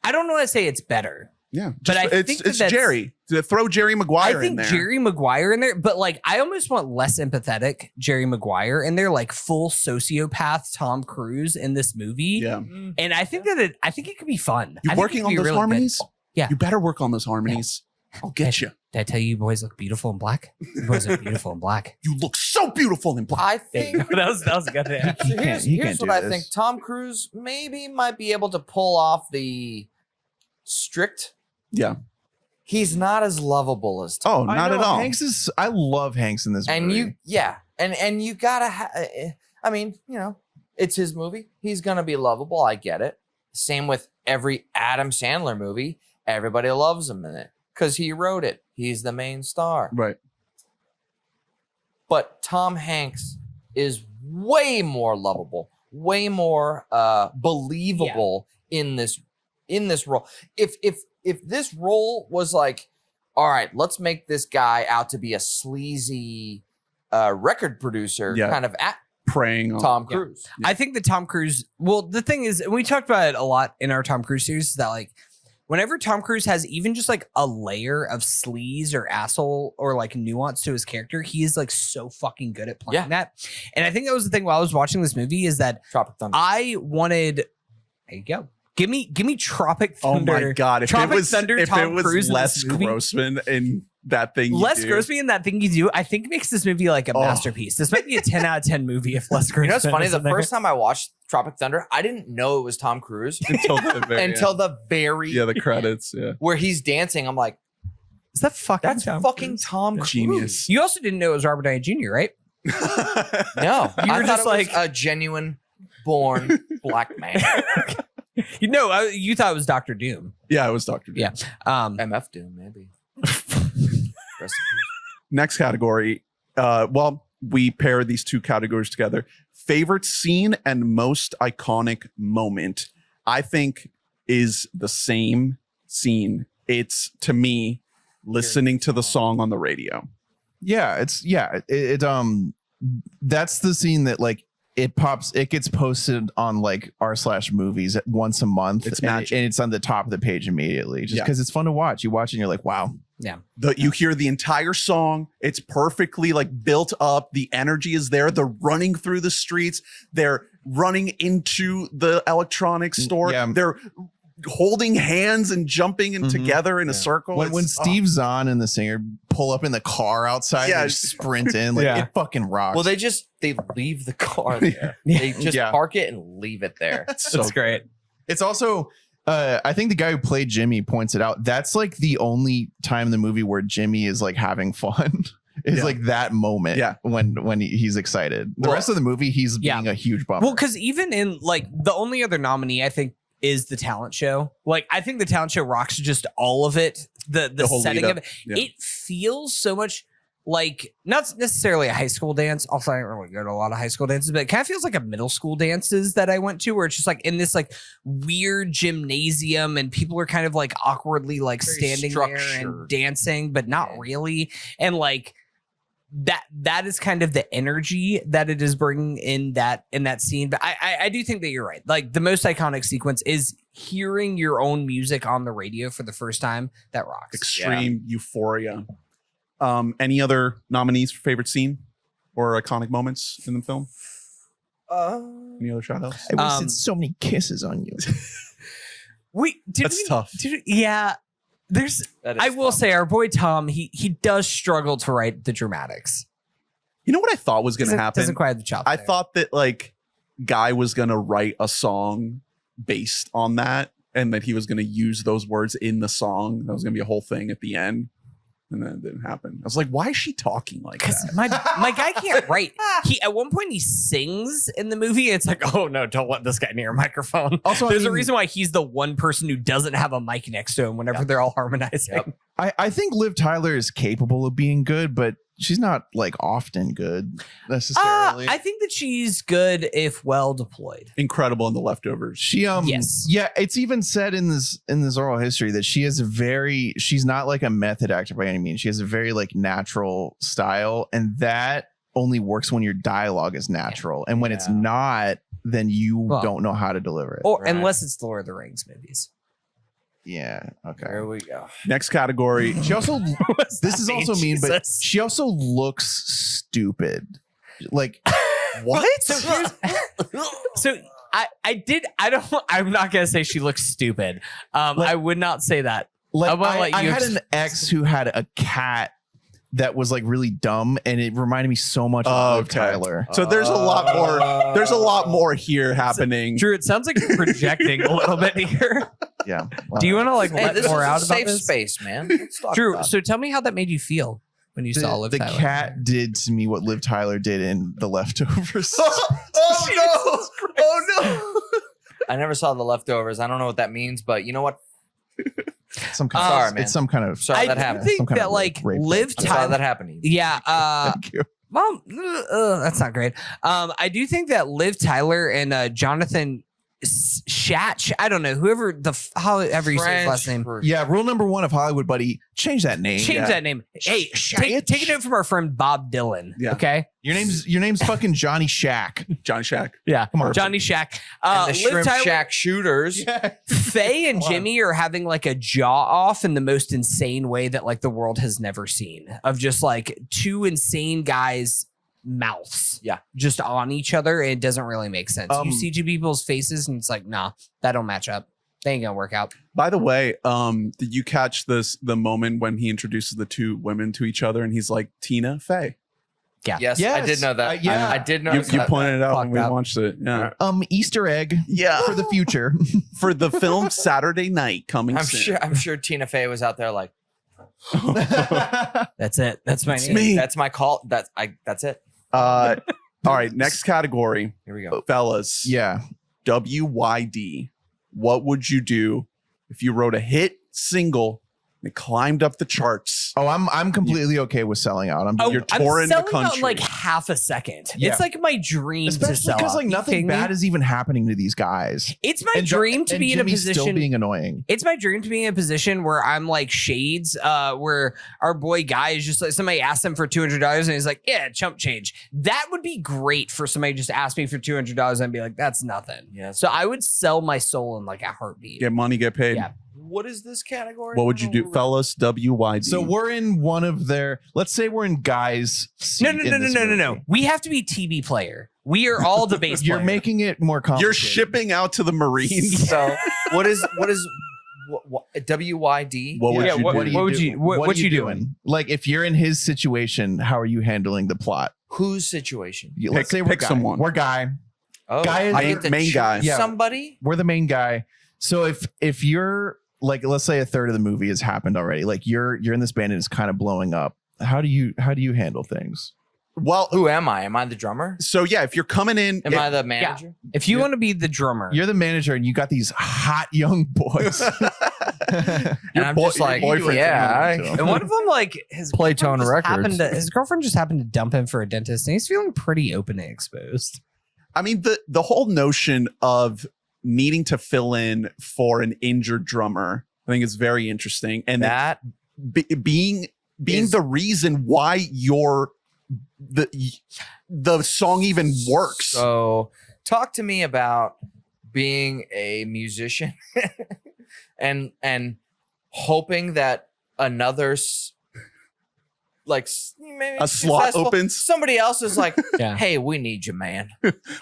I don't want to say it's better. yeah, but I it's think it's that's- Jerry. To throw Jerry Maguire I think in there. Jerry Maguire in there, but like I almost want less empathetic Jerry Maguire in there, like full sociopath Tom Cruise in this movie. yeah, And I think that it could be fun. you I think it working could on be those really good. harmonies? Yeah. you better work on those harmonies. I'll get you. Did I tell you boys look beautiful in black? You boys look beautiful in black. You look so beautiful in black. I think. that was good. Yeah. So here's he here's can't what do I this. think. Tom Cruise maybe might be able to pull off the strict. Yeah. He's not as lovable as Tom. Oh, not I at know, all. Hanks is. I love Hanks in this And movie. and you gotta. I mean, it's his movie. He's gonna be lovable. I get it. Same with every Adam Sandler movie. Everybody loves him in it because he wrote it. He's the main star. Right. But Tom Hanks is way more lovable, way more believable in this role. If this role was like, all right, let's make this guy out to be a sleazy record producer, Yeah. kind of at Preying on Tom Cruise. I think that Tom Cruise, well, the thing is, and we talked about it a lot in our Tom Cruise series, is that like whenever Tom Cruise has even just like a layer of sleaze or asshole or like nuance to his character, he is like so fucking good at playing that. And I think that was the thing while I was watching this movie is that Tropic Thunder. I wanted, there you go. Give me Tropic Oh Thunder. my god! If Tropic it was Thunder, if Tom it was Cruise in Les this movie. Grossman in that thing, Les Grossman in that thing you do, I think makes this movie like a Oh. masterpiece. This might be a 10 out of 10 movie if Les Grossman. You know what's funny? is The in there. first time I watched Tropic Thunder, I didn't know it was Tom Cruise until the very until the very the credits. Yeah, where he's dancing. I'm like, Is that fucking that's Tom fucking Cruise? Tom Cruise. genius. You also didn't know it was Robert Downey Jr., right? No, You I were thought just it like- was a genuine born black man. You know, you thought it was Doctor Doom. Yeah, it was Dr. Doom. Yeah. MF Doom, maybe. Rest in peace. Next category. Well, we pair these two categories together. Favorite scene and most iconic moment, I think, is the same scene. It's, to me, listening to the song on the radio. Yeah, that's the scene that like it gets posted on like r/movies once a month. It's and magic. and it's on the top of the page immediately just Yeah. because it's fun to watch. You watch and you're like, wow. You hear the entire song. It's perfectly like built up. The energy is there. They're running through the streets. They're running into the electronics store. Yeah. They're holding hands and jumping in Mhm. together in a circle. When It's- Steve Zahn and the singer pull up in the car outside Yeah. and just sprint in, like Yeah. it fucking rocks. Well, they leave the car there. They just Yeah. park it and leave it there. so That's great. It's also I think the guy who played Jimmy points it out. That's like the only time in the movie where Jimmy is like having fun. Is Yeah. like that moment Yeah. when he's excited. The Well, rest of the movie, he's yeah. being a huge bummer. Well, because even in like the only other nominee, I think, is the talent show. Like, I think the talent show rocks just all of it. The whole setting lead of up. it. Yeah. It feels so much like not necessarily a high school dance. Also, I don't really go to a lot of high school dances, but it kind of feels like a middle school dances that I went to, where it's just like in this like weird gymnasium and people are kind of like awkwardly like Very standing there structured. and dancing, but not Yeah. really. And like that is kind of the energy that it is bringing in that scene. But I do think that you're right. Like the most iconic sequence is hearing your own music on the radio for the first time. That rocks. extreme euphoria. Any other nominees for favorite scene or iconic moments in the film? Any other shout outs? I wasted so many kisses on you. That's tough. Yeah. There's That is I will tough. say our boy Tom, he does struggle to write the dramatics. You know what I thought was going to happen? Doesn't quite have the chop. I there. thought that like Guy was going to write a song based on that and that he was going to use those words in the song. That was going to be a whole thing at the end. And then it didn't happen. I was like, why is she talking like Because that? my guy can't write. He at one point he sings in the movie. It's like, oh no, don't let this guy near a microphone. Also, there's a reason why he's the one person who doesn't have a mic next to him whenever they're all harmonizing. Yep. I think Liv Tyler is capable of being good, but she's not like often good necessarily. I think that she's good if well deployed. Incredible in The Leftovers. She Yes. yeah, it's even said in this oral history that she's not like a method actor by any means. She has a very like natural style, and that only works when your dialogue is natural. And when it's not, then you don't know how to deliver it. Or unless it's the Lord of the Rings movies. Yeah. Okay. There we go. Next category. She also this is mean, also mean, but Jesus? she also looks stupid. Like What? So I'm not gonna say she looks stupid. I would not say that. like I'm gonna let I you had an ex who had a cat that was like really dumb, and it reminded me so much of Liv Tyler. So there's a lot more. There's a lot more here happening. Drew, it sounds like you're projecting a little bit here. Yeah. Do you want to like Hey, let this more is out a about safe this? space, man. Let's talk Drew, about so tell me how that made you feel when you saw Liv the Tyler. cat did to me what Liv Tyler did in The Leftovers. Oh no! Oh I never saw The Leftovers. I don't know what that means, but you know what? Some kind Sorry, of, man. it's some kind of. Sorry that I happened. think Some kind that of like rape Liv I'm sorry Tyler. that happened to you. Yeah. Thank you. Well, that's not great. I do think that Liv Tyler and Jonathan Shatch, I don't know, however you say his last name. Yeah. Rule number 1 of Hollywood, buddy: change that name. Change that name. Hey, take a note from our friend Bob Dylan. Yeah. Okay. Your name's fucking Johnny Shack. no! Johnny Shack. Yeah. Come on. Johnny Shack. And the Liv Shrimp Tyler- Shack shooters. Faye and Jimmy are having like a jaw off in the most insane way that like the world has never seen, of just like two insane guys' mouths. Yeah. Just on each other. It doesn't really make sense. You see two people's faces and it's like, nah, that don't match up. They ain't gonna work out. By the way, did you catch the moment when he introduces the two women to each other and he's like, Tina Fey? Yes, I did know that. yeah. I did know You that. pointed it out when we Fucked up. watched it. Yeah. Easter egg Yeah. for the future. For the film Saturday Night coming soon. I'm sure Tina Fey was out there like, That's it. That's my It's name. me. that's my call. That's it. All right. Next category, Here we go. fellas. Yeah. WYD. What would you do if you wrote a hit single and it climbed up the charts? Oh, I'm completely okay with selling out. You're touring the selling out in country. like half a second. Yeah. It's like my dream to Especially sell because out. like You nothing kidding me? bad is even happening to these guys. It's my And Jo- dream to and be in a Jimmy's still position. being annoying. It's my dream to be in a position where I'm like Shades, where our boy Guy is just like, somebody asked him for $200 and he's like, yeah, chump change. That would be great for somebody just ask me for $200 and be like, that's nothing. Yeah. So I would sell my soul in like a heartbeat. Get money, get paid. Yeah. What is this category? What would you do, fellas? WYD. So we're in one of their. Let's say we're in guys. No. We have to be TV player. We are all the base You're player. making it more complicated. you're shipping out to the Marines. So what WYD? What would Yeah, you what- do? what would you- what you doing? Like if you're in his situation, how are you handling the plot? Whose situation? Let's say we're pick guy. someone. We're guy. Oh, Guy is- I get to main choose guy. Yeah. Somebody. We're the main guy. So if you're like, let's say a third of the movie has happened already. Like you're in this band and it's kind of blowing up. How do you handle things? Well, Who am I? Am I the drummer? so yeah, if you're coming in, Am I the manager? If you want to be the drummer, You're the manager and you got these hot young boys. And I'm boy- just like, your boyfriend's yeah. coming to him. and one of them, like his Playtone girlfriend just Records. happened to- his girlfriend just happened to dump him for a dentist, and he's feeling pretty open and exposed. I mean, the whole notion of needing to fill in for an injured drummer, I think is very interesting. And that being is- the reason why the song even works. So talk to me about being a musician and hoping that another maybe A slot successful- opens. Somebody else is like, Yeah. hey, we need you, man.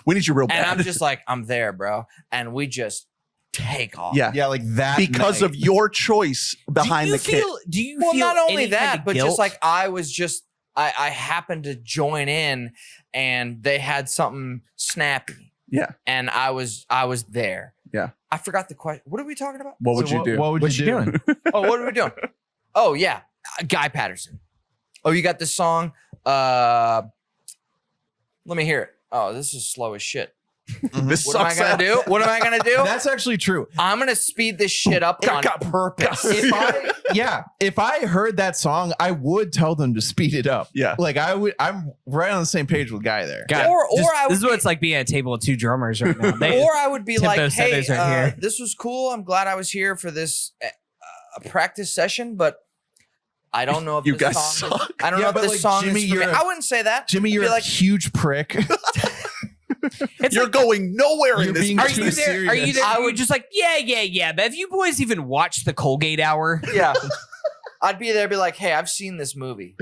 We need you real And bad. I'm just like, I'm there, bro. And we just take off. yeah, Yeah, like that. because night. of your choice behind do you the kit. feel? Do you Well, feel not only any kind that, of but guilt? just like I happened to join in and they had something snappy Yeah. and I was there. Yeah. I forgot the question. What are we talking about? What would So you do? What would What you you do? doing? Oh, what are we doing? Oh, yeah. Guy Patterson. Oh, you got this song? Let me hear it. Oh, this is slow as shit. This What am I sucks. gonna do? What am I gonna do? That's actually true. I'm gonna speed this shit up on purpose. If I heard that song, I would tell them to speed it up. Yeah. Like I'm right on the same page with Guy there. God, Or I would this is what it's like being at a table with two drummers right now. They, Or I would be Tempo like, hey, setters right here. this was cool. I'm glad I was here for this practice session, but I don't know if You this guys song suck. I don't Yeah, know if but this like, song Jimmy, is for me. you're a- I wouldn't say that. Jimmy, you're I'd be a like, huge prick. it's You're like, going nowhere You're in this. being are too you there? Are you serious. there? I would just like, yeah. But have you boys even watched the Colgate Hour? yeah. I'd be there, be like, hey, I've seen this movie.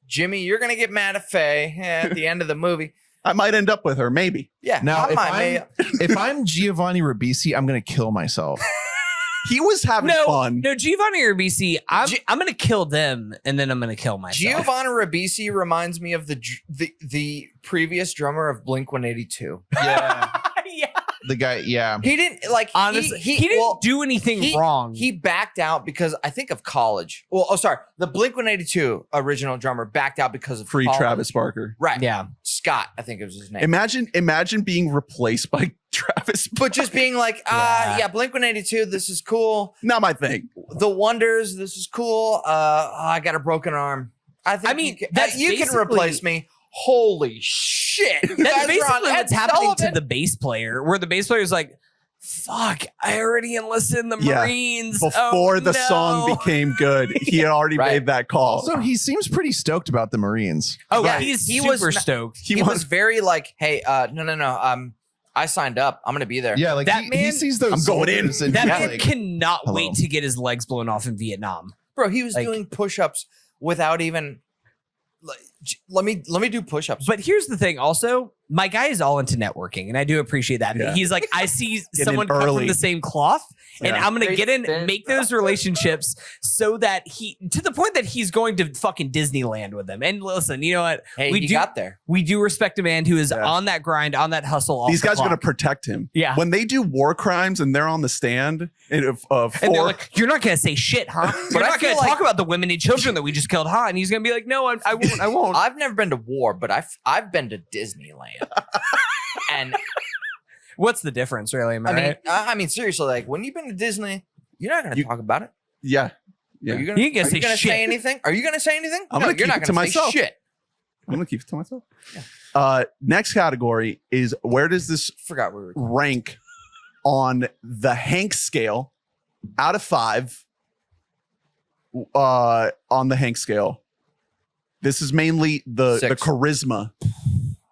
Jimmy, you're gonna get mad at Faye at the end of the movie. I might end up with her, maybe. Yeah. Now, I might, if I'm Giovanni Ribisi, I'm gonna kill myself. He was having fun. No, Giovanni or BC. I'm gonna kill them and then I'm gonna kill myself. Giovanni Ribisi reminds me of the previous drummer of Blink-182. Yeah. yeah. The guy, yeah. He didn't like Honestly, he didn't do anything wrong. He backed out because I think of college. Well, the Blink-182 original drummer backed out because of Free college. Travis Barker. Right. yeah. Scott, I think it was his name. Imagine being replaced by Travis. But just being like, yeah, Blink-182, this is cool. Not my thing. The Wonders, this is cool. I got a broken arm. I think that's you can basically- replace me. Holy shit. You That's guys are basically on what's Ed happening Sullivan. to the bass player, where the bass player is like, fuck, I already enlisted in the Yeah. Marines. Before the no. song became good, he had already Right. made that call. Also, he seems pretty stoked about the Marines. Oh, Yeah, he's he super was not- stoked. He was very like, hey, no. I signed up. I'm gonna be there. Yeah, like That he man- sees those I'm going in. soldiers and That he's man like, cannot hello. wait to get his legs blown off in Vietnam. Bro, he was Like- doing push-ups without even like, let me do push-ups. But here's the thing also, my guy is all into networking, and I do appreciate that. Yeah. He's like, I see in someone cut early. from the same cloth, and Yeah. I'm going to Great get in, fit. make those relationships so that to the point that he's going to fucking Disneyland with them. And listen, you know what? hey, we he do got there. We do respect a man who is Yeah. on that grind, on that hustle. Off These the guys are going to clock. protect him. Yeah. When they do war crimes and they're on the stand, And they're like, you're not going to say shit, huh? You're I not feel going to like- talk about the women and children that we just killed, huh? And he's going to be like, no, I won't. I won't. I've never been to war, but I've been to Disneyland. And What's the difference, really? Am I right? I mean, seriously, like when you've been to Disney, you're not gonna talk about it. yeah. Yeah. Are you You gonna, ain't gonna are say you gonna shit. say anything? Are you gonna say anything? I'm No, gonna you're keep not it to gonna say myself. shit. I'm going to keep it to myself. Next category is where does this Forgot we were. rank on the Hank scale out of 5 on the Hank scale? This is mainly the 6. charisma.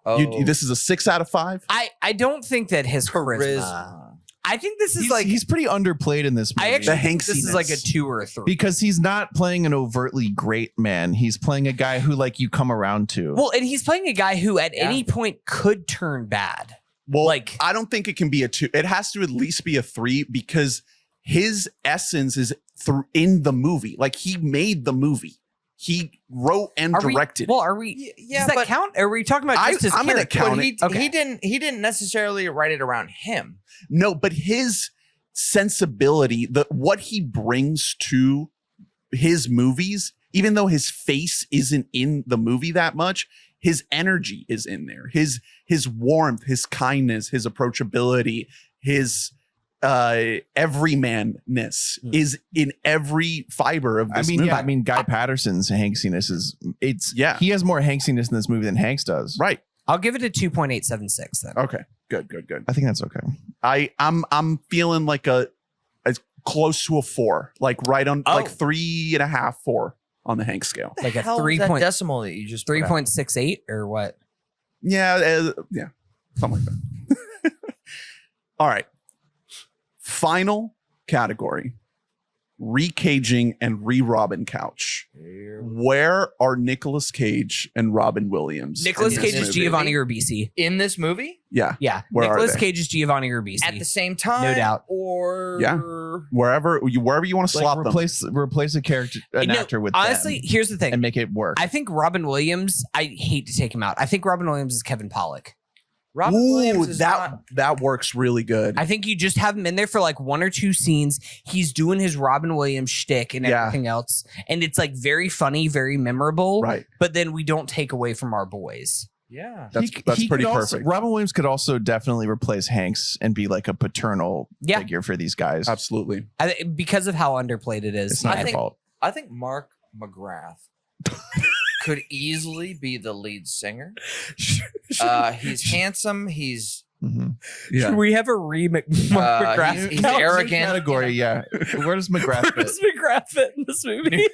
Oh, This is a 6 out of 5. I don't think that his charisma. charisma. I think this is he's pretty underplayed in this movie. I actually The think this is Hanksiness. like a 2 or a 3. because he's not playing an overtly great man. He's playing a guy who like you come around to. Well, and he's playing a guy who at Yeah. any point could turn bad. Well, Like- I don't think it can be a 2. It has to at least be a 3 because his essence is in the movie. Like he made the movie. He wrote and Are we- directed. well, are we? Yeah, does that but- count? Are we talking about just his I'm gonna character? count But it. Okay. he didn't necessarily write it around him. No, but his sensibility, what he brings to his movies, even though his face isn't in the movie that much, his energy is in there. His warmth, his kindness, his approachability, his everymanness is in every fiber of this movie. Guy Patterson's Hanksiness is Yeah. he has more Hanksiness in this movie than Hanks does. Right. I'll give it a 2.876 then. Okay. Good. I think that's okay. I'm feeling like a close to a 4, like right on like 3.5, 4 on the Hank scale. Like a Hell, 3 that point, decimal that you just put out. 3.68 or what? Yeah, something like that. All right. Final category: recaging and re-Robin Couch. Where are Nicolas Cage and Robin Williams? Nicolas in Cage this is movie? Giovanni Ribisi. in this movie Yeah, Yeah, Where are Nicolas they? Cage is Giovanni Ribisi. at the same time, No doubt. Or Yeah. wherever you want to slot them. Replace a character, an No, actor with honestly, them here's the thing. and make it work. I think Robin Williams, I hate to take him out. I think Robin Williams is Kevin Pollak. Robin Williams is not. that works really good. I think you just have him in there for like 1 or 2 scenes. He's doing his Robin Williams shtick and Yeah. everything else. And it's like very funny, very memorable. Right. But then we don't take away from our boys. Yeah. That's He pretty could also- perfect. Robin Williams could also definitely replace Hanks and be like a paternal Yeah. figure for these guys. Absolutely. Because of how underplayed it is. It's not I my think- fault. I think Mark McGrath could easily be the lead singer. He's handsome. He's Mhm. Yeah. Should we have a Mark McGrath? he's count? arrogant. Category, yeah. Where does McGrath Where fit? does McGrath fit in this movie?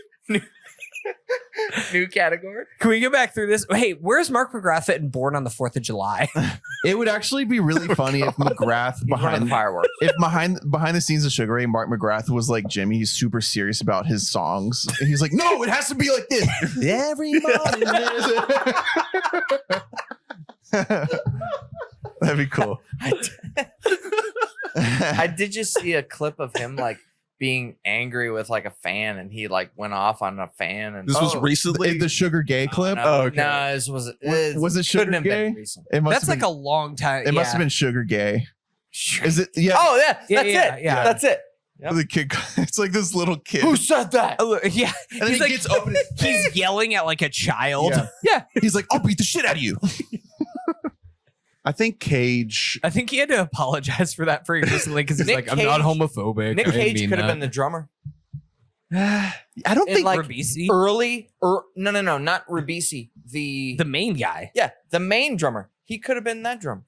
New category. Can we go back through this? Hey, where's Mark McGrath fit in Born on the 4th of July? It would actually be really funny if McGrath He's one of the behind fireworks. if behind the scenes of Sugar Ray, Mark McGrath was like Jimmy. He's super serious about his songs. And he's like, no, it has to be like this. Every morning. That'd be cool. I did just see a clip of him like being angry with like a fan, and he like went off on a fan. And This was recently. the Sugar Gay clip. No, Oh, okay. no, this was Was it couldn't Sugar have been Gay? recent. It must That's have like been, a long time. it must have been Sugar Gay. Is it? Yeah. Oh yeah, Yeah, that's yeah, it. yeah. That's it. Yep. The kid. It's like this little kid. Who said that? Yeah. And then He's he gets up and he's yelling at like a child. Yeah. Yeah. He's like, I'll beat the shit out of you. I think Cage. I think he had to apologize for that pretty recently because he's Nick like, I'm not Cage- homophobic. Nick I didn't Cage mean could have that." been the drummer. I don't In think. like Ribisi? no, not Ribisi. The main guy. the main drummer. He could have been that drummer.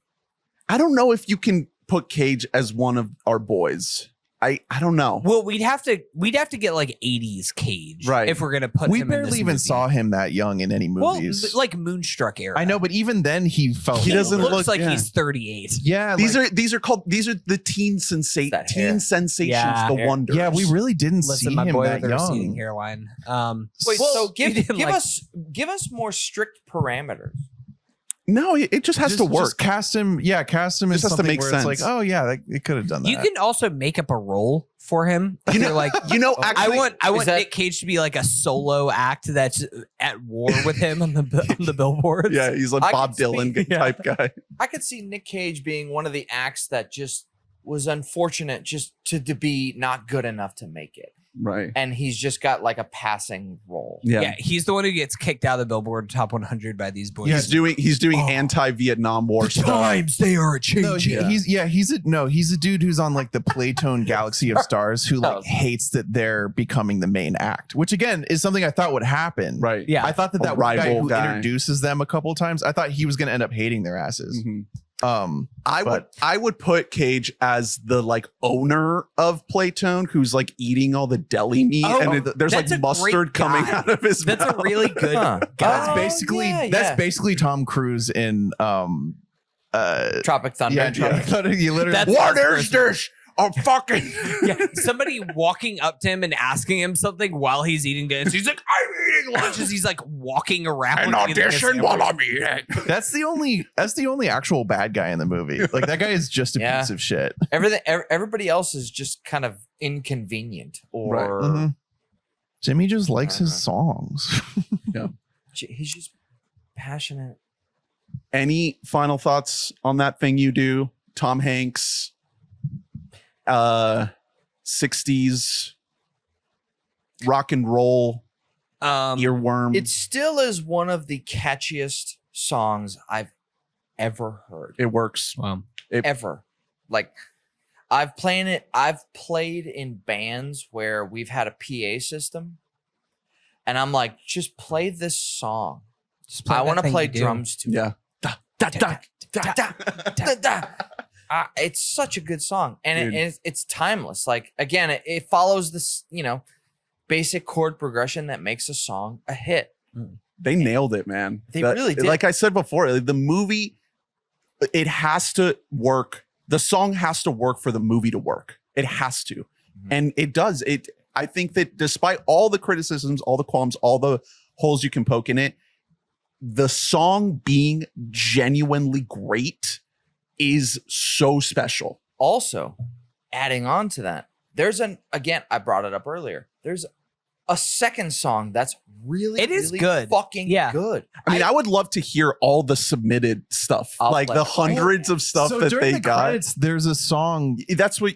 I don't know if you can put Cage as one of our boys. I don't know. Well, we'd have to get like 80s Cage, Right. if we're gonna put. We him in this barely even movie. saw him that young in any Well, movies. like Moonstruck era. I know, but even then he felt He doesn't looks look- like yeah. he's 38. Yeah, These like- are the teen That hair. teen sensations, Yeah. the Hair. wonders. yeah, we really didn't Listen, see my him boy that with a receding young. hairline. Wait, well, so he didn't like- give us more strict parameters. No, it just has to work. Just cast him. Yeah, cast him as Just has to something make where sense. it's like, oh yeah, it could have done that. You can also make up a role for him. You You're know, like, actually, I want that- Nick Cage to be like a solo act that's at war with him on the billboards. yeah, he's like I Bob can Dylan speak- type guy. I could see Nick Cage being one of the acts that just was unfortunate just to be not good enough to make it. Right. And he's just got like a passing role. Yeah, he's the one who gets kicked out of the Billboard Top 100 by these boys. He's doing Oh. anti-Vietnam War stuff. Times they are No, changing. he's a dude who's on like the Playtone Galaxy of Stars who like Oh. hates that they're becoming the main act, which again is something I thought would happen. Right. Yeah. I thought that A that guy rival who guy. introduces them a couple times, I thought he was going to end up hating their asses. Mhm. But- I would put Cage as the like owner of Playtone, who's like eating all the deli meat, Oh, and there's like that's a great mustard coming guy. out of his That's mouth. a really good Huh. That's Oh, basically yeah. basically Tom Cruise in Tropic Thunder. you literally That's- What is this? A fucking Yeah, somebody walking up to him and asking him something while he's eating dinner. He's like, I'm eating lunch. As he's like walking around. an eating a audition while sandwich. I'm eating. that's the only actual bad guy in the movie. Like that guy is just a Yeah. piece of shit. Everybody else is just kind of inconvenient or Right. Mhm. Jimmy just likes his songs. he's just passionate. Any final thoughts on that thing you do, Tom Hanks? 60s rock and roll earworm. It still is one of the catchiest songs I've ever heard. It works. Wow. Ever. Like I've played in bands where we've had a PA system and I'm like, just play this song. Just play I that want to thing play you do. drums to it. Yeah. Da, da, da, da, da, da. It's such a good song, and it's timeless. Like again, it follows this basic chord progression that makes a song a hit. They nailed it, man. They really did. Like I said before, the movie, it has to work. The song has to work for the movie to work. It has to. And it does. I think that despite all the criticisms, all the qualms, all the holes you can poke in it, the song being genuinely great is so special. Also, adding on to that, I brought it up earlier. There's a second song that's really, It is really good. fucking Yeah. good. I mean, I would love to hear all the submitted stuff, I'll like play the it. hundreds of stuff So that during they the got. credits, there's a song. That's what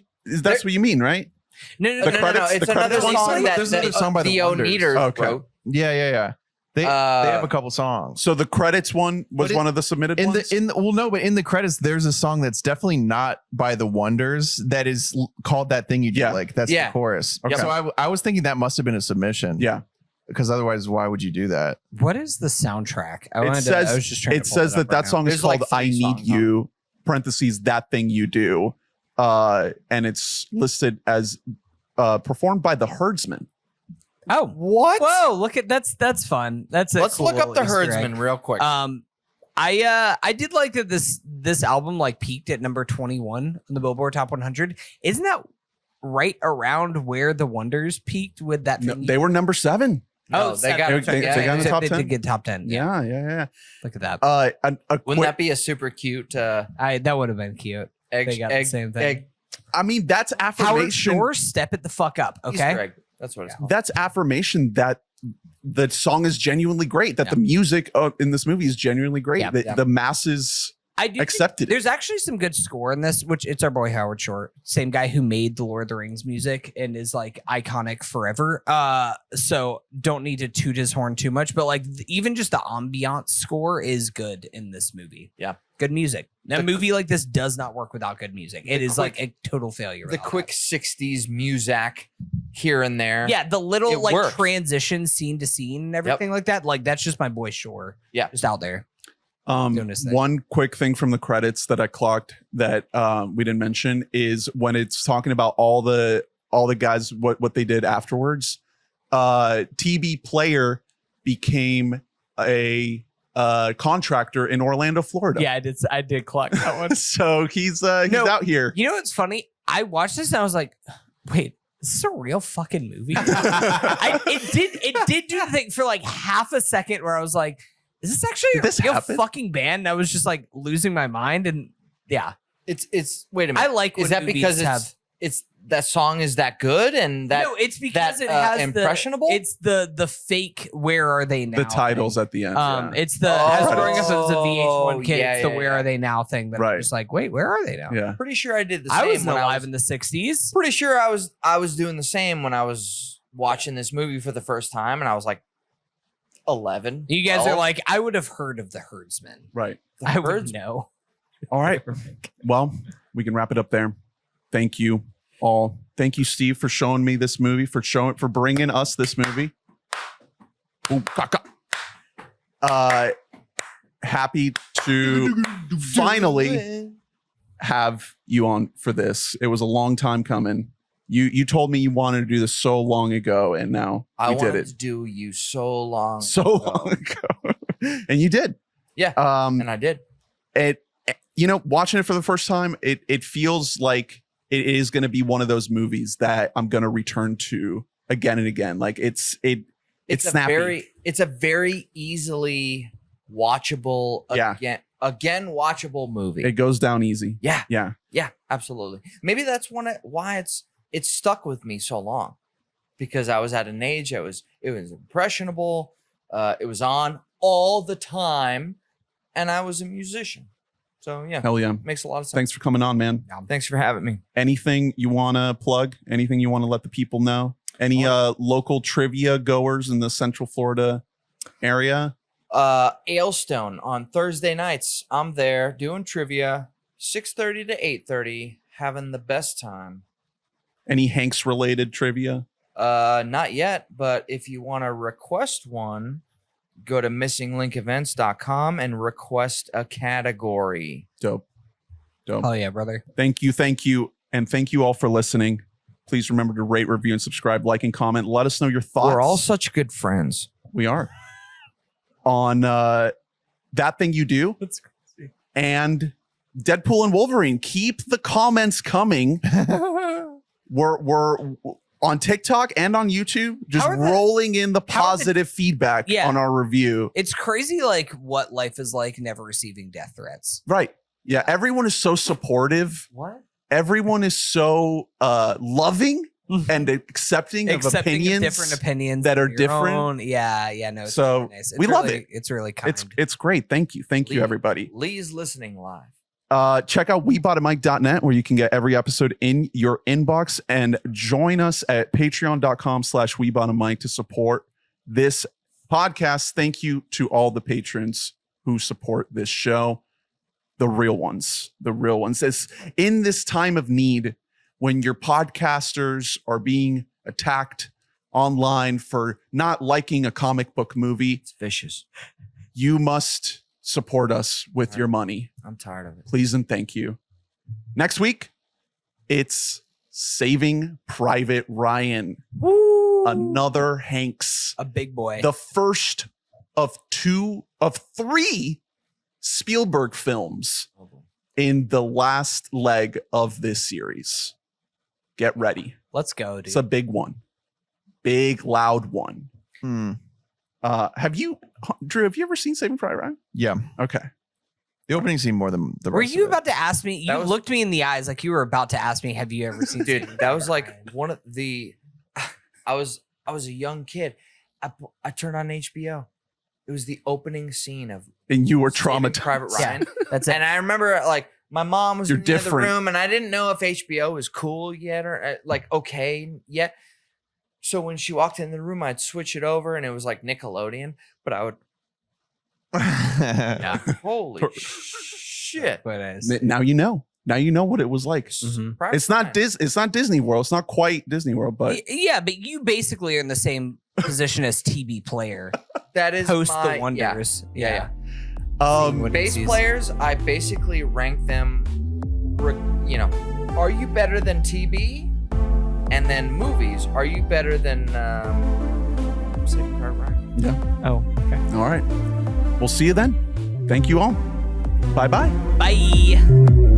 you mean, right? No. The credits- It's the another credits- song that, There's another song by the Theo Wonders. Nieder Okay. wrote. Yeah. They have a couple songs. So the credits one was But one of the submitted In ones. but in the credits, there's a song that's definitely not by the Wonders that is called That Thing You Do. Yeah. Like that's Yeah. the chorus. Okay. So I was thinking that must have been a submission. Yeah. Because otherwise, why would you do that? What is the soundtrack? I It was just trying it to pull says it up that right now. song is There's called like 3 "I Need songs on You." Parentheses That Thing You Do, and it's listed as performed by the Herdsmen. Oh, What? whoa! Look at that's fun. That's a Let's cool look up the little Easter egg. Herdsman real quick. I did like that this album like peaked at number 21 on the Billboard Top 100. Isn't that right around where the Wonders peaked with that? No, thing? they were number 7. No, they got- they got in the top They 10? did get top 10. Yeah. Look at that. A Wouldn't that be a super cute That would have been cute. egg? They got the same thing. Egg I mean, that's Howard affirmation. Shore, step it the fuck up. Okay. Easter egg. That's what it's called. That's affirmation that the song is genuinely great. That Yeah. the music in this movie is genuinely great. Yeah. The masses I do think accepted it. there's actually some good score in this, which it's our boy Howard Shore, same guy who made the Lord of the Rings music and is like iconic forever. So don't need to toot his horn too much, but like even just the ambiance score is good in this movie. Yeah. Good music. A movie like this does not work without good music. It is like a total failure. The without quick 60s music here and there. that. Yeah, the little It like works. transition scene to scene and everything like that. Like that's just my boy Shore. Yeah. Just out there. doing his thing. One quick thing from the credits that I clocked that we didn't mention is when it's talking about all the guys what they did afterwards. TB Player became a contractor in Orlando, Florida. Yeah, I did clock that one. So he's out here. You know what's funny? I watched this and I was like, wait, is this a real fucking movie? It did do the thing for like half a second where I was like, is this actually Did this a real happen? fucking band? And I was just like losing my mind. And yeah, It's wait a minute. I like when is that movies because have- it's that song is that good and that no, it's because that, it has impressionable? It's the fake. Where are they now? The titles thing. at the end. yeah. It's the as Oh, growing up as a VH1 kid. yeah, it's the yeah, where yeah. are they now thing. That Right. I'm just like, wait, where are they now? Yeah. pretty sure I did the same I was when alive in the 60s. pretty sure I was doing the same when I was watching this movie for the first time and I was like 11. You guys 12. are like, I would have heard of the Herdsmen. Right. I would Herds- know. All right. Well, we can wrap it up there. Thank you all. Thank you, Steve, for showing me this movie, for bringing us this movie. Ooh, caca. Happy to finally have you on for this. It was a long time coming. You told me you wanted to do this so long ago, and now I we did wanted it to do you so long so ago. long ago, and you did. Yeah. And I did. Watching it for the first time, it feels like it is going to be one of those movies that I'm going to return to again and again. Like it's snappy. It's a very easily watchable Yeah. again watchable movie. It goes down easy. yeah. Yeah. Yeah, absolutely. Maybe that's why it's stuck with me so long, because I was at an age it was impressionable. It was on all the time, and I was a musician. So yeah, Hell yeah. makes a lot of sense. Thanks for coming on, man. Thanks for having me. Anything you want to plug? Anything you want to let the people know? Any local trivia goers in the Central Florida area? Ailstone on Thursday nights. I'm there doing trivia, 6:30 to 8:30, having the best time. Any Hanks related trivia? Not yet, but if you want to request one, go to missinglinkevents.com and request a category. Dope. Oh yeah, brother. Thank you. And thank you all for listening. Please remember to rate, review, and subscribe, like, and comment. Let us know your thoughts. We're all such good friends. We are. On That Thing You Do. That's crazy. And Deadpool and Wolverine. Keep the comments coming. We're on TikTok and on YouTube, just How are the- rolling in the how are the- positive feedback Yeah. on our review. It's crazy, like what life is like never receiving death threats. Right. Yeah. Everyone is so supportive. What? Everyone is so loving. and accepting of Accepting opinions, different opinions that are your different. own. Yeah, no. It's So, really nice. we love really, it. It's really kind. It's great. Thank you, Lee- everybody. Lee's listening live. Check out weboughtamic.net where you can get every episode in your inbox, and join us at patreon.com/weboughtamic to support this podcast. Thank you to all the patrons who support this show. The real ones. It's in this time of need when your podcasters are being attacked online for not liking a comic book movie. It's vicious. You must support us with your money. I'm tired of it. Please and thank you. Next week, it's Saving Private Ryan. Woo! Another Hanks. A big boy. The first of 3 Spielberg films in the last leg of this series. Get ready. Let's go, dude. It's a big one. Big, loud one. Hmm. Drew, have you ever seen Saving Private Ryan? Yeah. Okay. The opening scene more than the Were rest you of it. about to ask me? You looked me in the eyes like you were about to ask me, have you ever seen Dude, Saving that was Private like Ryan? one of the. I was a young kid. I turned on HBO. It was the opening scene of And you were Saving traumatized. Private Ryan. That's it. And I remember like my mom was You're in the other different. room, and I didn't know if HBO was cool yet or like okay yet. So when she walked in the room, I'd switch it over, and it was like Nickelodeon. But I would, holy shit! What it is. Now you know. Now you know what it was like. Mhm. Private It's not Ryan. It's not Disney World. It's not quite Disney World, but Yeah, but you basically are in the same position as TB player. That is Host my, the Wonders. Yeah. What Bass it is. players, I basically rank them. Are you better than TB? And then movies, are you better than Saving Private Ryan? yeah. Oh, okay. All right. We'll see you then. Thank you all. Bye-bye. Bye.